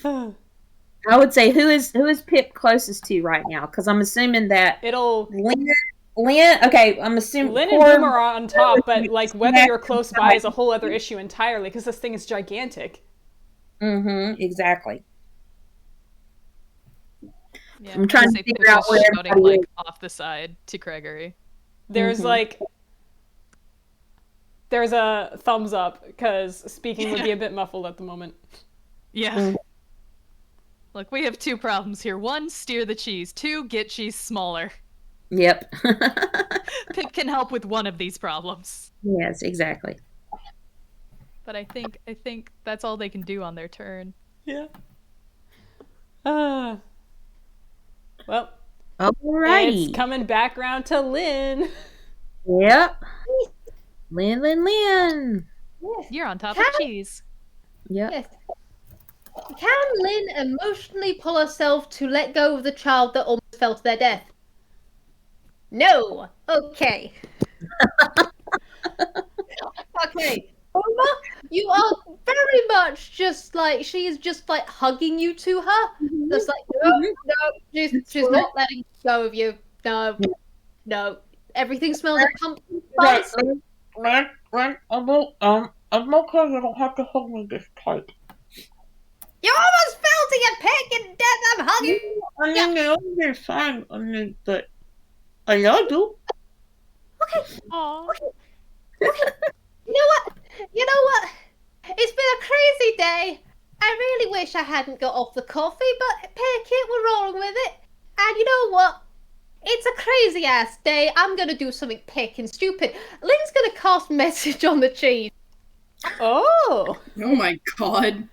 I would say who is Pip closest to right now? Because I'm assuming that It'll Lin. Okay, I'm assuming Lin and poor- Boom are on top, but like whether Smack you're close by is a whole other issue entirely because this thing is gigantic. Exactly. Yeah, I'm trying I'd to say figure Pip out is where shouting everybody like off the side to Craigory. There's Mhm. like there's a thumbs up because speaking would be a bit muffled at the moment. Yeah. Mm. Look, we have two problems here. One, steer the cheese. Two, get cheese smaller. Yep. Pip can help with one of these problems. Yes, exactly. But I think that's all they can do on their turn. Yeah. Well, Alrighty. it's coming back around to Lin. Yep. Lin. Yes. You're on top of cheese. Yep. Yes. Can Lynn emotionally pull herself to let go of the child that almost fell to their death? No. Okay. Okay. Oma, you are very much just like she's just like hugging you to her. Just like no, she's not letting go of you. No. Everything smells of pumpkin spice. Lin, I'm okay. You don't have to hug me this tight. You almost fell to your pig in death. I'm hugging you. I mean, you're fine. I mean, but I love you. Aww. You know what? It's been a crazy day. I really wish I hadn't got off the coffee, but pick it, we're rolling with it. And you know what? It's a crazy ass day. I'm gonna do something pick and stupid. Lynn's gonna cast message on the cheese. Oh, Oh my god.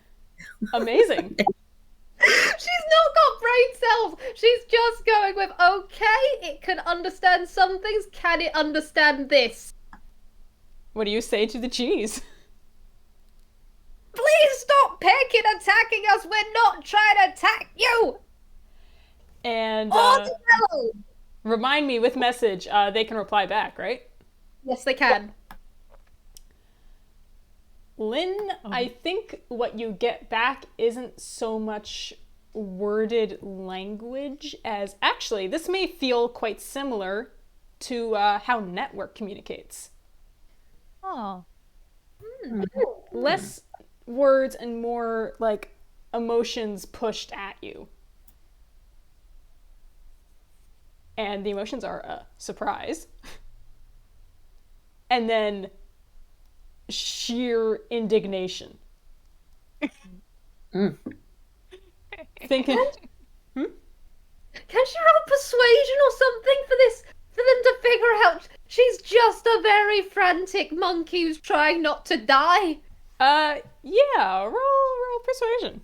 amazing. She's not got brain cells. She's just going with, okay, it can understand some things. Can it understand this? What do you say to the cheese? Please stop picking attacking us. We're not trying to attack you. And Oh, no. remind me with message, they can reply back, right? Yes, they can. Lynn, I think what you get back isn't so much worded language as actually this may feel quite similar to how network communicates. Oh. Less words and more like emotions pushed at you. And the emotions are surprise. And then sheer indignation. Thinking, Can she roll persuasion or something for them to figure out she's just a very frantic monkey who's trying not to die? yeah, roll persuasion.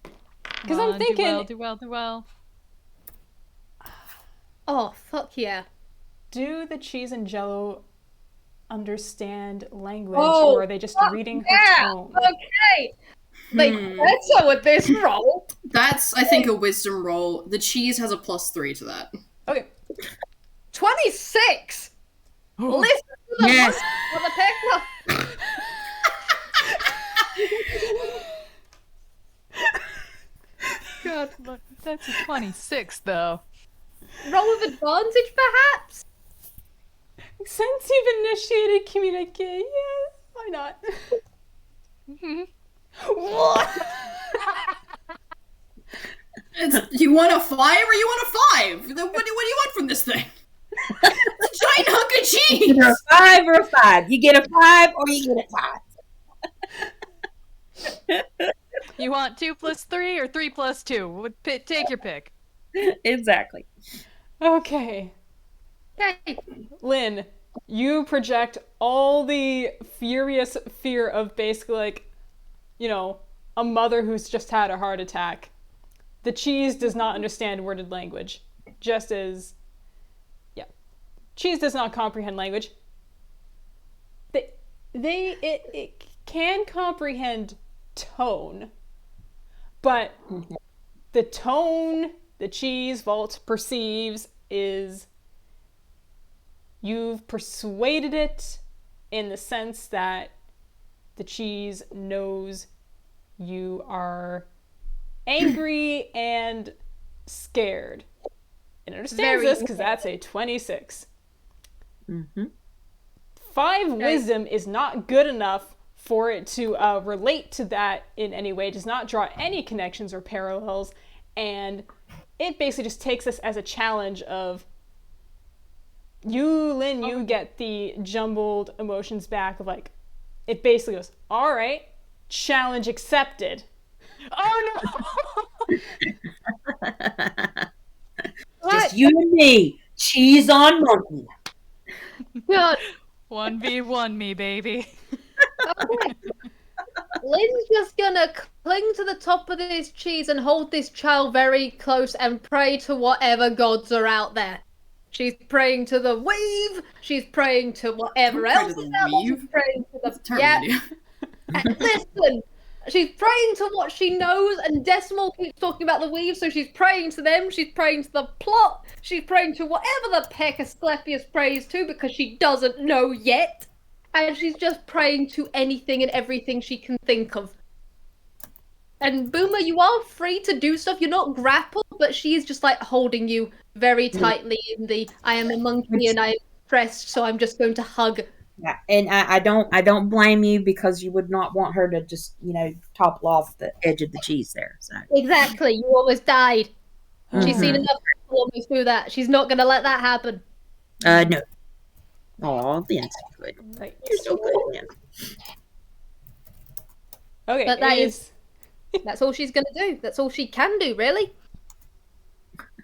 Because Come I'm on, thinking, do well. Oh, fuck yeah. do the cheese and jello understand language, Oh, or are they just reading her yeah, tone? Okay. They better with this roll. That's, I think, a wisdom roll. The cheese has a +3 to that. Okay. 26. Listen to the Yes. on the picture. God, look, that's a 26 though. Roll with advantage, perhaps. Since you've initiated communicate, yeah, why not? You want a 5 or you want a 5? What do you want from this thing? It's a giant hunk of cheese! Either a 5 or a 5. You get a 5 or you get a 5. You want 2 + 3 or 3 + 2? Take your pick. Exactly. Okay. Okay. Lynn, you project all the furious fear of basically like, a mother who's just had a heart attack. The cheese does not understand worded language. Just as, cheese does not comprehend language. It can comprehend tone, but the tone the cheese vault perceives is you've persuaded it in the sense that the cheese knows you are angry and scared. It understands this because that's a 26. 5 wisdom is not good enough for it to relate to that in any way. It does not draw any connections or parallels, and it basically just takes this as a challenge of you, Lynn, you get the jumbled emotions back of like, it basically goes, all right, challenge accepted. Oh no! Just you and me. Cheese on monkey. God. 1v1 me, baby. Okay. Lynn's just gonna cling to the top of this cheese and hold this child very close and pray to whatever gods are out there. She's praying to the weave. She's praying to whatever Don't pray else to the is out there. She's weave. praying to That's a the terrible idea. Listen, she's praying to what she knows, and Decimal keeps talking about the weave, so she's praying to them. She's praying to the plot. She's praying to whatever the peck Asclepius prays to because she doesn't know yet. And she's just praying to anything and everything she can think of. And Boomer, you are free to do stuff. You're not grappled, but she is just like holding you very tightly in the I am a monkey and I am pressed, so I'm just going to hug. Yeah, and I don't blame you because you would not want her to just topple off the edge of the cheese there. So Exactly, you almost died. She's seen enough people almost do that. She's not gonna let that happen. no. Aw, Lynn's so good. Right. You're so good, Lynn. Okay, But that's all she's gonna do. That's all she can do, really.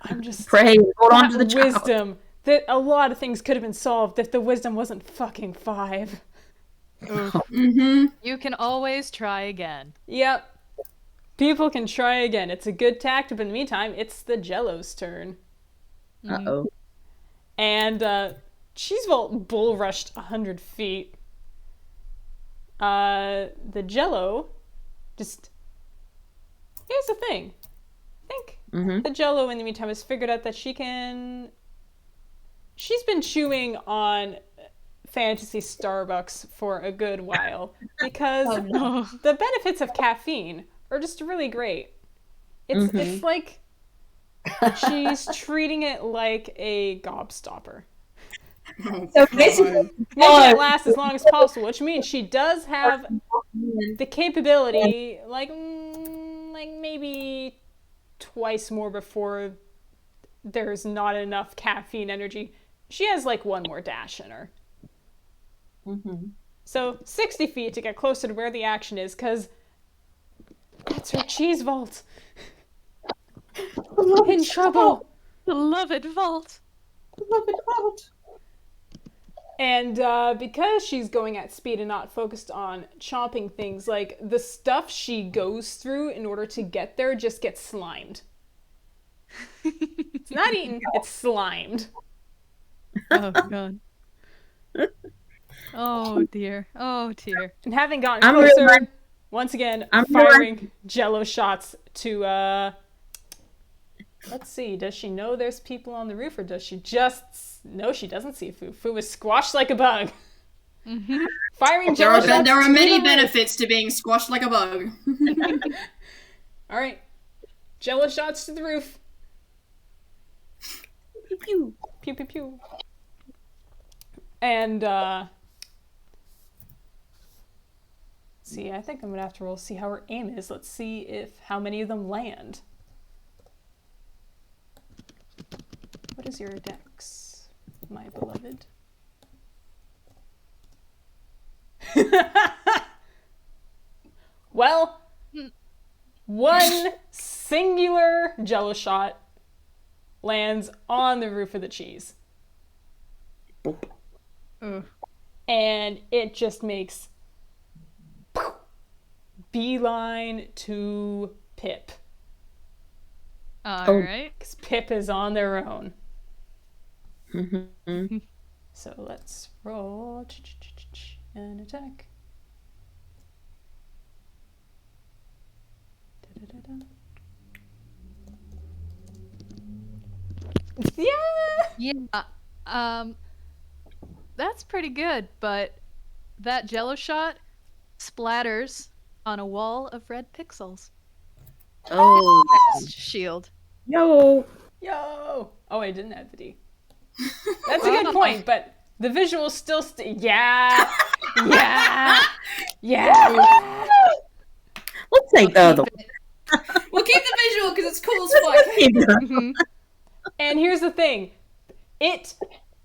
I'm just Pray, hold on to that the child. wisdom. That a lot of things could have been solved if the wisdom wasn't fucking 5. You can always try again. Yep. People can try again. It's a good tactic, but in the meantime, it's the Jello's turn. Uh-oh. And Cheese Vault bull rushed 100 feet. The Jello just... Here's the thing. I think the Jello in the meantime has figured out that she's been chewing on Fantasy Starbucks for a good while because the benefits of caffeine are just really great. It's like she's treating it like a gobstopper. So basically, Making it last as long as possible, which means she does have the capability, like maybe twice more before there's not enough caffeine energy. She has like one more dash in her. So 60 feet to get closer to where the action is, because that's her cheese vault. In trouble. Beloved vault. Beloved vault. And because she's going at speed and not focused on chomping things, like the stuff she goes through in order to get there just gets slimed. It's not eaten, it's slimed. Oh, God. Oh, dear. Oh, dear. And having gotten I'm closer, really- once again, I'm firing Jello shots to, let's see, does she know there's people on the roof, or does she just... No, she doesn't see Fu. Fu is squashed like a bug. Firing Jello shots There are to many the roof. benefits to being squashed like a bug. All right. Jello shots to the roof. Pew, pew. Pew, pew, pew. And, see, I think I'm going to have to roll, see how her aim is. Let's see how many of them land. What is your dex, my beloved? Well, one singular Jello shot lands on the roof of the cheese. And it just makes beeline to Pip. Alright. Because Pip is on their own. Mm-hmm. So let's roll an attack. Yeah! Yeah. That's pretty good, but that jello shot splatters on a wall of red pixels. Oh. Shield. Yo. Yo! Oh, I didn't add the D. That's a good point, but the visuals still yeah! Yeah! Yeah! Let's take the other one. We'll keep the visual because it's cool as fuck. And here's the thing.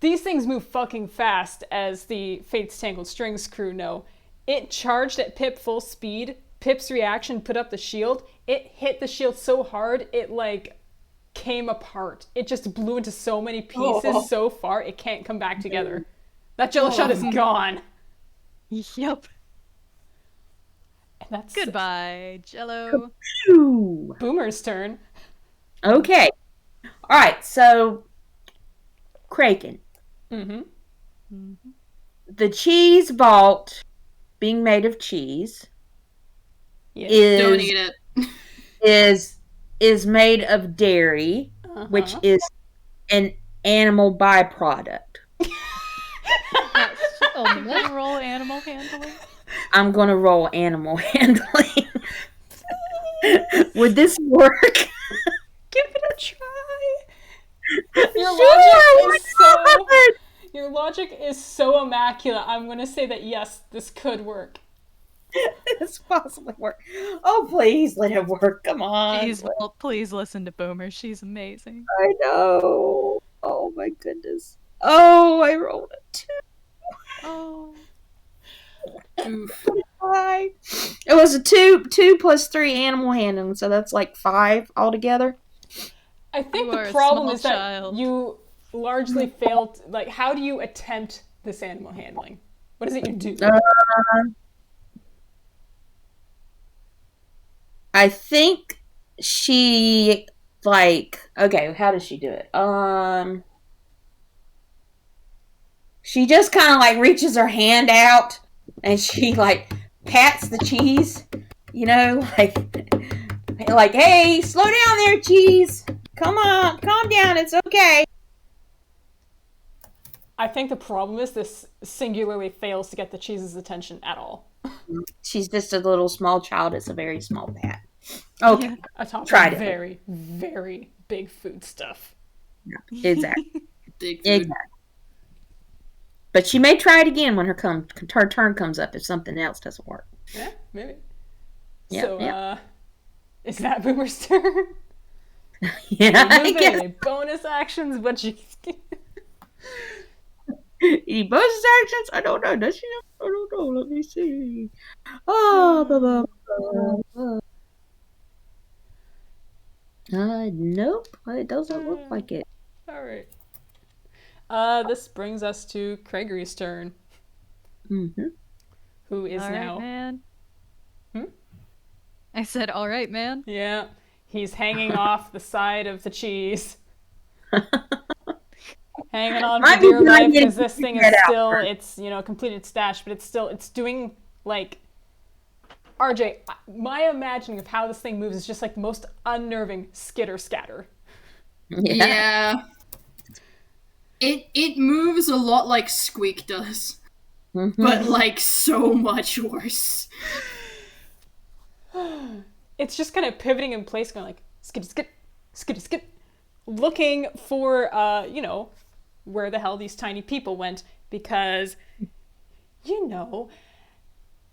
These things move fucking fast, as the Fate's Tangled Strings crew know. It charged at Pip full speed. Pip's reaction put up the shield. It hit the shield so hard, it, like, came apart. It just blew into so many pieces so far, it can't come back together. That jello shot is gone. Yep. And that's Goodbye, jello. Ooh. Boomer's turn. Okay. All right. So, Kraken. Mm-hmm. The cheese vault, being made of cheese, Don't eat it. is made of dairy, which is an animal byproduct. Can you roll animal handling? I'm gonna roll animal handling. Would this work? Give it a try. Your logic is so immaculate. I'm gonna say that yes, this could work. This possibly work. Oh, please let it work. Come on. Please listen to Boomer. She's amazing. I know. Oh my goodness. Oh, I rolled a 2. Oh. Hi. It was a 2 plus 3 animal handling, so that's like 5 altogether. I think You are the a problem small is that child. you largely failed. Like, how do you attempt this animal handling? What is it you do? I think she okay, how does she do it? She just kind of like reaches her hand out and she like pats the cheese, like hey, slow down there, cheese. Come on, calm down, it's okay. I think the problem is this singularly fails to get the cheese's attention at all. She's just a little small child. It's a very small pat. Okay. Yeah. Atop Tried of it. very, very big food stuff. Yeah, exactly. Big food. Exactly. But she may try it again when her turn comes up if something else doesn't work. Yeah, maybe. Yeah, So, is that Boomer's turn? Yeah, I Moving guess. any bonus actions, but you... Any bonus actions? I don't know. Does she know? I don't know. Let me see. Oh, nope. It doesn't look like it. All right. This brings us to Craigory's turn, Mm-hmm. who is All right, now... man. Hmm? I said, all right, man. Yeah, he's hanging off the side of the cheese. Hanging on Might for be dear good life idea because to this thing figure is it out still, first. it's, completed stash, but it's doing, like... RJ, my imagining of how this thing moves is just like the most unnerving skitter scatter. Yeah. It moves a lot like Squeak does, Mm-hmm. but like so much worse. It's just kind of pivoting in place, going like skid, skid, skid, skid, looking for where the hell these tiny people went, because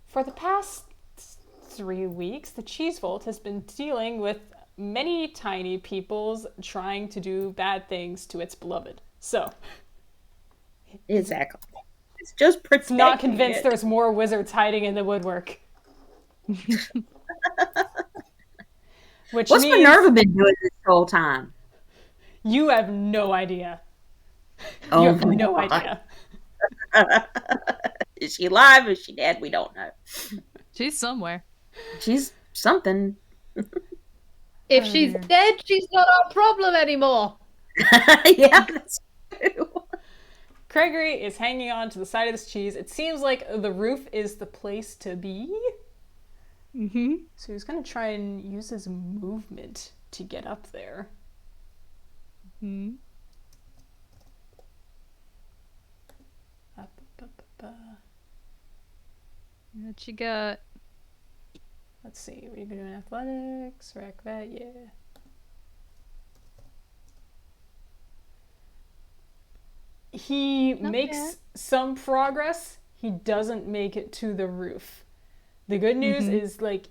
for the past 3 weeks the Cheese Vault has been dealing with many tiny peoples trying to do bad things to its beloved. So Exactly. It's just it's not protecting convinced it. there's more wizards hiding in the woodwork. Which What's means Minerva been doing this whole time? You have no idea. Oh You have my no God. idea. Is she alive? Is she dead? We don't know. She's somewhere. She's something. If Oh, she's dear. dead, she's not our problem anymore. Yeah, that's true. Craigory is hanging on to the side of this cheese. It seems like the roof is the place to be. Mm-hmm. So he's going to try and use his movement to get up there. Hmm. Up, up, up, up. What you got? Let's see. What are you doing? Athletics, rec vet, yeah. He makes some progress. He doesn't make it to the roof. The good news is, like,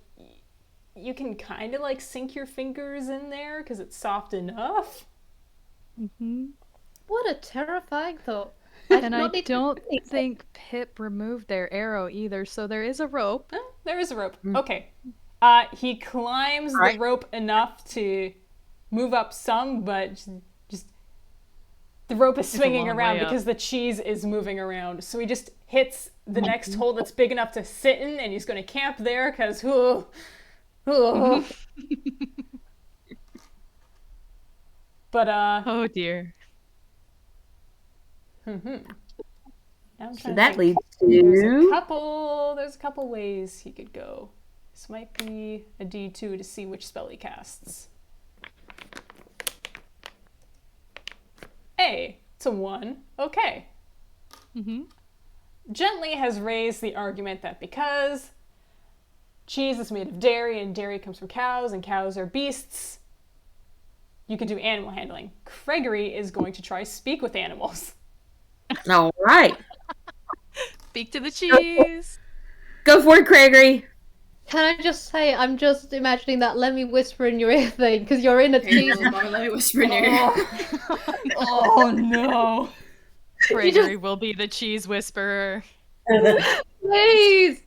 you can kind of, like, sink your fingers in there because it's soft enough. Mm-hmm. What a terrifying thought. And I don't think Pip removed their arrow either, so there is a rope. Oh, there is a rope. Okay. He climbs the Right. rope enough to move up some, but just the rope is swinging long around way up. because the cheese is moving around. So he just hits the next hole that's big enough to sit in, and he's going to camp there because, But, Oh dear. now I'm So trying to that think. leads There's to a couple ways he could go. This might be a D2 to see which spell he casts. Hey, it's a 1. Okay. Mm-hmm. Gently has raised the argument that because cheese is made of dairy and dairy comes from cows and cows are beasts, you can do animal handling. Craigory is going to try speak with animals. all right. Speak to the cheese. Go for it, Craigory. Can I just say, I'm just imagining that let me whisper in your ear thing, because you're in a cheese. Marley whisper in your ear. Oh no. Craigory will be the cheese whisperer. Please!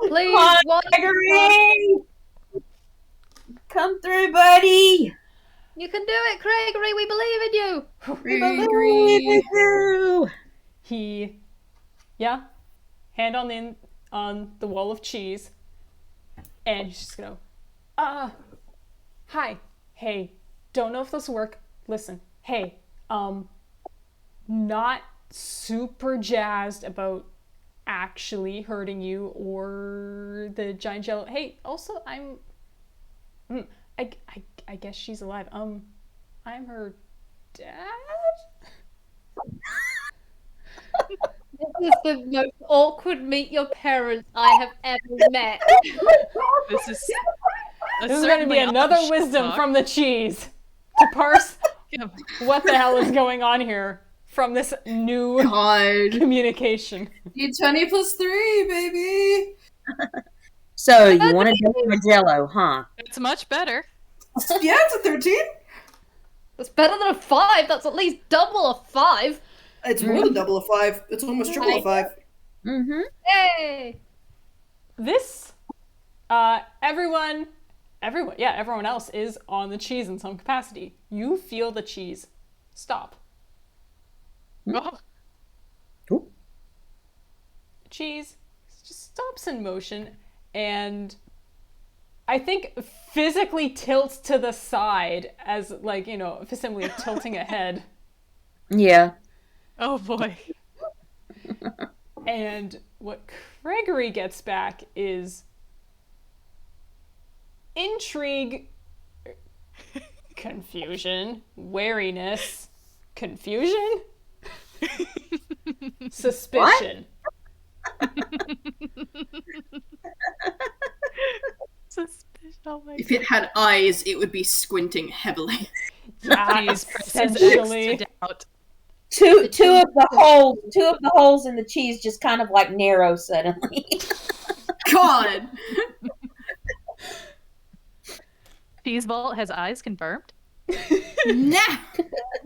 Please! One Craigory! Come through, buddy. You can do it, Craigory! We believe in you! We believe in you. He, hand on the wall of cheese, and he's just gonna, hi, hey, don't know if this will work. Listen, hey, not super jazzed about actually hurting you or the giant jello. Hey, also, I guess she's alive. I'm her dad? This is the most awkward meet your parents I have ever met. This is This is going to be another wisdom from the cheese to parse what the hell is going on here from this new God. communication. D20 plus 3, baby. So you want to do a jello, huh? It's much better. Yeah, it's a 13. That's better than a 5. That's at least double a 5. It's more than double a 5. It's almost triple a 5. Mm-hmm. Hey! This, everyone else is on the cheese in some capacity. You feel the cheese stop. Oh, Ooh. Cheese just stops in motion and I think physically tilts to the side as, like, you know, simply tilting ahead. Yeah. oh boy. And what Craigory gets back is intrigue, confusion, wariness, confusion, suspicion. Suspicion. Oh my If it had eyes, it would be squinting heavily. Yeah, Please press X essentially. to doubt. Two of the holes in the cheese just kind of like narrow suddenly. God! Cheese Vault has eyes confirmed. Nah!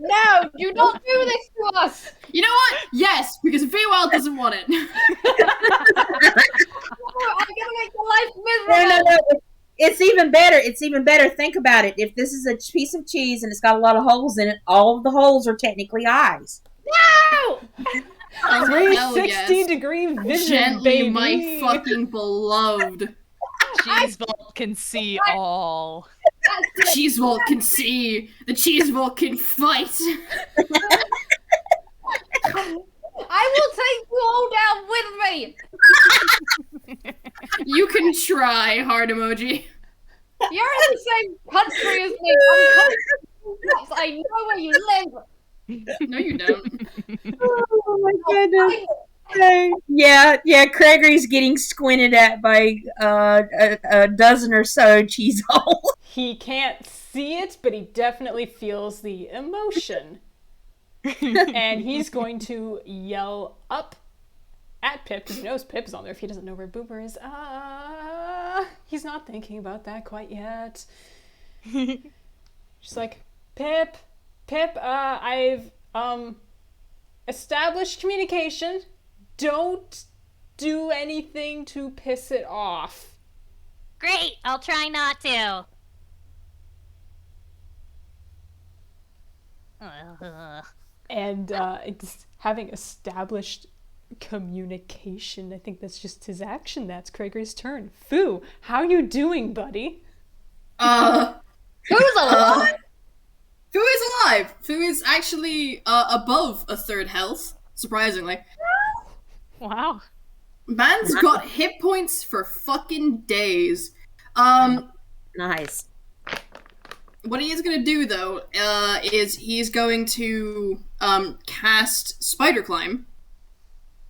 No! Do not do this to us! You know what? Yes, because Vwild doesn't want it. I'm gonna make your life No, miserable! no, no. it's even better. It's even better. Think about it. If this is a piece of cheese and it's got a lot of holes in it, all of the holes are technically eyes. No! Oh, 360-degree vision, Gently, baby. my fucking beloved. Cheese Vault can see all. The cheese vault can see. The cheese vault can fight. I will take you all down with me. You can try, heart emoji. You're in the same country as me. I know where you live. No, you don't. Oh my goodness. Yeah. Craigory's getting squinted at by a dozen or so cheese holes. He can't see it, but he definitely feels the emotion. And he's going to yell up at Pip, because he knows Pip is on there if he doesn't know where Boomer is. He's not thinking about that quite yet. She's like, Pip, I've established communication. Don't do anything to piss it off. Great, I'll try not to. And it's having established communication, I think that's just his action. That's Craigory's turn. Fu, how you doing, buddy? Who's alive? Fu is alive. Fu is actually above a third health, surprisingly. Wow. Man's got hit points for fucking days. Nice. What he is going to do, though, is he's going to cast Spider Climb.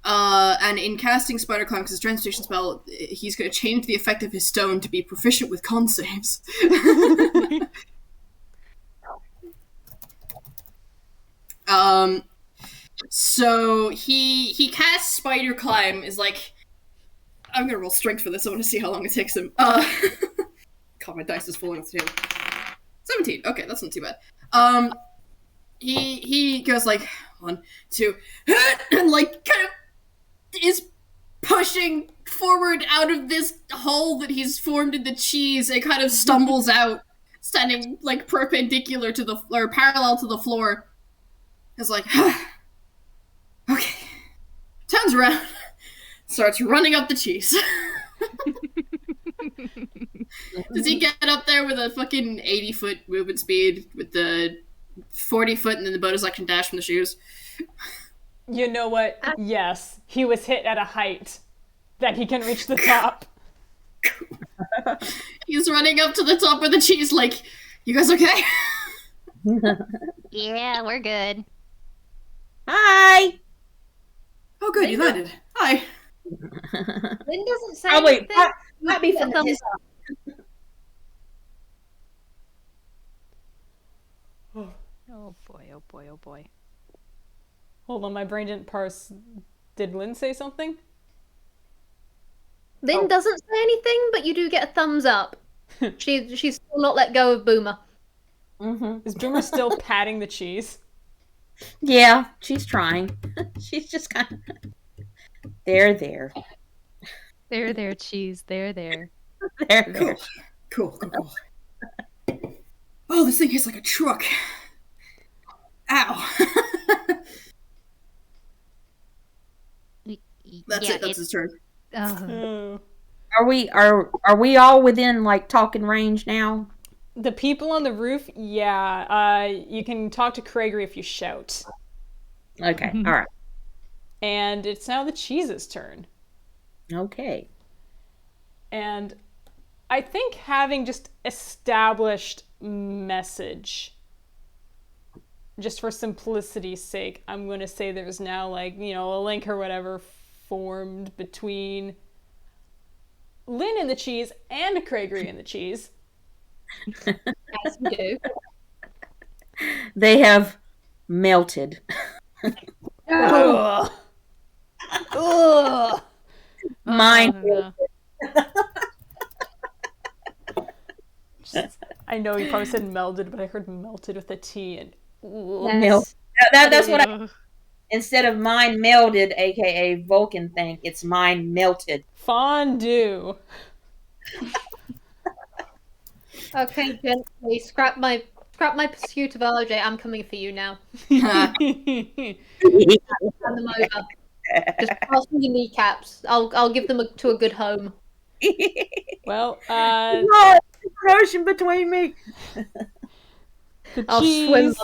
And in casting Spider Climb, because it's a transmutation spell, he's going to change the effect of his stone to be proficient with con saves. So he casts Spider Climb, is like, I'm going to roll strength for this, I want to see how long it takes him. God, my dice is falling off the table. 17. Okay, that's not too bad. He goes like 1, 2, and like kind of is pushing forward out of this hole that he's formed in the cheese and kind of stumbles out, standing like perpendicular to the or parallel to the floor. It's like, okay. Turns around, starts running up the cheese. Does he get up there with a fucking 80-foot movement speed with the 40-foot and then the bonus action dash from the shoes? You know what? Yes, he was hit at a height that he can reach the top. He's running up to the top of the cheese like, you guys okay? Yeah, we're good. Hi. Oh good, you landed. Hi. Lynn doesn't say Oh wait, anything. might be from Thumbs his. Oh boy, oh boy, oh boy. Hold on, my brain didn't parse. Did Lynn say something? Lynn doesn't say anything, but you do get a thumbs up. She's still not let go of Boomer. Mm-hmm. Is Boomer still patting the cheese? Yeah, she's trying. She's just kind of there. There, cheese. There. There. Cool. Oh, this thing hits like a truck. Ow. That's it, that's his turn. Oh. Are we all within like talking range now? The people on the roof, yeah. You can talk to Craigory if you shout. Okay, all right. And it's now the cheese's turn. Okay. And I think having just established message, just for simplicity's sake, I'm going to say there's now like, a link or whatever formed between Lynn and the cheese and Craigory and the cheese. As we do. They have melted. Ugh. Ugh. Mine. no. I know you probably said melded, but I heard melted with a T and Melt. That's what I. Ugh. Instead of mine melded, aka Vulcan thing, it's mine melted. fondue. Okay, gently scrap my pursuit of RJ. I'm coming for you now. Hand them over. Just pass me your kneecaps. I'll give them to a good home. Well, No, promotion between me. the I'll swim. cheese.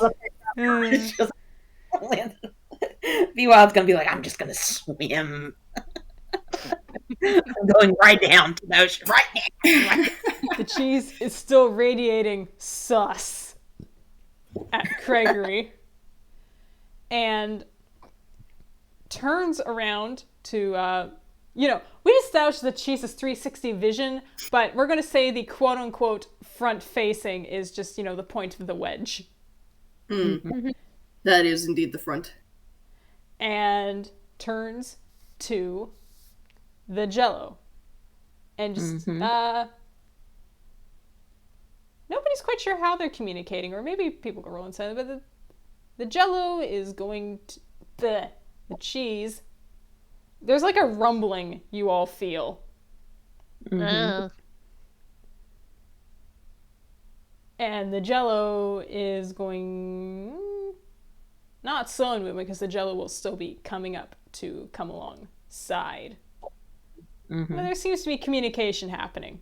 Vwild's gonna be like, I'm just gonna swim. I'm going right down to the ocean right now. The cheese is still radiating sus at Craigory and turns around to, we established the cheese is 360 vision, but we're going to say the quote unquote front facing is just, the point of the wedge. Mm-hmm. That is indeed the front. And turns to the jello. And just, nobody's quite sure how they're communicating, or maybe people can roll inside, but the jello is going to, the cheese, there's like a rumbling you all feel. And the jello is going, not slow in movement, because the jello will still be coming up to come alongside. But there seems to be communication happening.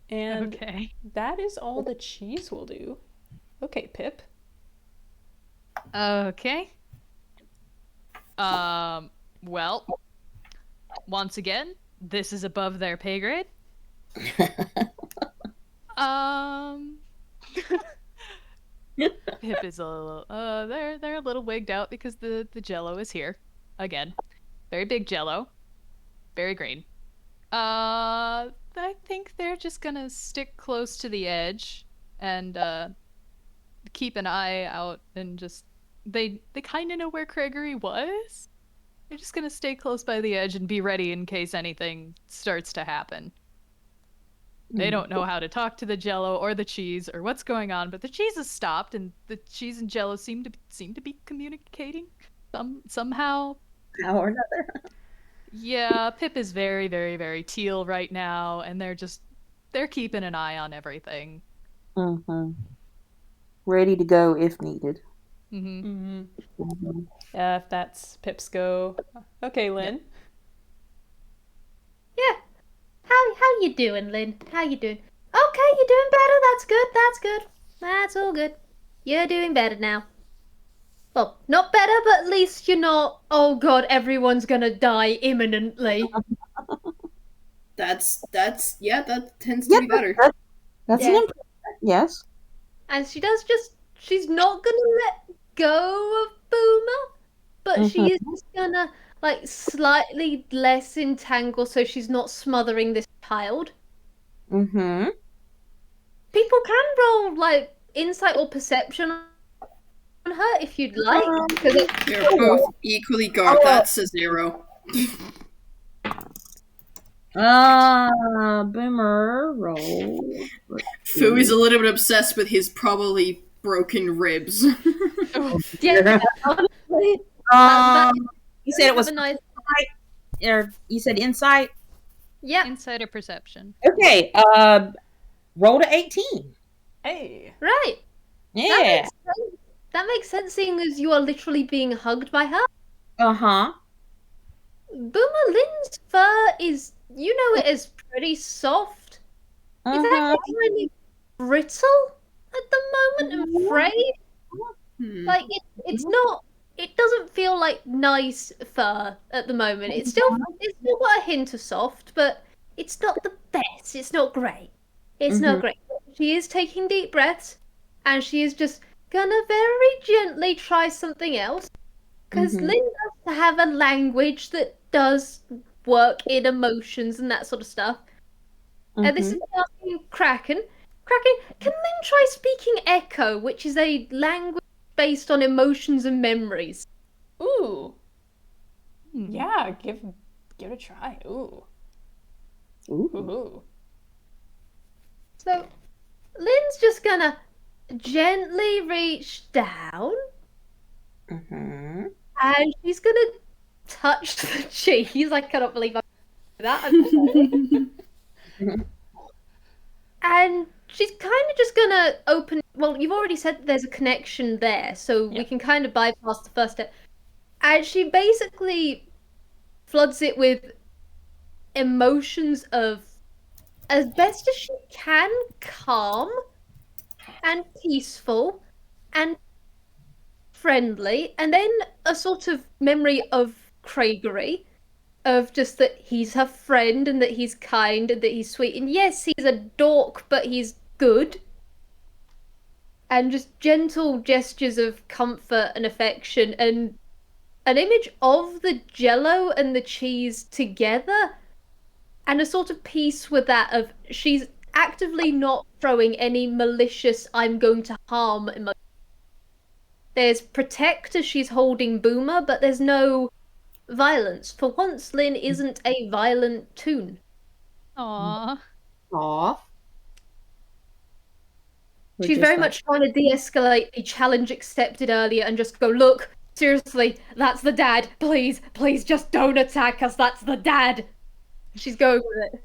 And that is all the cheese will do. Okay, Pip. Okay. Well, once again, this is above their pay grade. Pip is a little, they're a little wigged out because the jello is here. Again. Very big jello. Very green. I think they're just gonna stick close to the edge and, keep an eye out and just, they kind of know where Craigory was. They're just gonna stay close by the edge and be ready in case anything starts to happen. They don't know how to talk to the jello or the cheese or what's going on, but the cheese has stopped and the cheese and jello seem to be communicating somehow. How or another. Yeah, Pip is very, very, very teal right now, and they're keeping an eye on everything. Ready to go if needed. If that's Pip's go. Okay, Lynn. Yeah. How you doing, Lynn? How you doing? Okay, you're doing better. That's good. That's good. That's all good. You're doing better now. Well, not better, but at least you're not, oh god, everyone's gonna die imminently. That tends to be better. That's an improvement, yes. And she's not gonna let go of Boomer, but she is just gonna, slightly less entangle so she's not smothering this child. People can roll, insight or perception on her if you'd like. They're both equally garbed. That's a 0. Boomer roll. Fu is a little bit obsessed with his probably broken ribs. Yeah, honestly. You said it was nice... insight, or you said insight? Yeah. Insight or perception. Okay, roll to 18. Hey. Right. Yeah. That makes sense, seeing as you are literally being hugged by her. Boomer Lynn's fur is, it is pretty soft. It's actually kind of brittle at the moment and frayed. It's not. It doesn't feel like nice fur at the moment. It's still got a hint of soft, but it's not the best. It's not great. It's not great. She is taking deep breaths, and she is just gonna very gently try something else. Because Lynn does have a language that does work in emotions and that sort of stuff. This is asking Kraken. Kraken, can Lynn try speaking Echo, which is a language based on emotions and memories? Ooh. Yeah, give it a try. Ooh. So, Lynn's just gonna gently reach down. And she's gonna touch the cheese. I cannot believe I did that. And she's kind of just gonna open. Well, you've already said that there's a connection there, so we can kind of bypass the first step. And she basically floods it with emotions of, as best as she can, calm and peaceful and friendly, and then a sort of memory of Craigory, of just that he's her friend and that he's kind and that he's sweet. And yes, he's a dork, but he's good. And just gentle gestures of comfort and affection, and an image of the jello and the cheese together, and a sort of peace with that of she's actively not throwing any malicious I'm going to harm emotion. There's protect as she's holding Boomer, but there's no violence. For once, Lin isn't a violent toon. Aww. Aw. She's very much trying to de-escalate the challenge accepted earlier and just go, look, seriously, that's the dad. Please, please just don't attack us. That's the dad. She's going with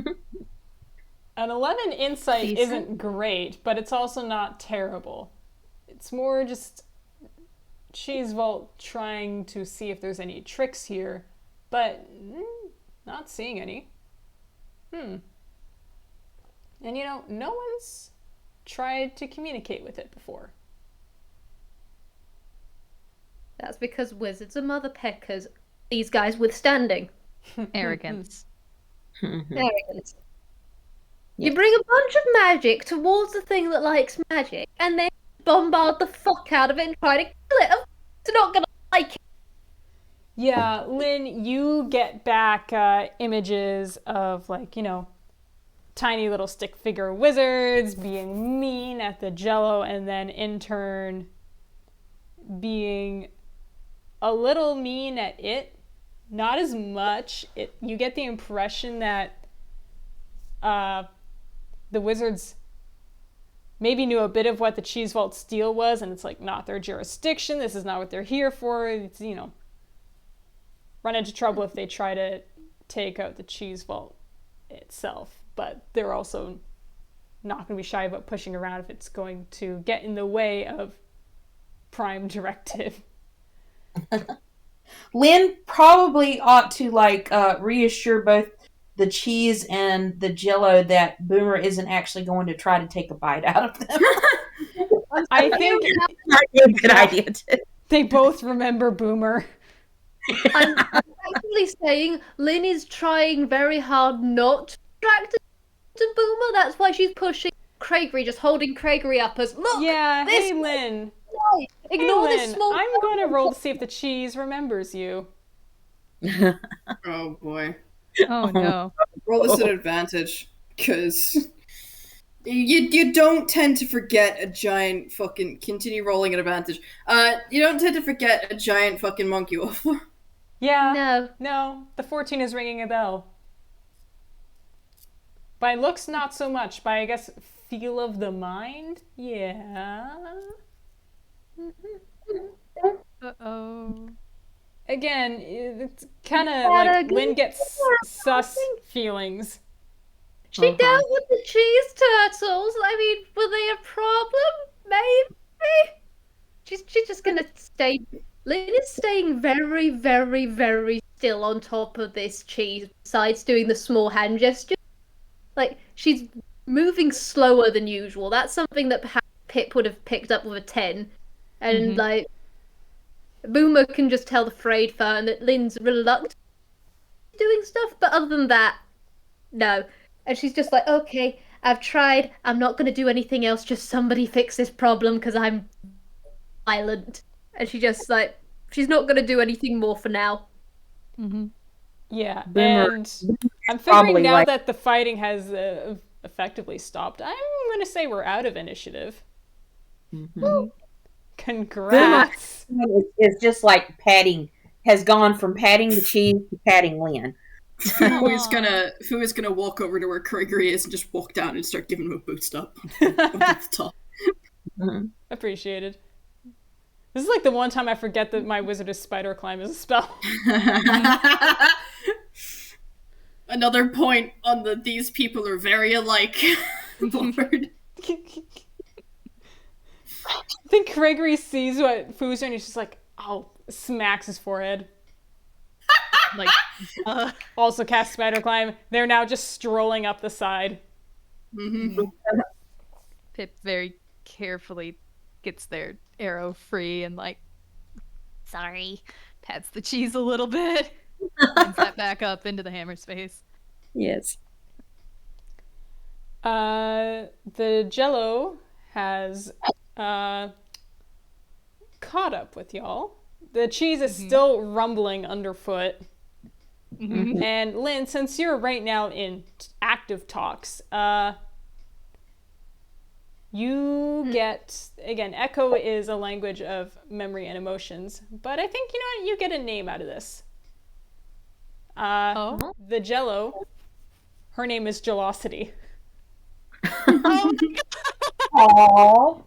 it. An 11 insight Decent. isn't great, but it's also not terrible. It's more just Cheesevault trying to see if there's any tricks here, but not seeing any. And no one's tried to communicate with it before. That's because wizards are mother peckers. These guys withstanding. Arrogance. Arrogance. You bring a bunch of magic towards the thing that likes magic, and then bombard the fuck out of it and try to kill it. It's not gonna like it. Yeah, Lynn, you get back images of, tiny little stick figure wizards being mean at the jello, and then in turn being a little mean at it. Not as much. You get the impression that the wizards maybe knew a bit of what the Cheesevault's deal was, and it's not their jurisdiction. This is not what they're here for. It's, run into trouble if they try to take out the Cheesevault itself. But they're also not going to be shy about pushing around if it's going to get in the way of Prime Directive. Lynn probably ought to reassure both the cheese and the jello that Boomer isn't actually going to try to take a bite out of them. I think Might be a good idea too. they both remember Boomer. I'm actually saying Lynn is trying very hard not to distract to Boomer. That's why she's pushing Craigory, just holding Craigory up as, look, Yeah, this hey Lynn. way. Ignore Hey, this Lynn, small I'm going to roll to see if the cheese remembers you. Oh boy. Oh no. Roll this at advantage, because you don't tend to forget a giant fucking... Continue rolling at advantage. You don't tend to forget a giant fucking monkey wolf. Yeah. No. No, the 14 is ringing a bell. By looks, not so much. By, I guess, feel of the mind? Yeah. Uh-oh. Again, it's kind of Lynn gets sus feelings. She dealt with the cheese turtles. I mean, were they a problem? Maybe. She's just gonna stay. Lynn is staying very, very, very still on top of this cheese, besides doing the small hand gesture. She's moving slower than usual. That's something that perhaps Pip would have picked up with a 10. And, Boomer can just tell the frayed fern that Lynn's reluctant doing stuff, but other than that, no. And she's just like, okay, I've tried. I'm not going to do anything else. Just somebody fix this problem because I'm violent. And she just she's not going to do anything more for now. Mm-hmm. Yeah, Boomer- and I'm figuring probably now that the fighting has effectively stopped, I'm going to say we're out of initiative. Mhm. Congrats. It's just has gone from patting the cheese to patting Lynn. Fu is gonna walk over to where Craigory is and just walk down and start giving him a boost up on the top. Mhm. Appreciated. This is the one time I forget that my wizard is spider climb is a spell. another point on the these people are very alike board. I think Craigory sees what Fu's doing and he's just like, oh, smacks his forehead. Like, Also cast Spider Climb. They're now just strolling up the side. Pip very carefully gets their arrow free and, like, Sorry. pats the cheese a little bit. Lines that back up into the hammer space. Yes. The Jello has caught up with y'all. The cheese is still rumbling underfoot. And Lynn, since you're right now in active talks, you get, again, Echo is a language of memory and emotions, but I think, you know what, you get a name out of this. The Jello, her name is Jelocity. Aww.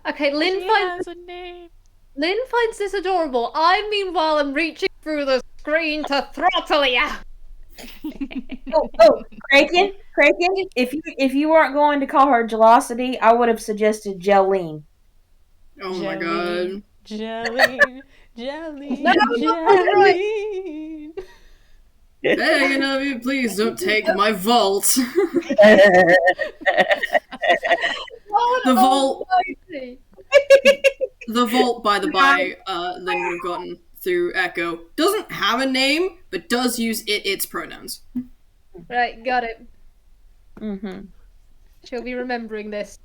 Okay, Lynn She finds has a name. Lynn finds this adorable. I, meanwhile, am reaching through the screen to throttle ya. Kraken, if you weren't going to call her Jelocity, I would have suggested Jolene. Oh my god. Jelly, jelly, No, jelly. Begging of you, please don't take my vault. The vault. The vault, by the by, Lynn would have gotten through Echo, doesn't have a name, but does use its pronouns. Right, got it. Mm-hmm. She'll be remembering this.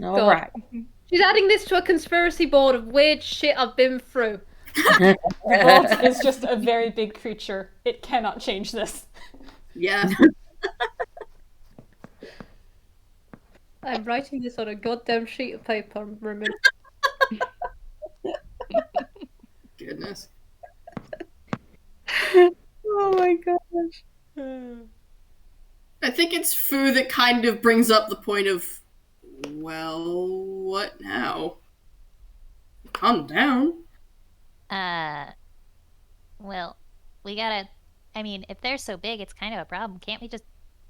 All God. right. She's adding this to a conspiracy board of weird shit I've been through. The vault is just a very big creature. It cannot change this. Yeah. I'm writing this on a goddamn sheet of paper, remember. Goodness. Oh my gosh. I think it's Fu that kind of brings up the point of, well, what now? Calm down. Well, we gotta. I mean, if they're so big, it's kind of a problem. Can't we just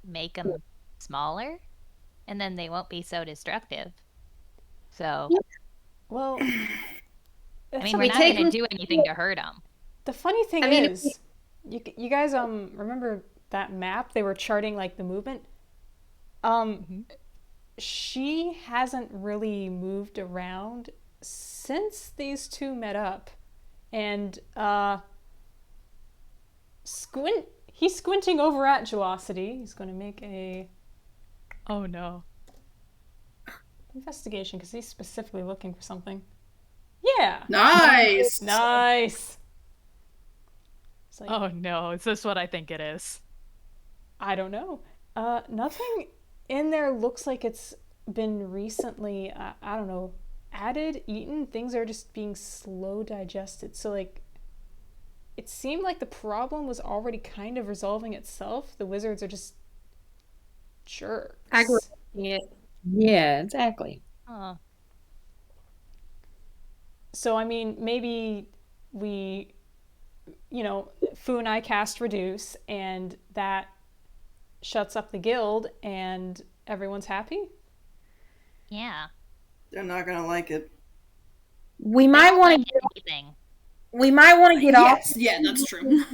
make them smaller? And then they won't be so destructive. So, Well, I mean, we're not gonna do anything to hurt them. the funny thing I mean, is, you guys remember that map they were charting like the movement? She hasn't really moved around since these two met up, and he's squinting over at Jelocity. He's going to make a Oh no. investigation because he's specifically looking for something. Yeah. Nice! Nice. It's like, Oh no, is this what I think it is? I don't know. Nothing in there looks like it's been recently, I don't know, added, eaten. Things are just being slow digested. So, like, it seemed like the problem was already kind of resolving itself. The wizards are just jerks. Yeah. Yeah, exactly. Oh, So, I mean, maybe we, Fu and I cast Reduce, and that shuts up the guild, and everyone's happy? yeah. They're not gonna like it. We might want to get. Anything. We might want to get off Yes, yeah, that's true.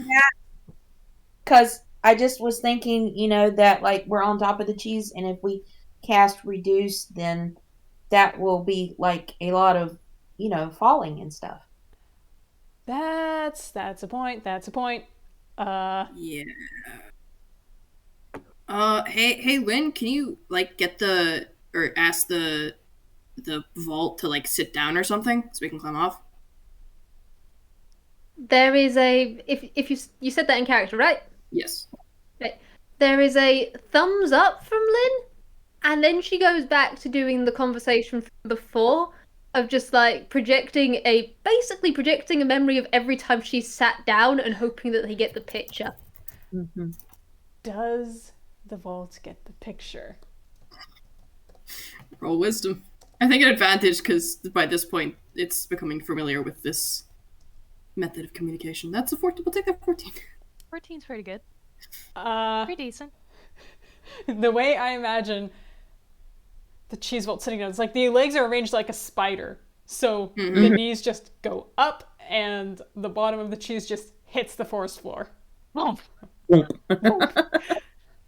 because I just was thinking, that like we're on top of the cheese, and if we cast Reduce, then that will be like a lot of, falling and stuff. That's a point. That's a point. Yeah. Hey, Lynn, can you get ask the vault to sit down or something so we can climb off? There is if you said that in character, right? Yes. Right. There is a thumbs up from Lynn, and then she goes back to doing the conversation from before of just basically projecting a memory of every time she sat down and hoping that they get the picture. Mm-hmm. Does the vault get the picture? Roll wisdom. I think an advantage because by this point it's becoming familiar with this method of communication. That's a 14. We'll take that 14. 14's pretty good. Pretty decent. The way I imagine the cheese vault sitting down, it's like the legs are arranged like a spider. So the knees just go up and the bottom of the cheese just hits the forest floor.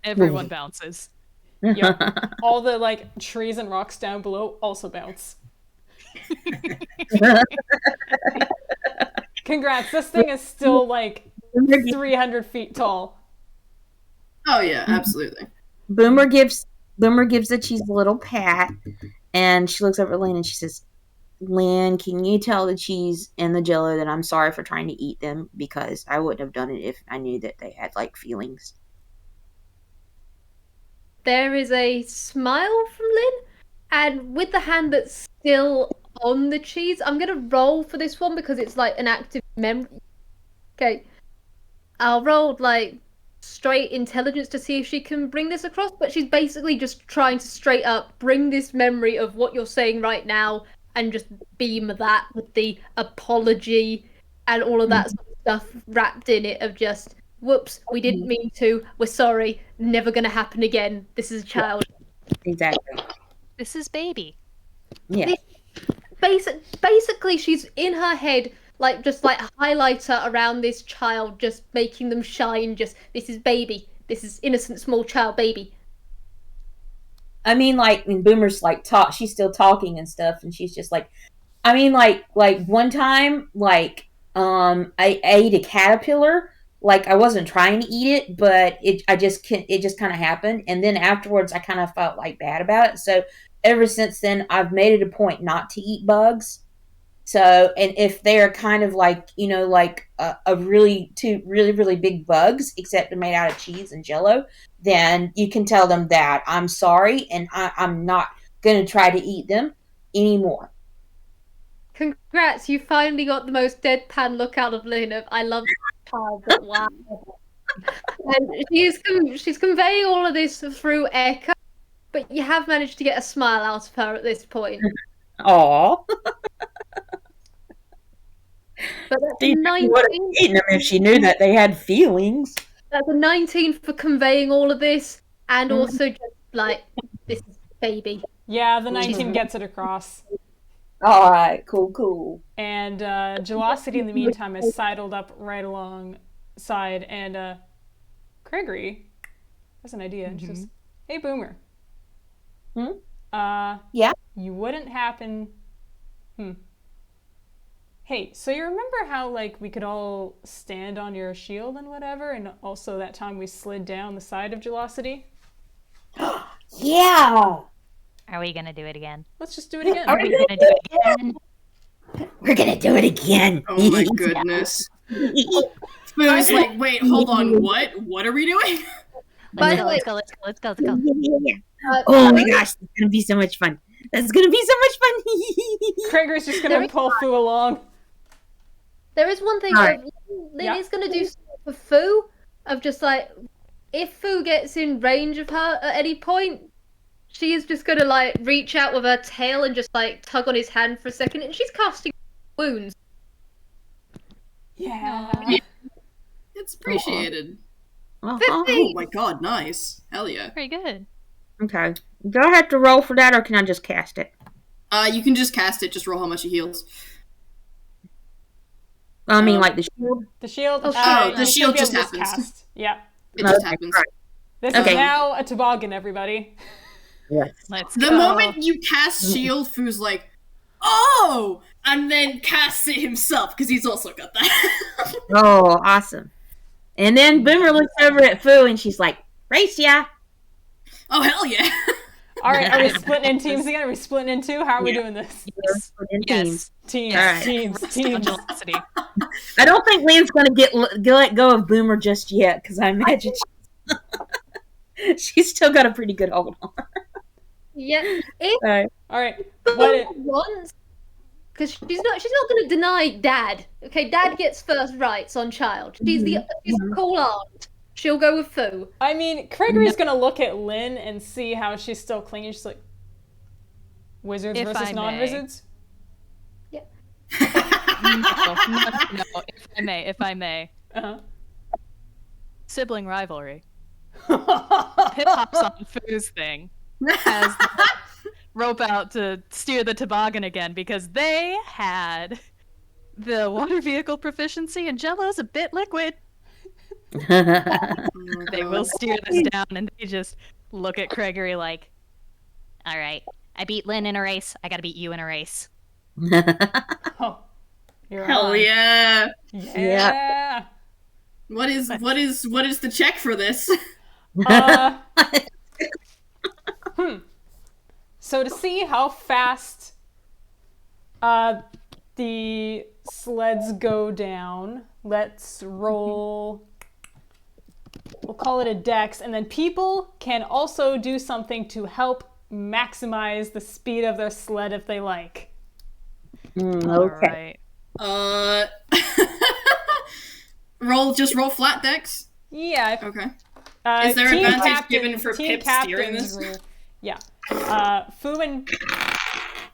Everyone bounces. Yep. All the like trees and rocks down below also bounce. Congrats, this thing is still like 300 feet tall. Oh yeah, absolutely. Boomer gives the cheese a little pat, and she looks over at Lynn and she says, "Lynn, can you tell the cheese and the jello that I'm sorry for trying to eat them, because I wouldn't have done it if I knew that they had like feelings." There is a smile from Lynn, and with the hand that's still on the cheese, I'm gonna roll for this one because it's like an active memory. Okay, I'll roll like straight intelligence to see if she can bring this across, but she's basically just trying to straight up bring this memory of what you're saying right now and just beam that with the apology and all of that sort of stuff wrapped in it of just, whoops, we didn't mean to, we're sorry, never gonna happen again, this is a child. Exactly. This is baby. Yeah. Basically she's in her head like just like a highlighter around this child, just making them shine, just this is baby, this is innocent small child baby. I mean, like, when Boomer's like she's still talking and stuff, and she's just like, I mean, like one time, like, I ate a caterpillar. Like, I wasn't trying to eat it, but it just kind of happened, and then afterwards, I kind of felt like bad about it. So ever since then, I've made it a point not to eat bugs. So, and if they're kind of like, you know, like a really big bugs, except they're made out of cheese and jello, then you can tell them that I'm sorry and I'm not going to try to eat them anymore. Congrats, you finally got the most deadpan look out of Lynn of, I love this child, but wow. And she's conveying all of this through echo, but you have managed to get a smile out of her at this point. Aww. But that's She a would have 19. eaten them if she knew that they had feelings. That's a 19 for conveying all of this, and also just like, this is baby. Yeah, the 19 gets it across. All right, cool. And Jelocity, in the meantime, is sidled up right alongside, and Craigory has an idea. And she says, "Hey, Boomer. Yeah? You wouldn't happen... Hey, so you remember how, like, we could all stand on your shield and whatever, and also that time we slid down the side of Jelocity? Yeah! Are we gonna do it again? Let's just do it again. Are we gonna do it again? We're gonna do it again. Oh my goodness. Spoon's like, wait, hold on, what? What are we doing? By the way, Let's go. Oh my gosh, it's gonna be so much fun. That's gonna be so much fun. Craigory's just gonna pull Fu along. there is one thing Alright. Lynn is going to do something for Fu, of just like, if Fu gets in range of her at any point, she is just going to like reach out with her tail and just like tug on his hand for a second, and she's casting wounds. Yeah. It's appreciated. Uh-huh. Oh my god, nice. Hell yeah. Very good. Okay. Do I have to roll for that, or can I just cast it? You can just cast it, just roll how much it heals. I mean, like the shield? The shield. the shield just happens. happens. Yeah. It just Okay, happens. right. This Okay. is now a toboggan, everybody. Yes. Let's The go. moment you cast shield, Fu's like, oh! And then casts it himself, because he's also got that. Oh, awesome. And then Boomer looks over at Fu and she's like, "Race ya!" Oh, hell yeah. All right, are we splitting in teams again? Are we splitting in two? How are we doing this? Yes. In teams. Teams, All right. teams, Rest on teams. Jelocity. I don't think Lynn's gonna let go of Boomer just yet, because I imagine she's still got a pretty good hold on her. Yeah, if All right. All right. Fu What? wants, because she's not going to deny Dad. Okay, Dad gets first rights on child. She's a cool aunt. She'll go with Fu. I mean, Craigory's gonna look at Lynn and see how she's still clinging. She's like, wizards If I versus may. non-wizards? No. If I may. Uh-huh. sibling rivalry. Pip hops on Fu's thing, has the rope out to steer the toboggan again because they had the water vehicle proficiency and Jello's a bit liquid. They will steer this down and they just look at Craigory like, All right, I beat Lin in a race. I gotta beat you in a race. Oh, you're Hell on. yeah! Yeah. What is the check for this? So to see how fast the sleds go down, let's roll. We'll call it a dex, and then people can also do something to help maximize the speed of their sled if they like. Okay. Alright. Roll flat dex. Yeah. Okay. Is there team advantage given for team Pip steering captains this? rule. Yeah. Fu and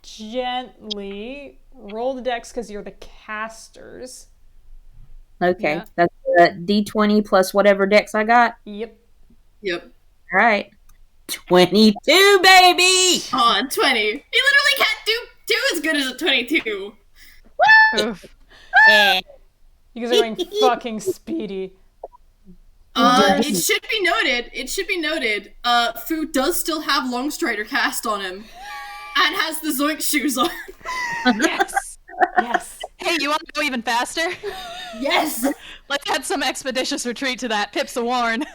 Gently roll the dex because you're the casters. Okay. Yeah. That's D20 plus whatever dex I got. Yep. Yep. All right. 22, baby! Oh, 20. You literally can't do as good as a 22. Oof. You guys are going fucking speedy. It should be noted, Fu does still have Long Strider cast on him. And has the Zoink shoes on. Yes! Yes. Hey, you want to go even faster? Yes! Let's add some expeditious retreat to that. Pip's a warn. 2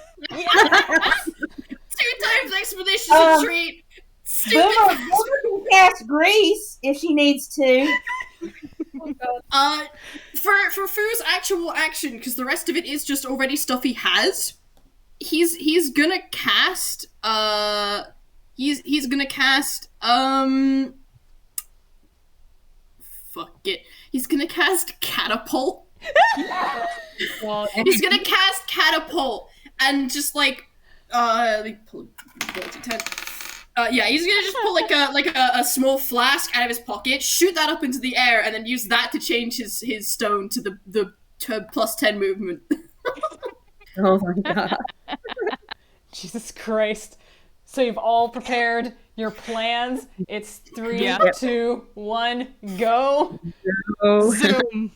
times expeditious retreat! Stupid! Boomer can cast Grease if she needs to. For Fu's actual action, because the rest of it is just already stuff he has, he's gonna cast, he's gonna cast, fuck it. He's gonna cast Catapult. He's gonna cast Catapult, and just like, let me pull he's gonna just pull like a small flask out of his pocket, shoot that up into the air, and then use that to change his stone to the plus 10 movement. Oh my god. Jesus Christ. So you've all prepared your plans. It's 3, Yeah. 2, 1, go. Oh. Zoom.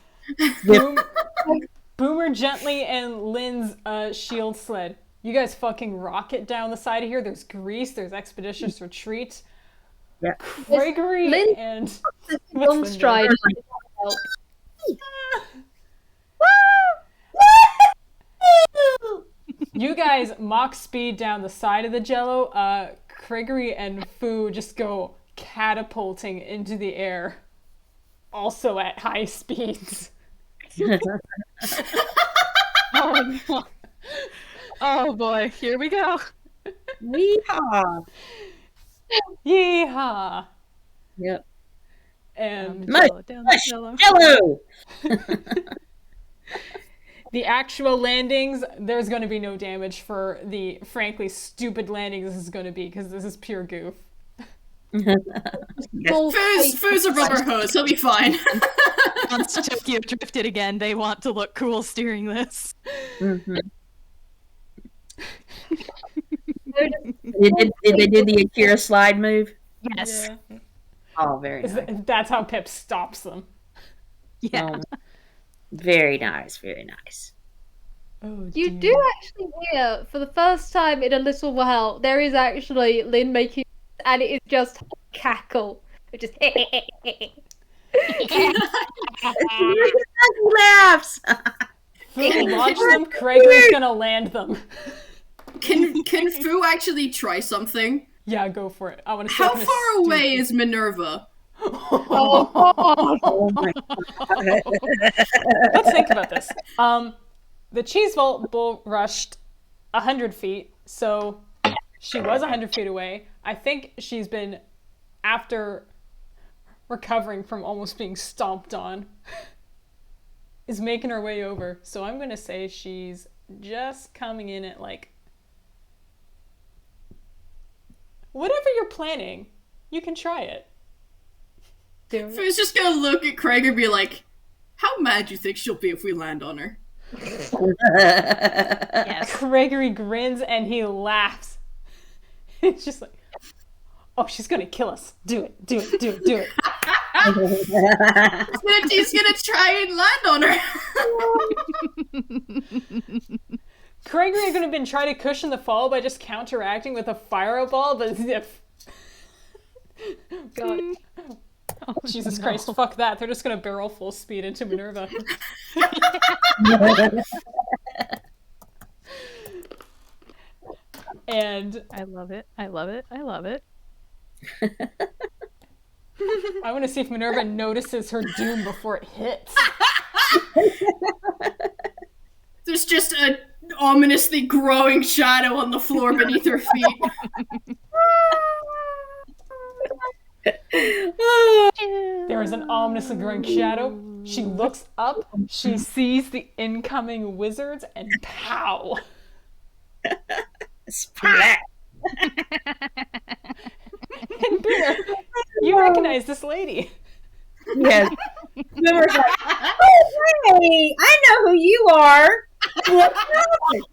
Boomer, Gently, and Lin's shield sled. You guys fucking rocket down the side of here. There's Grease, there's Expeditious Retreat. Yeah. Craigory Lin- and... Long What's Lin stride. doing? You guys mock speed down the side of the Jello. Craigory and Fu just go catapulting into the air, also at high speeds. Oh, no. Oh boy, here we go. Yeehaw. Yeehaw! Yep. And Mush, Down mush, Jello. Jello. the actual landings, there's going to be no damage for the frankly stupid landings this is going to be, because this is pure goof. Fu's a rubber hose, he'll be fine. Once Tokyo drifted again, they want to look cool steering this. Mm-hmm. Did they do the Akira slide move? Yes. Yeah. Oh, very nice. That's how Pip stops them. Yeah. Very nice, very nice. Oh, You do actually hear, for the first time in a little while, there is actually Lin making, and it is just cackle. It just Laughs. launch them, Craigory's gonna land them. Can Fu actually try something? Yeah, go for it. I want to. How far away is Minerva? Oh my god. Let's think about this. The cheese bull rushed 100 feet, so she was 100 feet away. I think she's been, after recovering from almost being stomped on, is making her way over. So I'm going to say she's just coming in at like... Whatever you're planning, you can try it. Fu's just gonna look at Craig and be like, how mad do you think she'll be if we land on her? Yes. Craigory grins and he laughs. It's just like, oh, she's gonna kill us. Do it, do it, do it, do it. He's gonna try and land on her. Craigory is gonna try to cushion the fall by just counteracting with a fireball, but God. Oh, Jesus no. Christ, fuck that. They're just gonna barrel full speed into Minerva. And I love it. I love it. I love it. I want to see if Minerva notices her doom before it hits. There's just a ominously growing shadow on the floor beneath her feet. There is an ominously growing shadow. She looks up, she sees the incoming wizards, and pow! Splat. And Boomer, you recognize this lady. Yes. Boomer's like, oh, hey, I know who you are. What happened?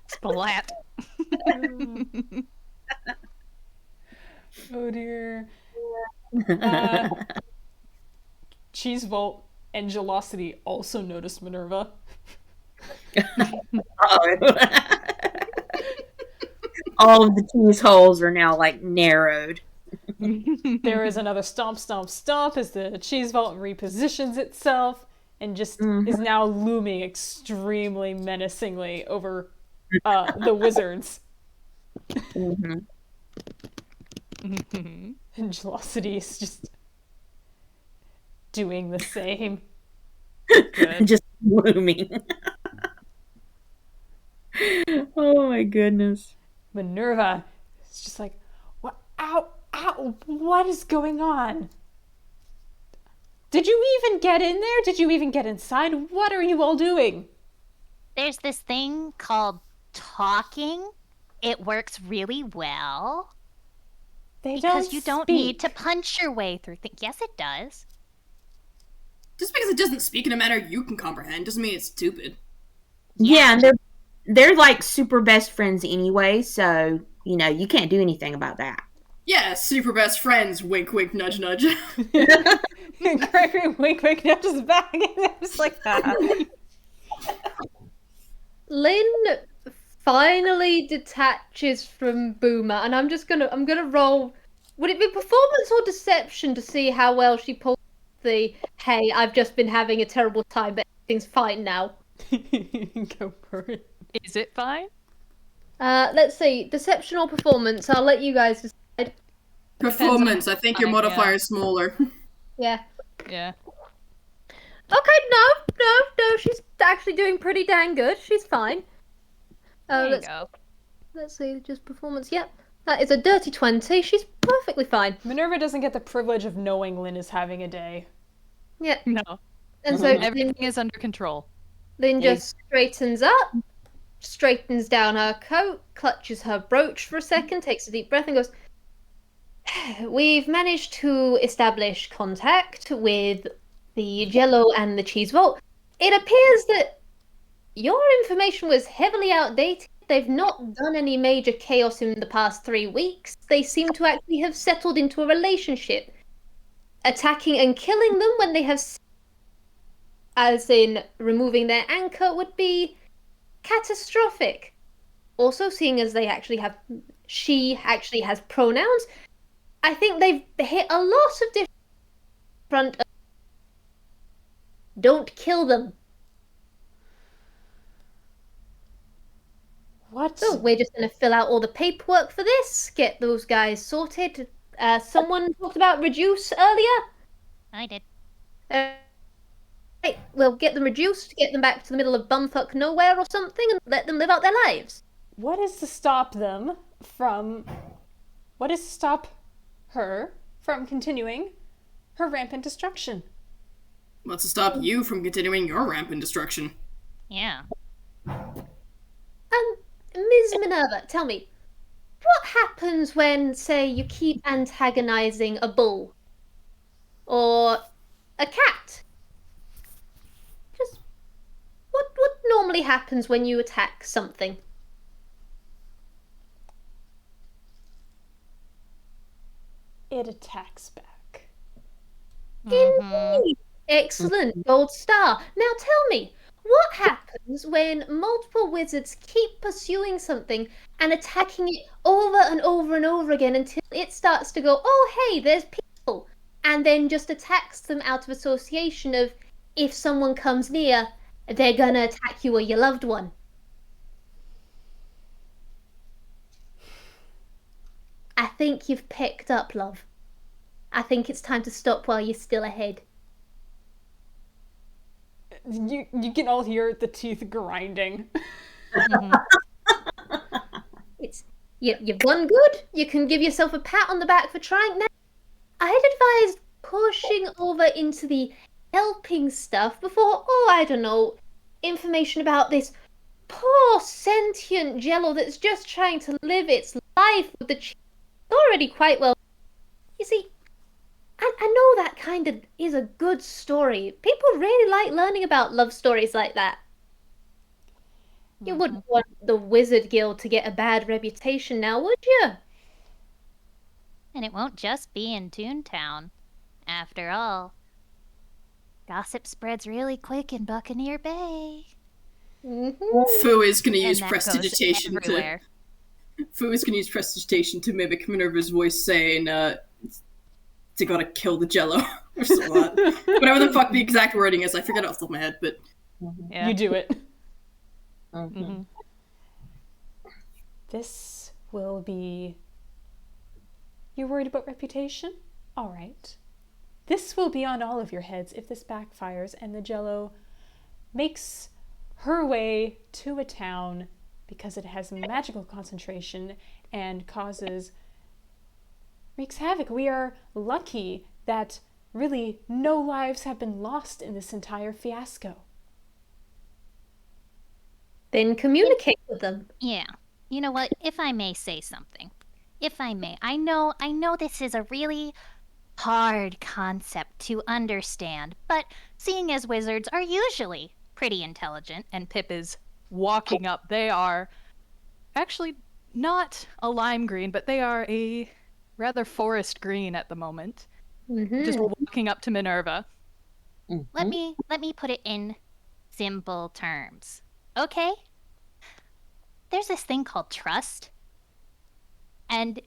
Splat. Oh dear. Cheese Vault and Jelocity also notice Minerva. All of the cheese holes are now like narrowed. There is another stomp, stomp, stomp as the Cheese Vault repositions itself and just is now looming extremely menacingly over the wizards. Mm-hmm. And Jelocity is just doing the same. Good. Just looming. Oh my goodness. Minerva is just like, what? Ow, ow, what is going on? Did you even get in there? Did you even get inside? What are you all doing? There's this thing called talking. It works really well. Because you don't need to punch your way through things. Yes, it does. Just because it doesn't speak in a manner you can comprehend doesn't mean it's stupid. Yeah, and they're like super best friends anyway, so you know you can't do anything about that. Yeah, super best friends. Wink, wink, nudge, nudge. Gregory wink wink nudges back and they're just like that. Lynn finally detaches from Boomer, and I'm gonna roll. Would it be performance or deception to see how well she pulls the "Hey, I've just been having a terrible time, but everything's fine now"? Go for it. Is it fine? Let's see, deception or performance. I'll let you guys decide. Performance. I think your Fine, yeah. modifier is smaller. Yeah. Yeah. Okay, no. She's actually doing pretty dang good. She's fine. There you Let's go. let's see, just performance. Yep, that is a dirty 20. She's perfectly fine. Minerva doesn't get the privilege of knowing Lynn is having a day. Yeah, No. and so Everything is under control. Lynn just straightens up, straightens down her coat, clutches her brooch for a second, takes a deep breath, and goes, "We've managed to establish contact with the Jello and the Cheese Vault. It appears that your information was heavily outdated. They've not done any major chaos in the past 3 weeks. They seem to actually have settled into a relationship. Attacking and killing them when they have, as in removing their anchor, would be catastrophic. Also, seeing as she actually has pronouns, I think they've hit a lot of different front. Don't kill them. What? So we're just going to fill out all the paperwork for this, get those guys sorted. Someone talked about reduce earlier. I did. Right, we'll get them reduced, get them back to the middle of bumfuck nowhere or something, and let them live out their lives. What is to stop them from... What is to stop her from continuing her rampant destruction? What's to stop you from continuing your rampant destruction? Yeah. Ms. Minerva, tell me, what happens when, say, you keep antagonizing a bull? Or a cat? happens when you attack something? It attacks back. Indeed. Excellent. Gold star. Now tell me, what happens when multiple wizards keep pursuing something and attacking it over and over and over again until it starts to go, oh, hey, there's people, and then just attacks them out of association of, if someone comes near, they're gonna attack you or your loved one? I think you've picked up, love. I think it's time to stop while you're still ahead. You can all hear the teeth grinding. It's you've done good. You can give yourself a pat on the back for trying. Now, I'd advise pushing over into the helping stuff before, I don't know, information about this poor sentient jello that's just trying to live its life with the cheese already quite well. You see, I know that kind of is a good story. People really like learning about love stories like that. You wouldn't want the Wizard Guild to get a bad reputation now, would you? And it won't just be in Toontown. After all, gossip spreads really quick in Buccaneer Bay. Fu is going to use And that prestidigitation goes everywhere. Fu is going to use prestidigitation to mimic Minerva's voice saying, "To gotta kill the Jello," or something like that. Whatever the fuck the exact wording is, I forget off the top of my head, but Yeah. You do it. Mhm. This will be... You're worried about reputation? All right. This will be on all of your heads if this backfires and the Jello makes her way to a town because it has magical concentration and wreaks havoc. We are lucky that really no lives have been lost in this entire fiasco. Then communicate with them. Yeah. You know what? If I may say something. If I may. I know this is a really hard concept to understand, but seeing as wizards are usually pretty intelligent, And Pip is walking up. They are actually not a lime green, but they are a rather forest green at the moment. Just walking up to Minerva. let me put it in simple terms. Okay? There's this thing called trust. And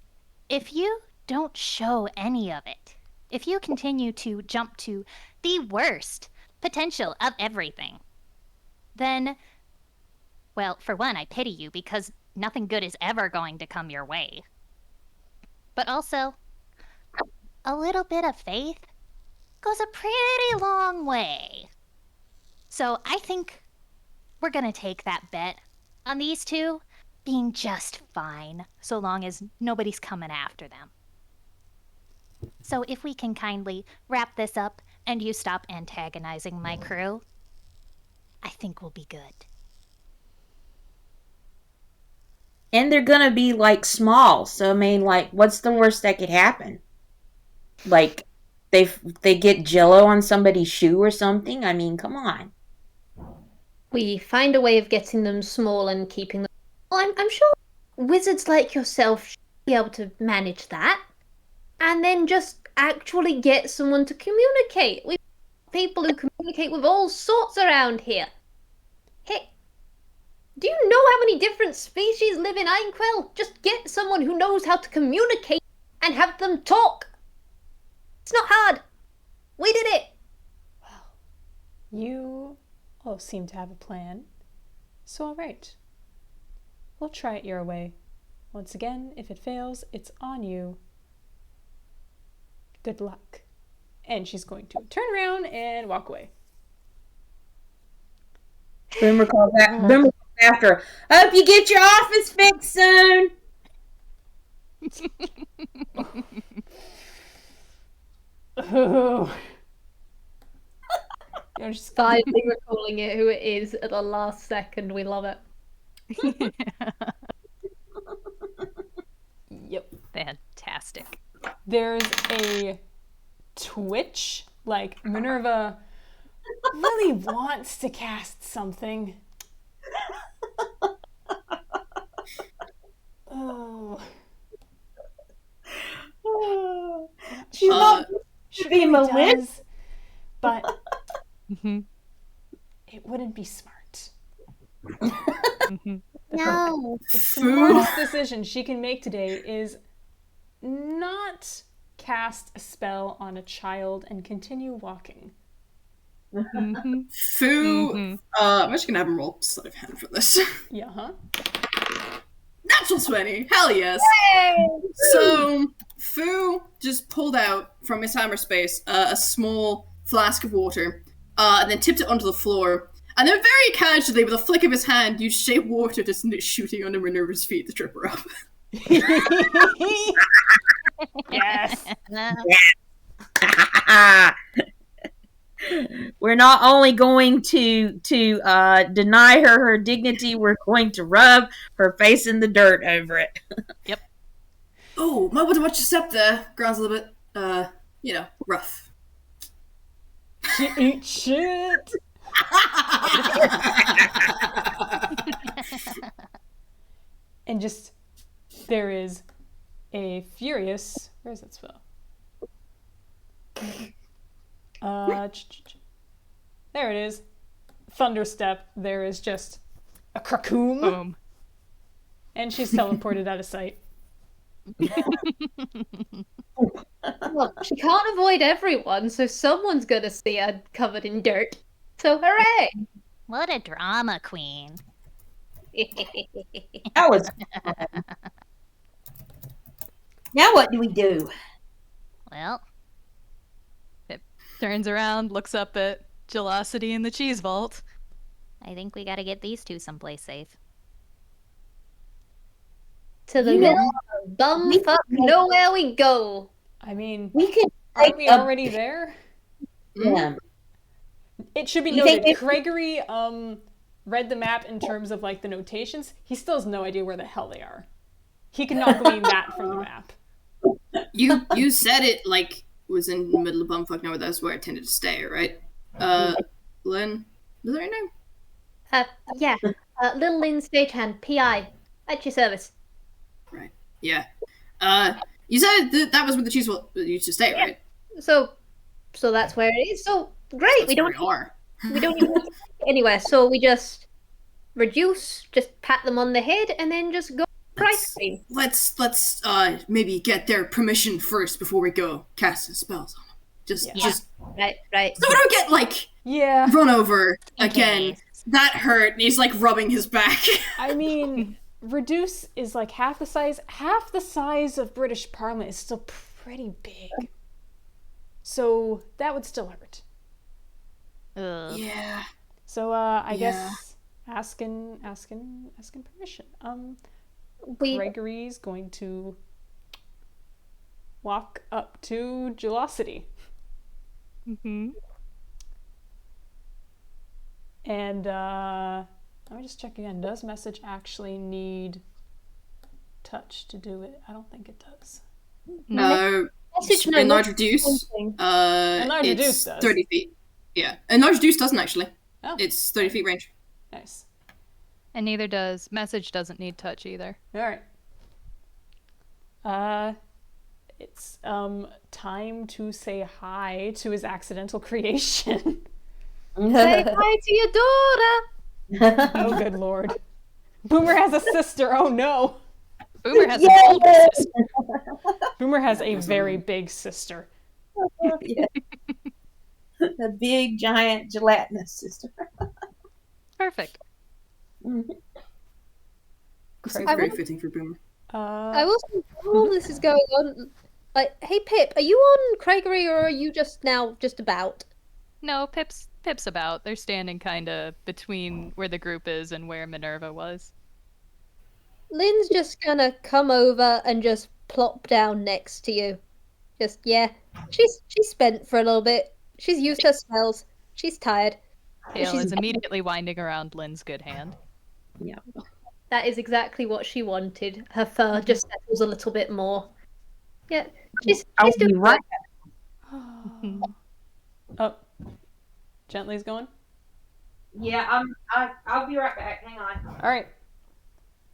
if you don't show any of it, if you continue to jump to the worst potential of everything, then, well, for one, I pity you because nothing good is ever going to come your way. But also, a little bit of faith goes a pretty long way. So I think we're gonna take that bet on these two being just fine, so long as nobody's coming after them. So if we can kindly wrap this up and you stop antagonizing my crew, I think we'll be good. And they're gonna be like small, so I mean, like, what's the worst that could happen? Like, they get Jello on somebody's shoe or something. I mean, come on. We find a way of getting them small and keeping them. Well, I'm sure wizards like yourself should be able to manage that. And then just actually get someone to communicate. We people who communicate with all sorts around here. Hey, do you know how many different species live in Einquell? Just get someone who knows how to communicate and have them talk. It's not hard. We did it. You all seem to have a plan. So all right. We'll try it your way. Once again, if it fails, it's on you. Good luck. And she's going to turn around and walk away. Boomer calls after her. Hope you get your office fixed soon. Oh. You're just Finally recalling it, who it is at the last second. We love it. Yep. Fantastic. There's a twitch, like Minerva really wants to cast something, Oh. She's not She be really malicious. does, but Mm-hmm. it wouldn't be smart. Mm-hmm. No. The Fu. smartest decision she can make today is not cast a spell on a child and continue walking. Mm-hmm. Fu. Mhm. I'm just gonna have him roll sleight of hand for this. Yeah, huh? Natural 20. Hell yes. So Fu just pulled out from his hammer space a small flask of water, and then tipped it onto the floor. And then very casually, with a flick of his hand, used shape water to send it shooting under Minerva's feet to trip her up. Yes. We're not only going to deny her dignity, we're going to rub her face in the dirt over it. Oh, might want to watch your step there. Ground's a little bit, rough. She eat shit. And just, there is a furious, where is that spell? There it is. Thunderstep. There is just a Kraken, Boom. and she's teleported out of sight. Well, she can't avoid everyone, so someone's gonna see her covered in dirt. So hooray! What a drama queen. That was fun. Now what do we do? Well, Turns around, looks up at Jelocity in the cheese vault. I think we gotta get these two someplace safe. To the You middle know, of bumfuck we can- nowhere we go. I mean, We can aren't we take a- already there? Yeah. It should be You think noted, Craigory read the map in terms of like the notations. He still has no idea where the hell they are. He cannot glean that from the map. You said it like was in the middle of bumfuck nowhere. That's where I tended to stay, right? Lynn, is that your name? Yeah. Lil Lin Stagehand, PI. At your service. Right. Yeah. You said that was where the cheese used to stay, right? So that's where it is. So great. That's we don't where we are. we don't even have to get anywhere. So we just reduce, just pat them on the head, and then just go ice cream. Let's maybe get their permission first before we go cast spells on them. Just Right. so we don't get like Yeah. run over again. case. That hurt. And he's like rubbing his back. I mean, Reduce is like half the size. Half the size of British Parliament is still pretty big. So that would still hurt. Ugh. Yeah. So I Yeah. guess asking permission. We Craigory's going to walk up to Jelocity. Mm-hmm. And let me just check again. Does message actually need touch to do it? I don't think it does. message no Enlarge more reduce. something. Enlarge It's reduce does. 30 feet. Yeah. Enlarge reduce doesn't actually. Oh, It's 30 feet range. nice. And neither does message doesn't need touch either. All right. It's time to say hi to his accidental creation. Say hi to your daughter. Oh, good lord. Boomer has a sister. Oh no. Boomer has Yay! an older sister. Boomer has a very big sister. Yeah. A big, giant, gelatinous sister. Perfect. This is Crazy. very fitting for Boomer. I will say, while all this is going on, like, hey Pip, are you on Craigory or are you just about? No, Pip's about. They're standing kind of between where the group is and where Minerva was. Lynn's just gonna come over and just plop down next to you. Just she's spent for a little bit. She's used her spells. She's tired. Tail is immediately winding around Lynn's good hand. Yeah. That is exactly what she wanted. Her fur just settles a little bit more. Yeah, she's I'll doing be right Oh, Gently's going. Yeah, I'll be right back. Hang on. All right.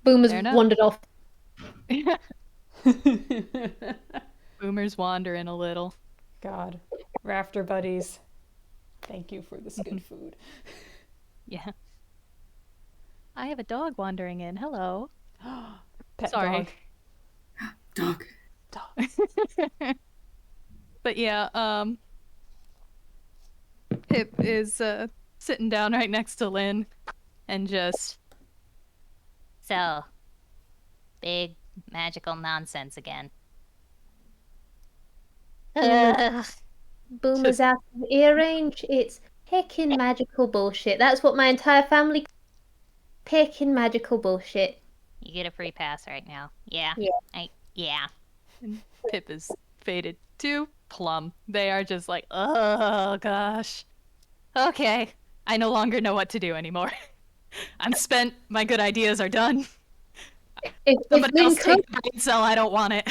Boom has Fair enough. wandered off. Boomer's wandering a little. God. Rafter buddies. Thank you for this good food. Yeah. I have a dog wandering in. Hello. Pet Sorry. Dog. But yeah, Pip is sitting down right next to Lin and just So, big magical nonsense again. Ugh. Boomer's out of ear range. It's picking magical bullshit. That's what my entire family picking magical bullshit. You get a free pass right now. Yeah. Yeah. Yeah. Pip is faded to plum. They are just like, oh gosh. Okay, I no longer know what to do anymore. I'm spent. My good ideas are done. If Somebody Lynn else could, take the brain cell. I don't want it.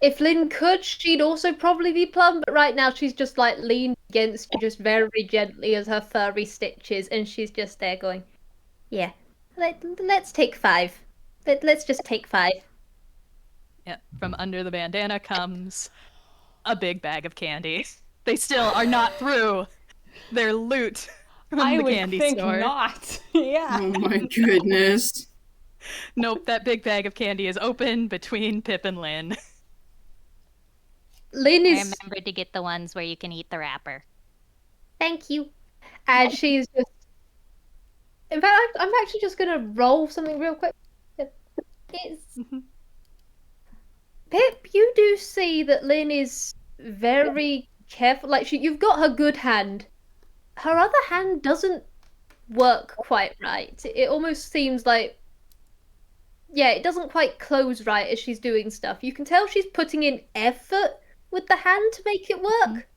if Lynn could, she'd also probably be plumb. But right now, she's just like leaned against you, just very gently as her furry stitches, and she's just there going, "Yeah, let's take 5. Let's just take 5." Yeah, from under the bandana comes a big bag of candy. They still are not through their loot from I the would candy think store. not. Yeah. Oh my goodness. Nope, that big bag of candy is open between Pip and Lynn. Lynn I is remembered to get the ones where you can eat the wrapper. thank you, and she's just. In fact, I'm actually just gonna roll something real quick. It's Pip. You do see that Lynn is very careful. Like you've got her good hand. Her other hand doesn't work quite right. It almost seems like, yeah, it doesn't quite close right as she's doing stuff. You can tell she's putting in effort with the hand to make it work,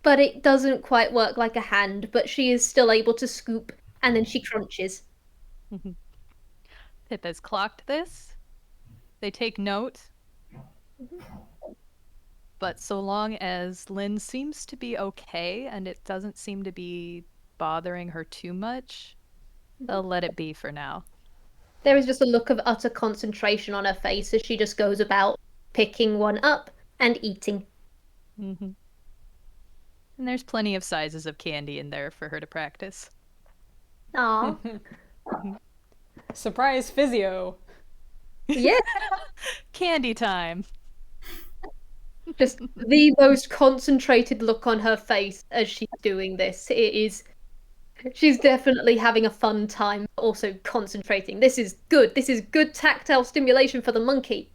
but it doesn't quite work like a hand. But she is still able to scoop, and then she crunches. Pip has clocked this. They take note. But so long as Lynn seems to be okay and it doesn't seem to be bothering her too much, they'll let it be for now. There is just a look of utter concentration on her face as she just goes about picking one up and eating. And there's plenty of sizes of candy in there for her to practice. Aww. Surprise physio. Yeah. Candy time. Just the most concentrated look on her face as she's doing this. It is. She's definitely having a fun time, but also concentrating. This is good. This is good tactile stimulation for the monkey.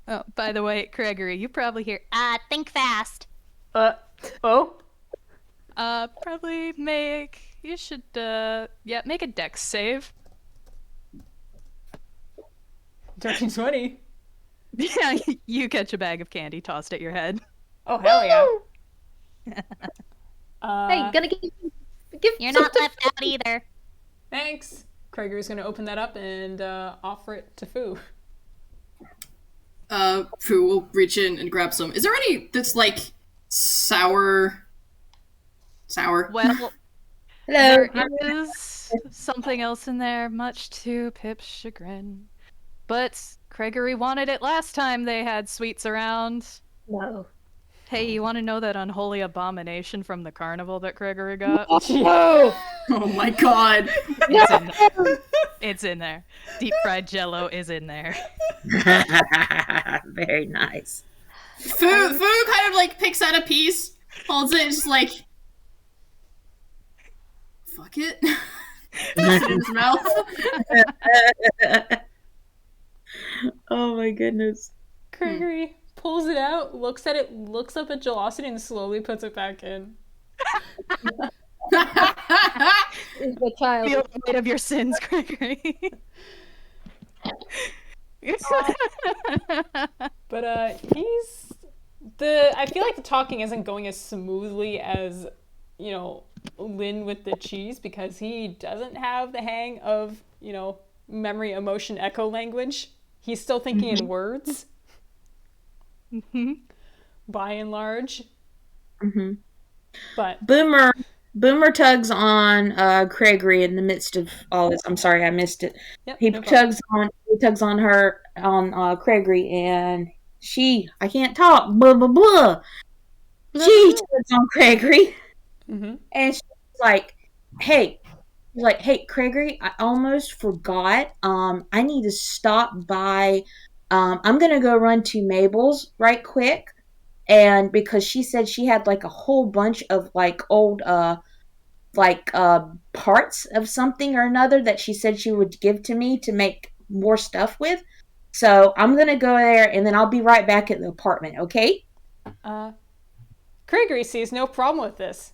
Oh, by the way, Craigory, you probably hear Think fast. Oh? probably make make a dex save. Dirty 20. Yeah, you catch a bag of candy tossed at your head. Oh, hell yeah. Hey, gonna give You're some not left out either. Thanks. Craigory's gonna open that up and offer it to Fu. Fu will reach in and grab some. Is there any that's like sour? Well, Hello. there is something else in there, much to Pip's chagrin. But Craigory wanted it last time they had sweets around. No. Hey, you want to know that unholy abomination from the carnival that Craigory got? Oh. Oh my god. It's in there. It's in there. Deep fried jello is in there. Very nice. Fu kind of like picks out a piece, holds it, and just like, fuck it. Puts it in his mouth. Oh my goodness. Craigory pulls it out, looks at it, looks up at Jelocity, and slowly puts it back in. Is the child. Feel the weight of your sins, Craigory. But I feel like the talking isn't going as smoothly as, Lin with the cheese, because he doesn't have the hang of, memory, emotion, echo language. He's still thinking in words. By and large. Mm-hmm. But Boomer Boomer tugs on Craigory in the midst of all this. I'm sorry, I missed it. Yep, He no problem. tugs on her on Craigory, and I can't talk. Blah blah blah. She tugs on Craigory, and she's like, "Hey, Craigory, I almost forgot. I need to stop by. I'm gonna go run to Mabel's right quick." And because she said she had like a whole bunch of like old parts of something or another that she said she would give to me to make more stuff with. So I'm gonna go there and then I'll be right back at the apartment, okay? Craigory sees no problem with this.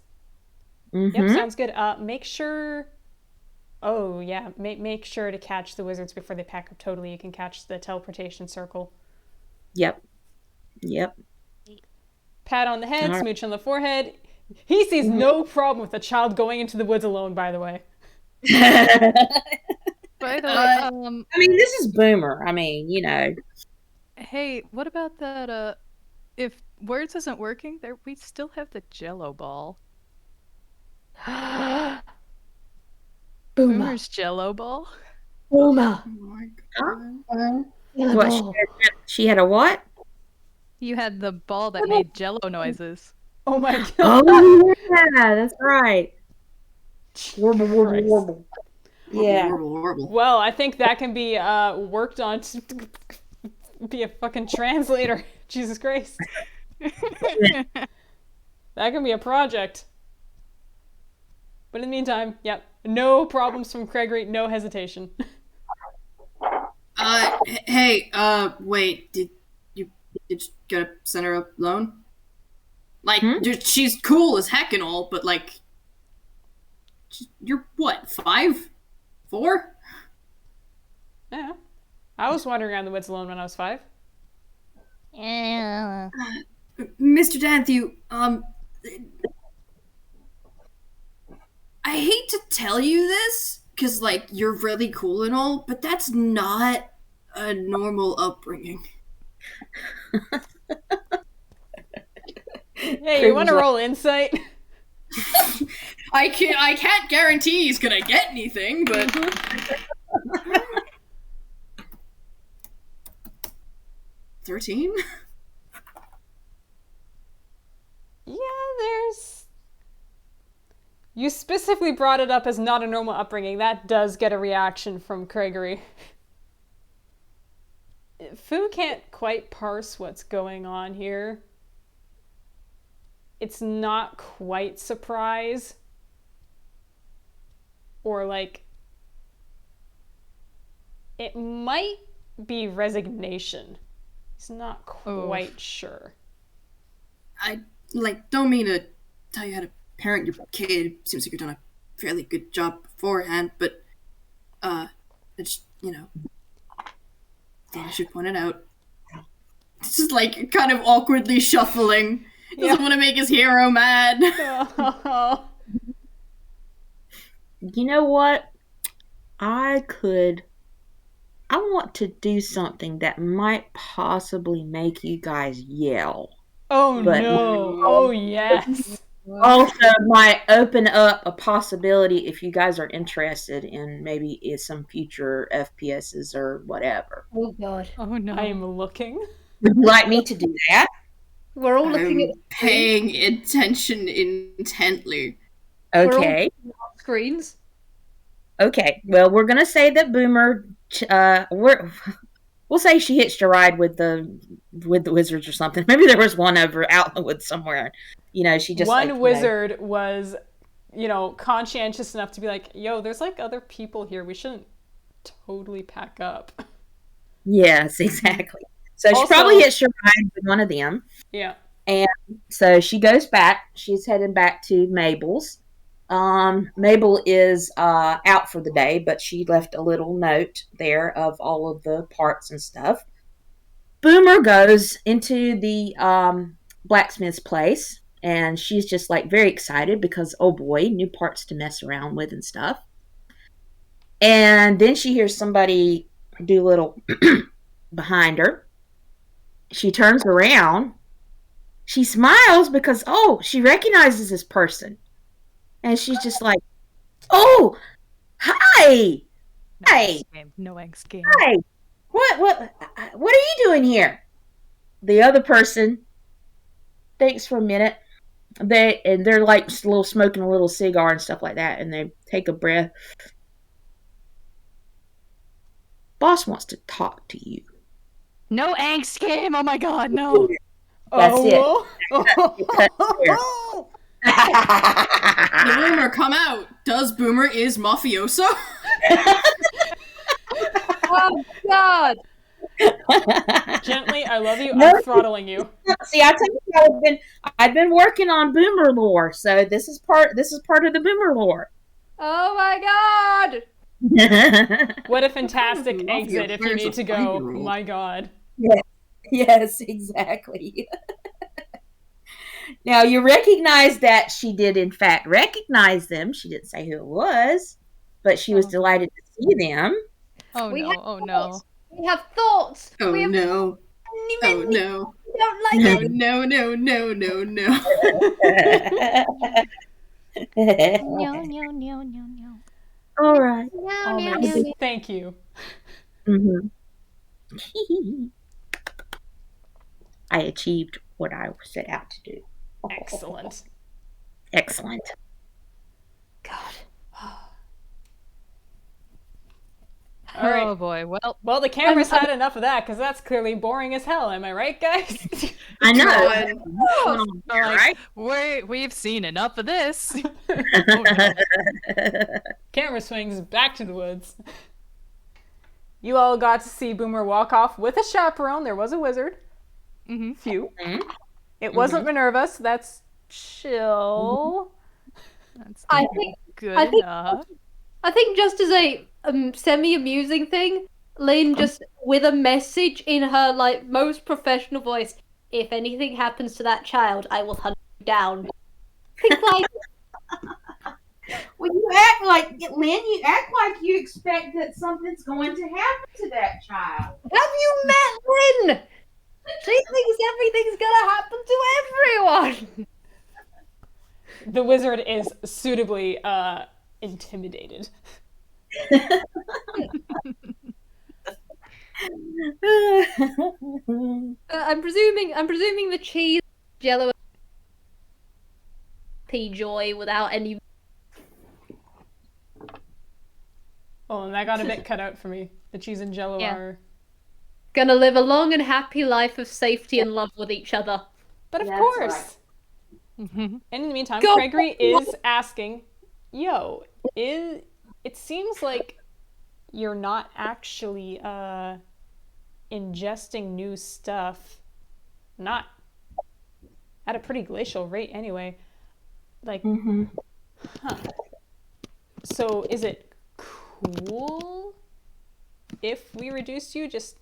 Yep, sounds good. Make sure. Oh yeah, make sure to catch the wizards before they pack up totally. You can catch the teleportation circle. Yep. Pat on the head, smooch on the forehead. He sees no problem with a child going into the woods alone, by the way. By the way, I mean, this is Boomer. I mean, you know. Hey, what about that, if words isn't working, we still have the Jello ball. Boomer's Jello ball? Boomer. Oh my god. What, she had a what? You had the ball that made Jello noises. Oh my god. Oh, yeah, that's right. Warble, warble, warble. Yeah. Well, I think that can be worked on to be a fucking translator. Jesus Christ. That can be a project. But in the meantime, yep, no problems from Craigory, no hesitation. Hey, wait, did you gotta send her alone? Like, she's cool as heck and all, but like, you're what, 5? 4? Yeah. I was wandering around the woods alone when I was 5. Yeah. Mr. Danthew, I hate to tell you this, because, like, you're really cool and all, but that's not a normal upbringing. Hey, you want to roll insight? I can't guarantee he's gonna get anything, but... 13? Yeah, there's... You specifically brought it up as not a normal upbringing. That does get a reaction from Craigory. Fu can't quite parse what's going on here. It's not quite surprise. Or like... It might be resignation. He's not quite sure. I, don't mean to tell you how to parent your kid. Seems like you've done a fairly good job beforehand, but, it's, Dana should point it out. It's just, kind of awkwardly shuffling. Doesn't want to make his hero mad. You know what? I want to do something that might possibly make you guys yell. Oh, no. Oh, yes. Also might open up a possibility if you guys are interested in maybe some future FPSs or whatever. Oh, God. Oh, no. I am looking. Would you like me to do that? We're all looking at paying attention intently. Okay. Screens. Okay. Well, we're gonna say that Boomer. We'll say she hitched a ride with the wizards or something. Maybe there was one over out in the woods somewhere. She just one wizard was, conscientious enough to be like, "Yo, there's other people here. We shouldn't totally pack up." Yes, exactly. So she probably hitched a ride with one of them. Yeah. And so she goes back. She's heading back to Mabel's. Mabel is out for the day, but she left a little note there of all of the parts and stuff. Boomer goes into the blacksmith's place, and she's just very excited because, oh boy, new parts to mess around with and stuff. And then she hears somebody do a little behind her. She turns around. She smiles because, she recognizes this person. And she's just like, "Oh, hi, No Hi. angst game. No angst game. hi. What are you doing here?" The other person thinks for a minute. They're like smoking a little cigar and stuff like that, and they take a breath. Boss wants to talk to you. No angst game. Oh my god, no. That's it. Boomer, come out. Does Boomer is mafioso? Oh God! Gently, I love you. No. I'm throttling you. See, I tell you, I've been working on Boomer lore, so this is part of the Boomer lore. Oh my God! What a fantastic Mafia exit if you players need a to go. 5-year-old. My God. Yes, exactly. Now you recognize that she did in fact recognize them. She didn't say who it was, but she was delighted to see them. Oh We no, have oh no. We have thoughts. Oh we have no. Oh no. We don't like No, it. no, no, no, no, no. No, no, no, no, no. All right. Oh, man. Thank you. Mm-hmm. I achieved what I set out to do. Excellent. Excellent. God. All right. Oh boy. Well, the cameras had enough of that because that's clearly boring as hell. Am I right, guys? I know. God. Oh, like, right? we've seen enough of this. Camera swings back to the woods. You all got to see Boomer walk off with a chaperone. There was a wizard. Mm-hmm. Phew. Mhm. It wasn't Minerva, so that's chill. That's I think good I think- enough. I think just as a semi-amusing thing, Lynn just with a message in her like most professional voice. If anything happens to that child, I will hunt you down. Think like Well, you act like Lynn. You act like you expect that something's going to happen to that child. have you met Lynn? She thinks everything's gonna happen to everyone. The wizard is suitably intimidated. I'm presuming the cheese, jello, pea joy without any. Oh, and that got a bit cut out for me. The cheese and jello Yeah. are... Gonna live a long and happy life of safety and love with each other. But of That's course. right. And in the meantime, Go. Craigory is asking, yo, it seems like you're not actually ingesting new stuff. Not at a pretty glacial rate anyway. Like, Mm-hmm. so is it cool if we reduced you? Just,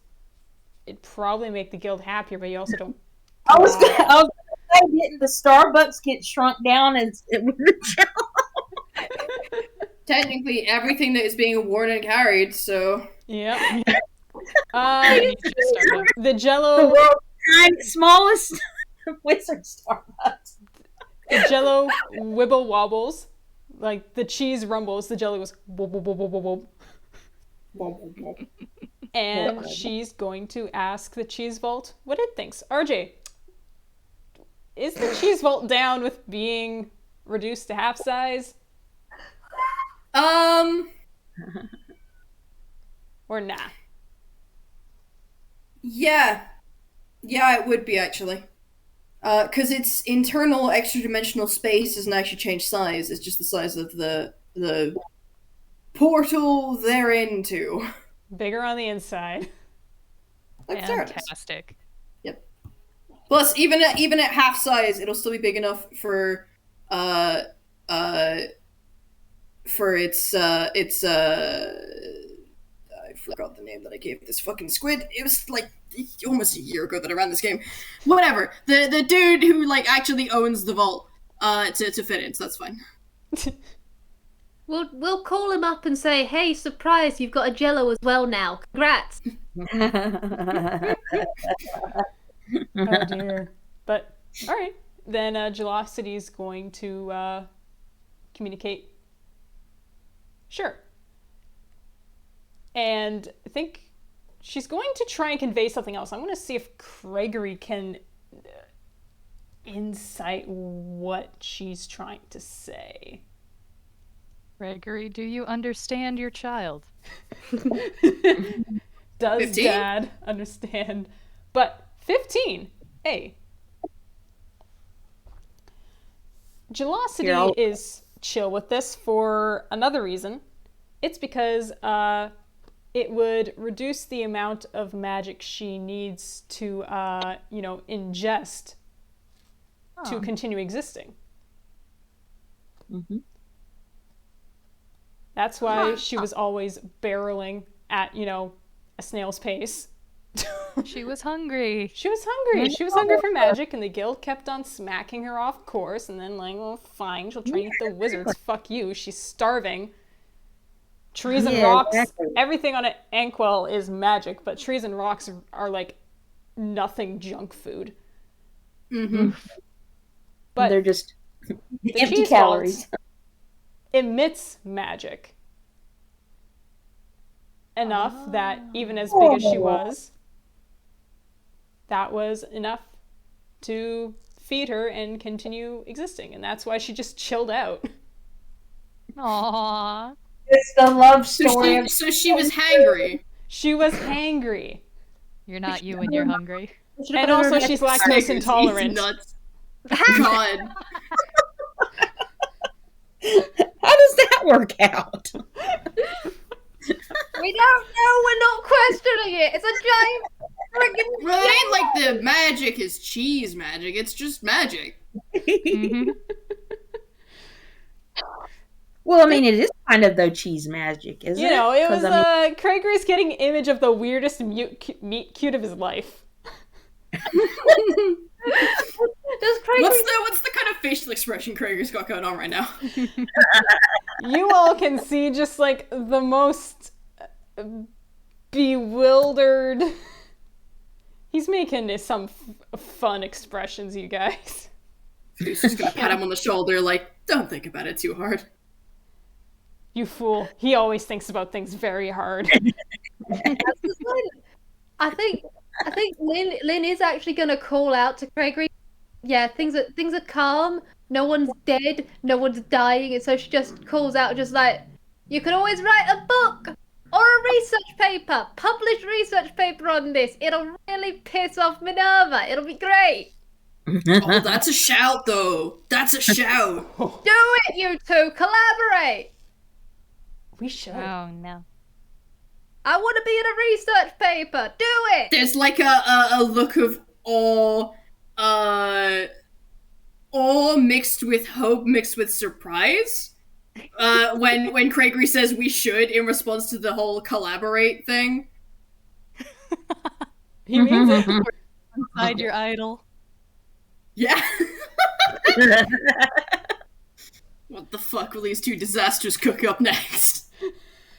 it'd probably make the guild happier, but you also don't... I was gonna say, didn't the Starbucks get shrunk down with the jello? Technically, everything that is being worn and carried, so. Yep. Starbucks. The The jello... world's smallest wizard Starbucks. The jello wibble wobbles, like the cheese rumbles, the jello goes whoop, whoop, whoop, whoop, whoop. And she's going to ask the cheese vault what it thinks. RJ, is the cheese vault down with being reduced to half size or nah? Yeah. Yeah, it would be actually. Because its internal extra-dimensional space doesn't actually change size. It's just the size of the portal they're into. Bigger on the inside. Like there it is. Fantastic. Plus, even at half size, it'll still be big enough for its I forgot the name that I gave this fucking squid. It was like almost a year ago that I ran this game. Whatever. The dude who like actually owns the vault to fit in, so that's fine. We'll call him up and say, "Hey, surprise! You've got a jello as well now. Congrats!" Oh dear. But all right, then Jelocity's going to communicate? Sure. And I think she's going to try and convey something else. I'm going to see if Craigory can insight what she's trying to say. Craigory, do you understand your child? Does 15? Dad understand? But 15, hey. Jelocity is chill with this for another reason. It's because it would reduce the amount of magic she needs to, ingest to continue existing. Mm-hmm. That's why she was always barreling at, a snail's pace. She was hungry. She was hungry. She was hungry for magic, and the guild kept on smacking her off course, and then well, fine, she'll try and eat the wizards. Fuck you. She's starving. Trees and rocks, exactly. Everything on Anquil is magic, but trees and rocks are like nothing junk food. Mm-hmm. But they're just empty calories. Emits magic. Enough that even as big as she was, that was enough to feed her and continue existing. And that's why she just chilled out. Aww. It's the love story. So she was hangry. She was hangry. You're not you when you're hungry. And also she's lactose intolerant. Nuts. God. How does that work out? We don't know. We're not questioning it. It's a giant friggin' Well, it ain't like the magic is cheese magic. It's just magic. Mm-hmm. Well, I mean, it is kind of, though, cheese magic, isn't it? It was, Craigory's getting image of the weirdest meat cute of his life. What's the kind of facial expression Craigory's got going on right now? You all can see just, like, the most bewildered... He's making some fun expressions, you guys. He's just gonna pat him on the shoulder, like, don't think about it too hard. You fool. He always thinks about things very hard. I think Lin is actually gonna call out to Craigory. Yeah, things are calm. No one's dead. No one's dying, and so she just calls out, just like, you can always write a book or a research paper. Publish research paper on this. It'll really piss off Minerva. It'll be great. Oh, that's a shout, though. That's a shout. Do it, you two. Collaborate. We should. Oh, no. I want to be in a research paper. Do it. There's like a look of awe mixed with hope, mixed with surprise. When Craigory says we should in response to the whole collaborate thing. He means it. Inside your idol. Yeah. What the fuck will these two disasters cook up next?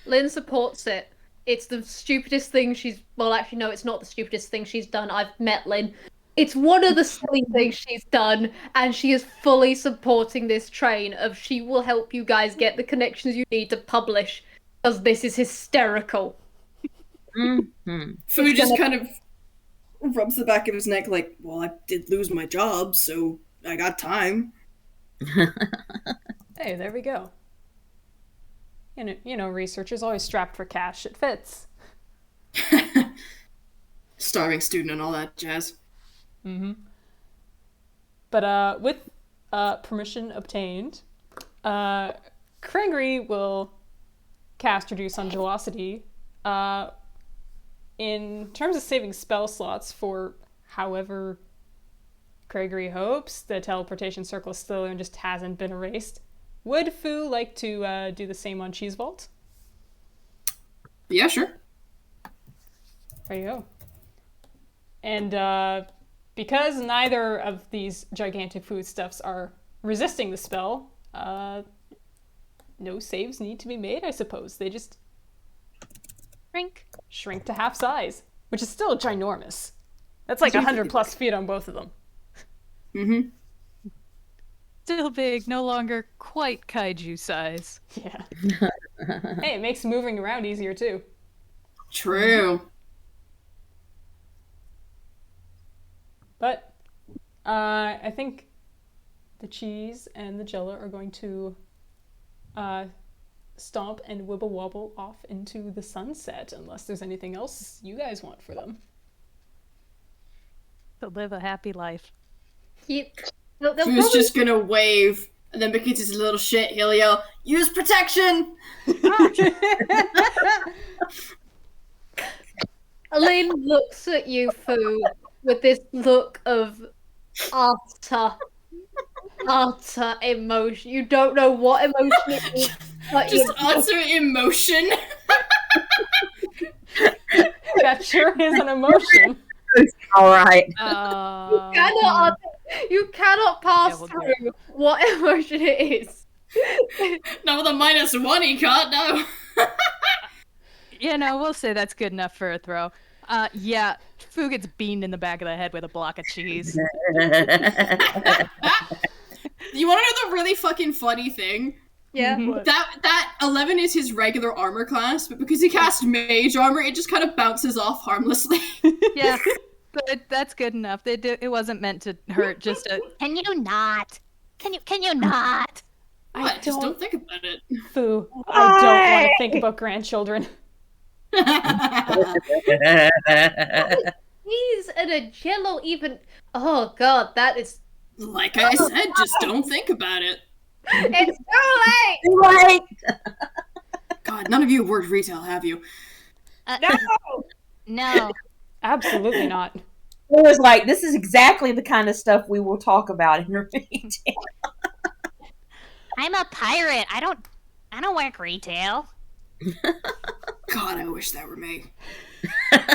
Lin supports it. It's the stupidest thing well, actually, no, it's not the stupidest thing she's done. I've met Lin. It's one of the silly things she's done, and she is fully supporting this train of she will help you guys get the connections you need to publish, because this is hysterical. Mm-hmm. Fu just kind of rubs the back of his neck like, well, I did lose my job, so I got time. Hey, there we go. Researchers always strapped for cash. It fits. Starving student and all that jazz. Mm-hmm. But with permission obtained, Craigory will cast Reduce on Jelocity. In terms of saving spell slots for however Craigory hopes, the teleportation circle is still there and just hasn't been erased. Would Fu like to do the same on Cheese Vault? Yeah, sure. There you go. And because neither of these gigantic foodstuffs are resisting the spell, no saves need to be made, I suppose. They just shrink to half size, which is still ginormous. That's like 100 plus feet on both of them. Mm-hmm. Still big, no longer quite kaiju size. Yeah. Hey, it makes moving around easier too. True. But I think the cheese and the jello are going to stomp and wibble wobble off into the sunset, unless there's anything else you guys want for them. To live a happy life. They'll He was just gonna wave, and then because he's a little shit, he'll yell, "Use protection!" Elaine looks at you, Fu, with this look of utter emotion. You don't know what emotion it is. But Just you- utter emotion. That sure is an emotion. All right. You cannot pass Yeah, we'll do through what emotion it is. Not with a -1, he can't, no. You know, we'll say that's good enough for a throw. Yeah, Fu gets beamed in the back of the head with a block of cheese. You wanna know the really fucking funny thing? Yeah. That 11 is his regular armor class, but because he cast mage armor, it just kind of bounces off harmlessly. Yeah, but that's good enough. It wasn't meant to hurt. Just a Can you not? Can you not? What? Just don't think about it. Fu, I don't want to think about grandchildren. Cheese and a jello even. Oh god, that is. Like I said, just don't think about it. It's too late! Right. God, none of you worked retail, have you? No! No. Absolutely not. It was like, this is exactly the kind of stuff we will talk about in retail. I'm a pirate. I don't work retail. God, I wish that were me.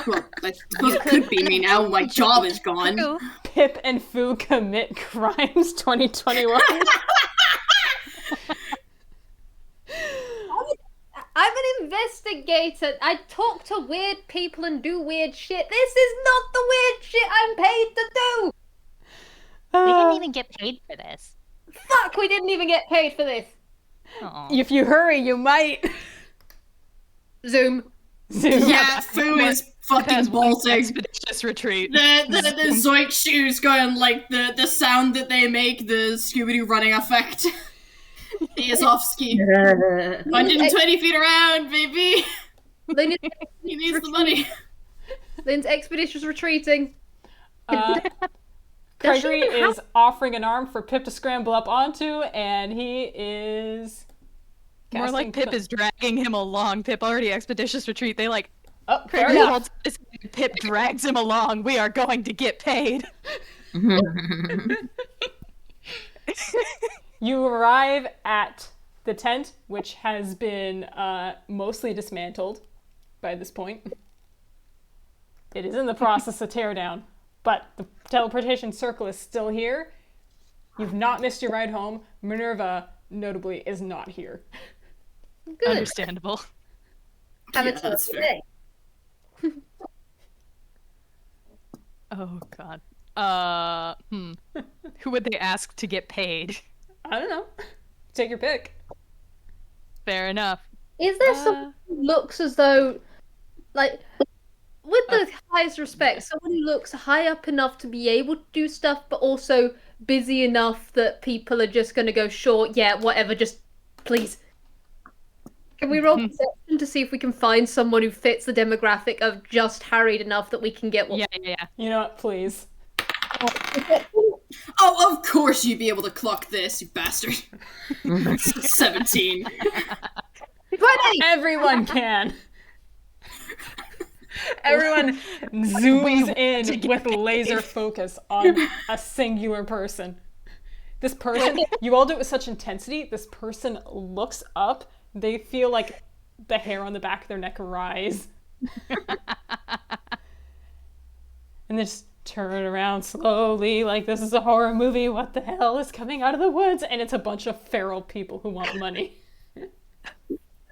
Well, I suppose it could be me now. My job is gone. Pip and Fu commit crimes 2021. I'm an investigator. I talk to weird people and do weird shit. This is not the weird shit I'm paid to do! We didn't even get paid for this. Fuck, we didn't even get paid for this! Aw. If you hurry, you might. Zoom. Zoom. Yeah, Fu is fucking bolting. expeditious retreat. The Zoink shoes going like the sound that they make, the Scooby-Doo running effect. He is off ski. 120 feet around, baby! Lynn is, He needs the money. Lynn's expeditious retreating. Craigory is offering an arm for Pip to scramble up onto, and he is More like Pip is dragging him along. Pip already expeditious retreat. They like Oh, fair Craigory enough. holds his hand, Pip drags him along. We are going to get paid. You arrive at the tent, which has been mostly dismantled by this point. It is in the process of teardown, but the teleportation circle is still here. You've not missed your ride home. Minerva, notably, is not here. Good. Understandable. Have a Yeah, that's tough fair. day. Oh god. Who would they ask to get paid? I don't know. Take your pick. Fair enough. Is there someone who looks as though, like, with the highest respect, someone who looks high up enough to be able to do stuff, but also busy enough that people are just going to go, sure, yeah, whatever, just please. Can we roll perception to see if we can find someone who fits the demographic of just harried enough that we can get what? Yeah. You know what? Please. Oh, of course you'd be able to clock this, you bastard. 17. 20! Everyone can. Everyone zooms in with laser focus on a singular person. This person, you all do it with such intensity, this person looks up, they feel like the hair on the back of their neck rise. And they just turn around slowly like this is a horror movie. What the hell is coming out of the woods? And it's a bunch of feral people who want money.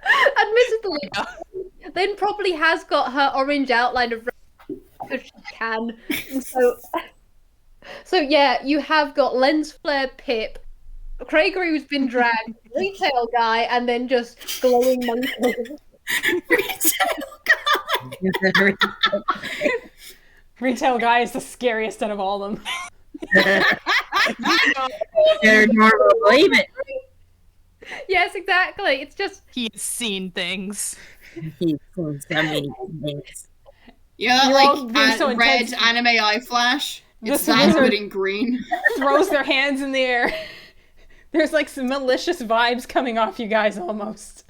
Admittedly, Lynn probably has got her orange outline of because she can. And so yeah, you have got Lens Flare Pip, Craigory who's been dragged, retail guy, and then just glowing monkey. Retail guy is the scariest out of all of them. They're normal, believe it. Yes, exactly. It's just He's seen things. He's seen so many things. Yeah, You're all like being so red intense. anime eye flash. It's This that wizard- but in green. Throws their hands in the air. There's like some malicious vibes coming off you guys almost.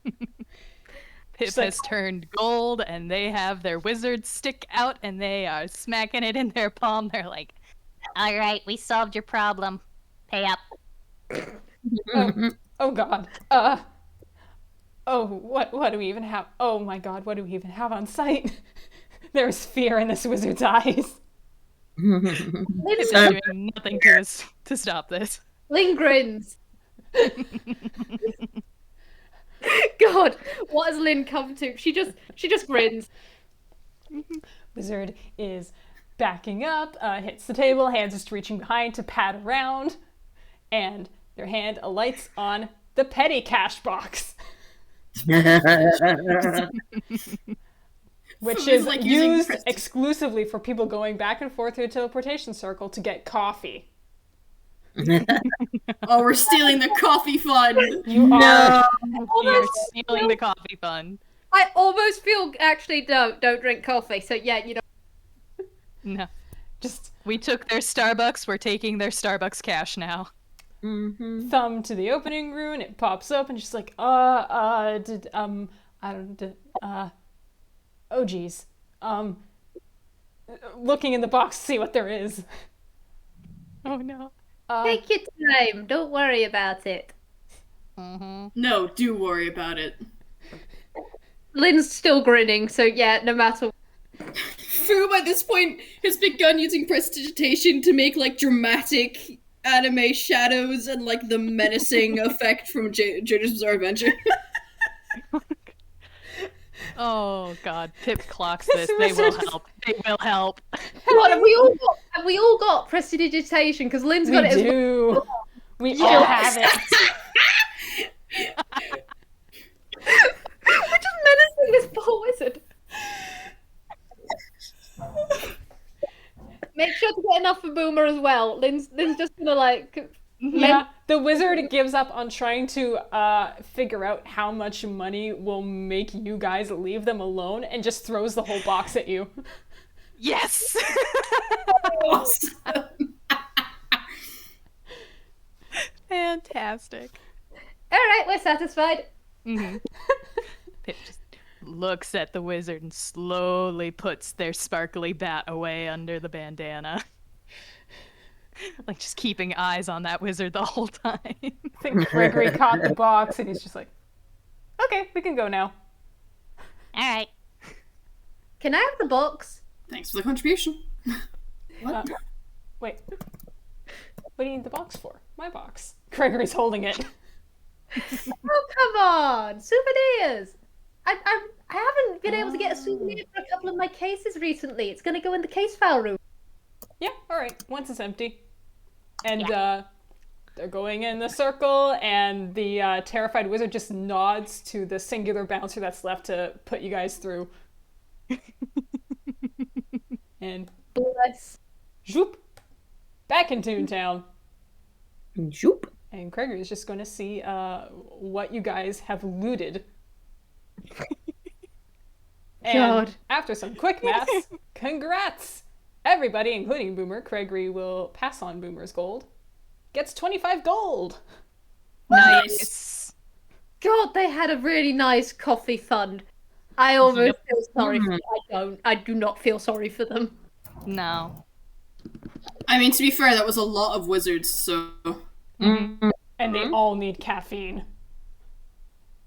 Pip like- has turned gold, and they have their wizard stick out, and they are smacking it in their palm. They're like, All right, we solved your problem. Pay up. Oh god. Oh, what do we even have? Oh my god, what do we even have on site? There's fear in this wizard's eyes. Pip is doing nothing to stop this. Lin grins. God, what has Lin come to? She just grins. Wizard is backing up, hits the table, hands just reaching behind to pat around, and their hand alights on the petty cash box, which So is it's like using used presti- exclusively for people going back and forth through a teleportation circle to get coffee. Oh, we're stealing the coffee fund. You are You're stealing the coffee fund. I almost feel actually don't drink coffee. So yeah, you know. No. just We took their Starbucks, we're taking their Starbucks cash now. thumb to the opening rune, it pops up, and she's like, oh geez. Looking in the box to see what there is. Oh no. Take your time. Don't worry about it. No, do worry about it. Lin's still grinning. So yeah, no matter. Fu, by this point, has begun using prestidigitation to make, like, dramatic anime shadows and, like, the menacing effect from JoJo's Bizarre Adventure. Oh god, Pip clocks This this. They will wizard is- help. They will help. What have we all got prestidigitation? Because Lin's got We it as well. do. We all have it. We're just menacing this poor wizard. Make sure to get enough for Boomer as well. Lin's just gonna like. Yeah, the wizard gives up on trying to figure out how much money will make you guys leave them alone and just throws the whole box at you. Yes! Awesome. Fantastic. All right, we're satisfied. Pip just looks at the wizard and slowly puts their sparkly bat away under the bandana. Like, just keeping eyes on that wizard the whole time. I think Gregory caught the box and he's just like, okay, we can go now. All right. Can I have the box? Thanks for the contribution. What? Wait. What do you need the box for? My box. Gregory's holding it. Oh come on, souvenirs! I haven't been able to get a souvenir for a couple of my cases recently. It's gonna go in the case file room. Yeah, alright. Once it's empty. And they're going in the circle, and the terrified wizard just nods to the singular bouncer that's left to put you guys through. And Bless. zoop! Back in Toontown. Shoop. And Craigory is just going to see what you guys have looted. And God. after some quick maths, congrats! Everybody, including Boomer, Craigory will pass on Boomer's gold, gets 25 gold! Nice. God, they had a really nice coffee fund. I almost feel sorry for them. I do not feel sorry for them. No. I mean, to be fair, that was a lot of wizards, so... And they all need caffeine.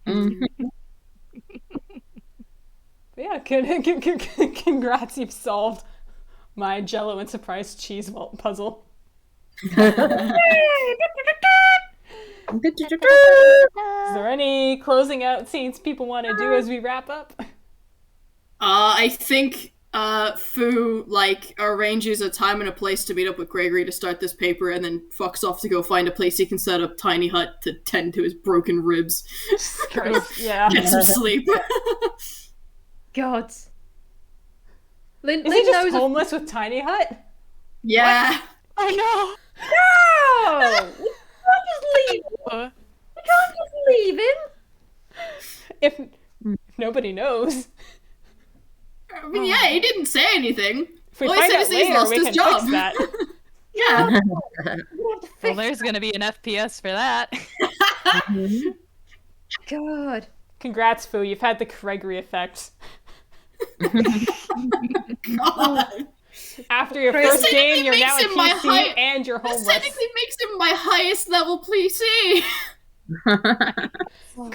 But yeah, congrats, you've solved my Jello and surprise cheese vault puzzle. Is there any closing out scenes people want to do as we wrap up? I think Fu, arranges a time and a place to meet up with Craigory to start this paper, and then fucks off to go find a place he can set up tiny hut to tend to his broken ribs. Yeah. Get some sleep. God. Lin Is he just knows homeless with tiny hut? Yeah. Oh No! We can't just leave him. no! We can't just leave him. If nobody knows. I mean, yeah, he didn't say anything. If we All he find said out is that he's later, lost we his can job. fix that. Yeah. We have to Well, fix there's gonna be an FPS for that. God. Congrats, Fu. You've had the Craigory effect. God. After your This first technically game, you're now makes a him my PC high- and you're This homeless. technically makes him my highest level PC.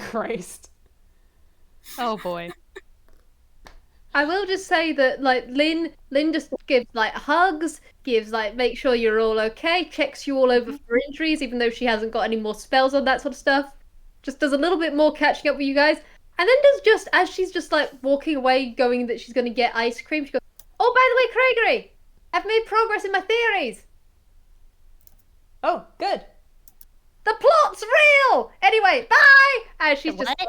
Christ. Oh boy. I will just say that Lin just gives hugs, make sure you're all okay, checks you all over for injuries, even though she hasn't got any more spells on that sort of stuff. Just does a little bit more catching up with you guys, and then does just as she's just walking away, going that she's gonna get ice cream. She goes, "Oh, by the way, Craigory, I've made progress in my theories. Oh, good. The plot's real. Anyway, bye." And she's just. What?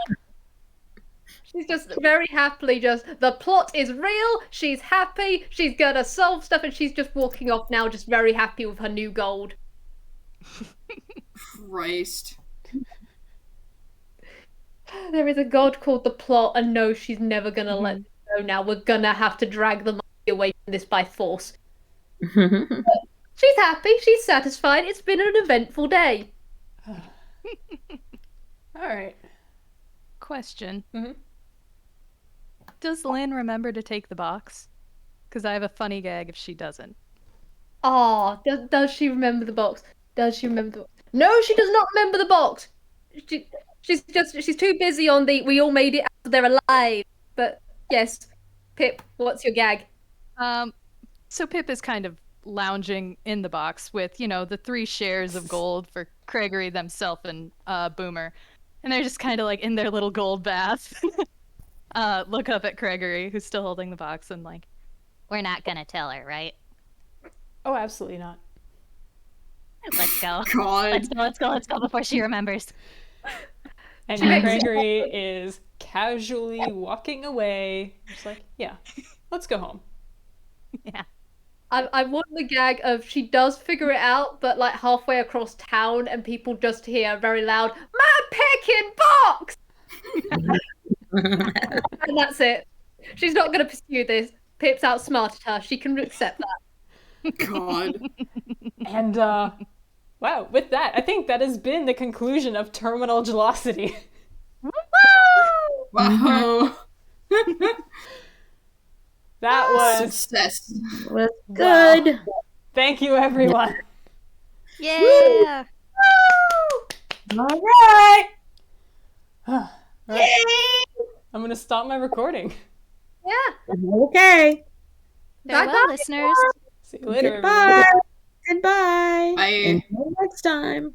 She's just very happily the plot is real, she's happy, she's gonna solve stuff, and she's just walking off now, just very happy with her new gold. Christ. There is a god called the plot, and no, she's never gonna let them go now. We're gonna have to drag the money away from this by force. She's happy, she's satisfied, it's been an eventful day. Alright. Question. Mhm. Does Lynn remember to take the box? Because I have a funny gag if she doesn't. Ah, does she remember the box? Does she remember the box? No, she does not remember the box. She's too busy on the we all made it after they're alive. But yes, Pip, what's your gag? So Pip is kind of lounging in the box with, the 3 shares of gold for Craigory, themselves, and Boomer. And they're just kind of in their little gold bath. Look up at Craigory, who's still holding the box, and We're not gonna tell her, right? Oh, absolutely not. Let's go. God. Let's go before she remembers. And She makes- Craigory is casually walking away. Just yeah, let's go home. Yeah. I want the gag of she does figure it out, but halfway across town, and people just hear very loud, "My picking box!" And that's it. She's not going to pursue this. Pip's outsmarted her. She can accept that. God. And, wow, with that, I think that has been the conclusion of Terminal Jelocity. Wow. That was... Success. Was good. Wow. Thank you, everyone. yeah. All right. All right. I'm going to stop my recording. Yeah. Okay. Farewell, Bye-bye. listeners. See you later, everyone. Goodbye. Goodbye. Bye. Until next time.